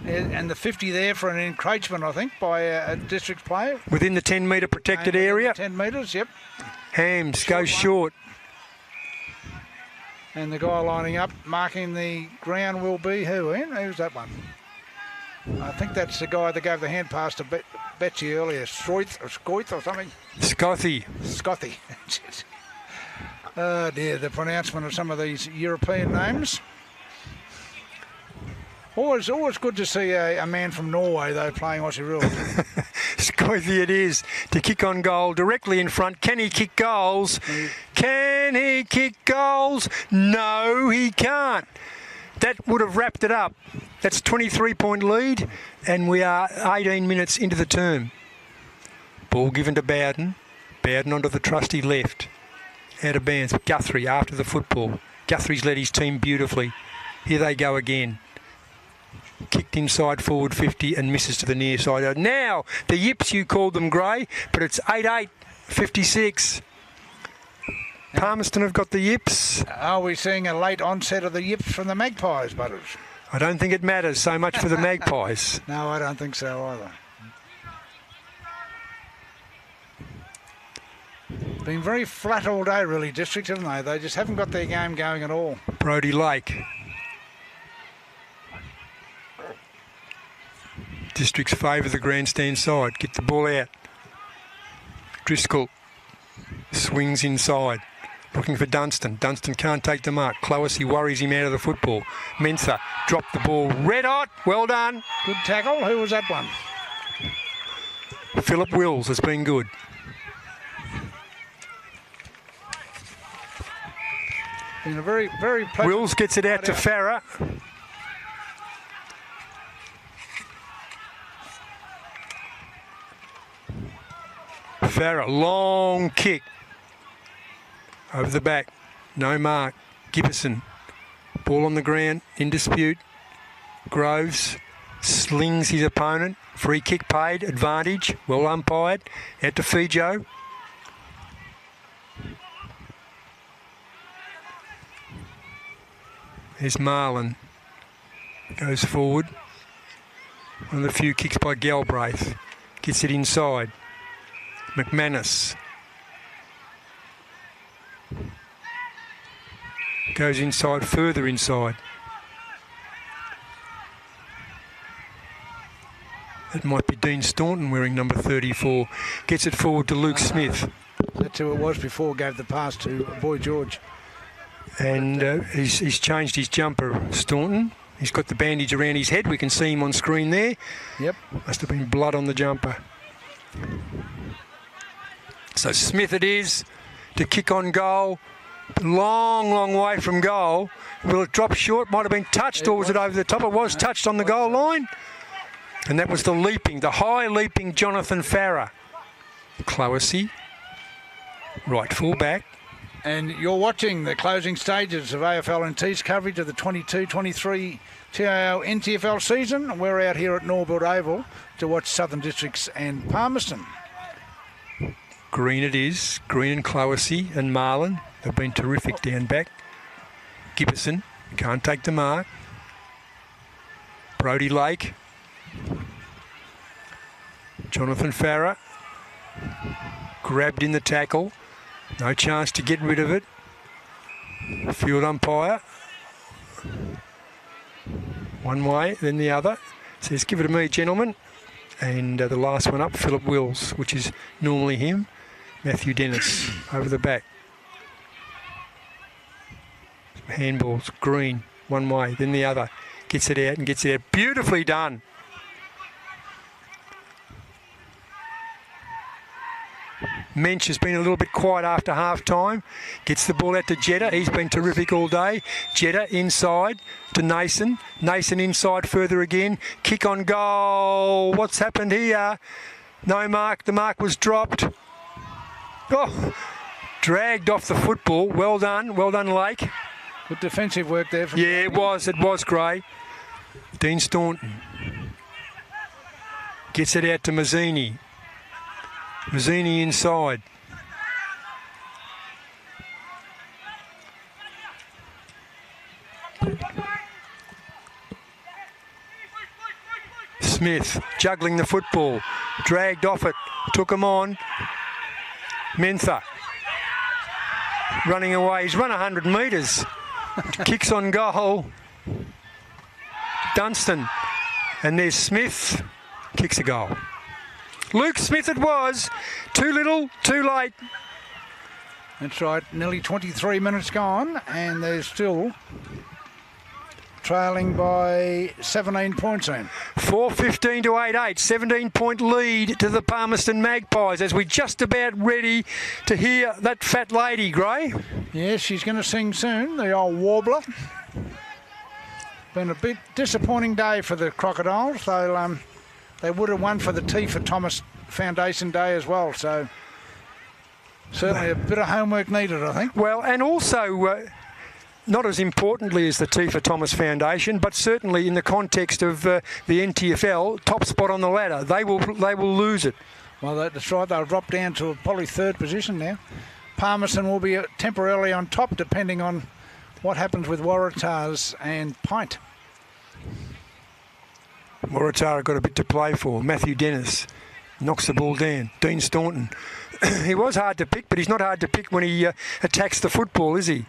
And the 50 there for an encroachment, I think, by a district player. Within the 10-metre protected area. 10 metres, yep. Hams goes short. And the guy lining up, marking the ground will be who, Ian? Who's that one? I think that's the guy that gave the hand pass to Betsy earlier. Scoith or something? Scothy. Oh dear, the pronouncement of some of these European names. Always good to see a man from Norway, though, playing Aussie rules. Scothy it is to kick on goal directly in front. Can he kick goals? Can he kick goals? No, he can't. That would have wrapped it up. That's 23-point lead, and we are 18 minutes into the term. Ball given to Bowden. Bowden onto the trusty left. Out of bounds. Guthrie after the football. Guthrie's led his team beautifully. Here they go again. Kicked inside forward 50 and misses to the near side. Now, the Yips, you called them, Gray, but it's 8-8, 56. Palmerston have got the Yips. Are we seeing a late onset of the Yips from the Magpies, Butters? I don't think it matters so much for the Magpies. No, I don't think so either. Been very flat all day, really, District, haven't they? They just haven't got their game going at all. Brodie Lake. Districts favour the grandstand side. Get the ball out. Driscoll swings inside. Looking for Dunstan. Dunstan can't take the mark. Cloessy worries him out of the football. Mensah dropped the ball. Red hot. Well done. Good tackle. Who was that one? Philip Wills has been good. Been a very, very pleasant. Wills gets it out to Farah. Farah, long kick. Over the back. No mark. Gibson. Ball on the ground. In dispute. Groves slings his opponent. Free kick paid. Advantage. Well umpired. Out to Fijo. There's Marlin. Goes forward. One of the few kicks by Galbraith. Gets it inside. McManus. Goes inside, further inside. That might be Dean Staunton wearing number 34. Gets it forward to Luke Smith. That's who it was before, gave the pass to Boy George. And he's changed his jumper, Staunton. He's got the bandage around his head. We can see him on screen there. Yep. Must have been blood on the jumper. So Smith it is to kick on goal. Long, long way from goal. Will it drop short? Might have been touched, or was it over the top? It was touched on the goal line. And that was the high leaping Jonathan Farah. Cloessy, right full back. And you're watching the closing stages of AFL and T's coverage of the 22-23 TIO NTFL season. We're out here at Norbuilt Oval to watch Southern Districts and Palmerston. Green it is. Green and Cloessy and Marlin. They've been terrific down back. Gibson can't take the mark. Brodie Lake. Jonathan Farah. Grabbed in the tackle. No chance to get rid of it. Field umpire. One way, then the other. Says, give it to me, gentlemen. And the last one up, Philip Wills, which is normally him. Matthew Dennis over the back. Handballs, Green, one way, then the other. Gets it out and gets it out. Beautifully done. Mensch has been a little bit quiet after half time. Gets the ball out to Jetta. He's been terrific all day. Jetta inside to Nason. Nason inside further again. Kick on goal. What's happened here? No mark. The mark was dropped. Oh, dragged off the football. Well done. Well done, Lake. Good defensive work there. Yeah, it was. It was, Gray. Dean Staunton. Gets it out to Mazzini. Mazzini inside. Smith juggling the football. Dragged off it. Took him on. Mensah. Running away. He's run 100 metres. Kicks on goal. Dunstan. And there's Smith. Kicks a goal. Luke Smith it was. Too little, too late. That's right. Nearly 23 minutes gone, and they're still trailing by 17 points in. 4:15 to 8-8. 17-point lead to the Palmerston Magpies as we're just about ready to hear that fat lady, Gray. Yes, she's going to sing soon, the old warbler. Been a bit disappointing day for the Crocodiles. They would have won for the T for Thomas Foundation Day as well, so certainly a bit of homework needed, I think. Well, and also not as importantly as the T for Thomas Foundation, but certainly in the context of the NTFL, top spot on the ladder. They will lose it. Well, that's right. They'll drop down to probably third position now. Palmerston will be temporarily on top, depending on what happens with Waratahs and Pint. Waratah got a bit to play for. Matthew Dennis knocks the ball down. Dean Staunton. He was hard to pick, but he's not hard to pick when he attacks the football, is he?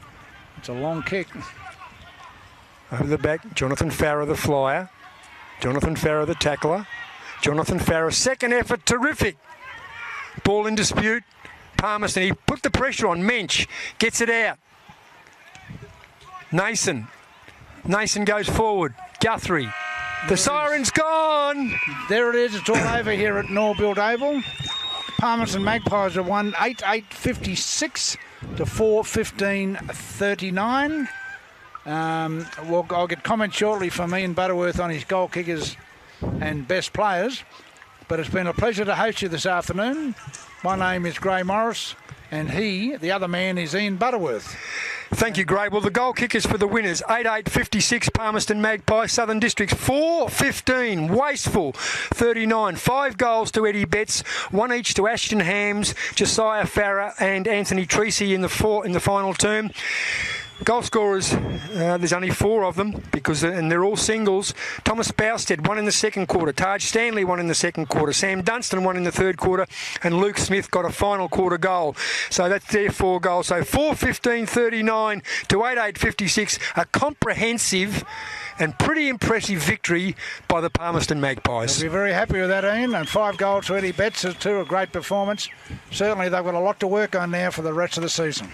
It's a long kick. Over the back, Jonathan Farah, the flyer. Jonathan Farah, the tackler. Jonathan Farrar, second effort, terrific. Ball in dispute. Palmerston, he put the pressure on. Mensch gets it out. Nason goes forward. Guthrie. The siren's gone. There it is. It's all over here at Norbuilt Oval. Palmerston Magpies have won 8-8-56 to 4-15-39. Well, I'll get comments shortly from Ian Butterworth on his goal kickers and best players. But it's been a pleasure to host you this afternoon. My name is Gray Morris, and the other man, is Ian Butterworth. Thank you, Gray. Well, the goal kickers for the winners, 8-8-56 Palmerston Magpies, Southern Districts 4-15, Wasteful 39, 5 goals to Eddie Betts, 1 each to Ashton Hams, Josiah Farrar and Anthony Treacy in the final term. Goal scorers, there's only 4 of them and they're all singles. Thomas Bousted, 1 in the second quarter. Taj Stanley, 1 in the second quarter. Sam Dunstan, 1 in the third quarter. And Luke Smith got a final quarter goal. So that's their 4 goals. So 4-15-39 to 8-8-56. A comprehensive and pretty impressive victory by the Palmerston Magpies. We're very happy with that, Ian. And 5 goals to Eddie Betts, too, a great performance. Certainly they've got a lot to work on now for the rest of the season.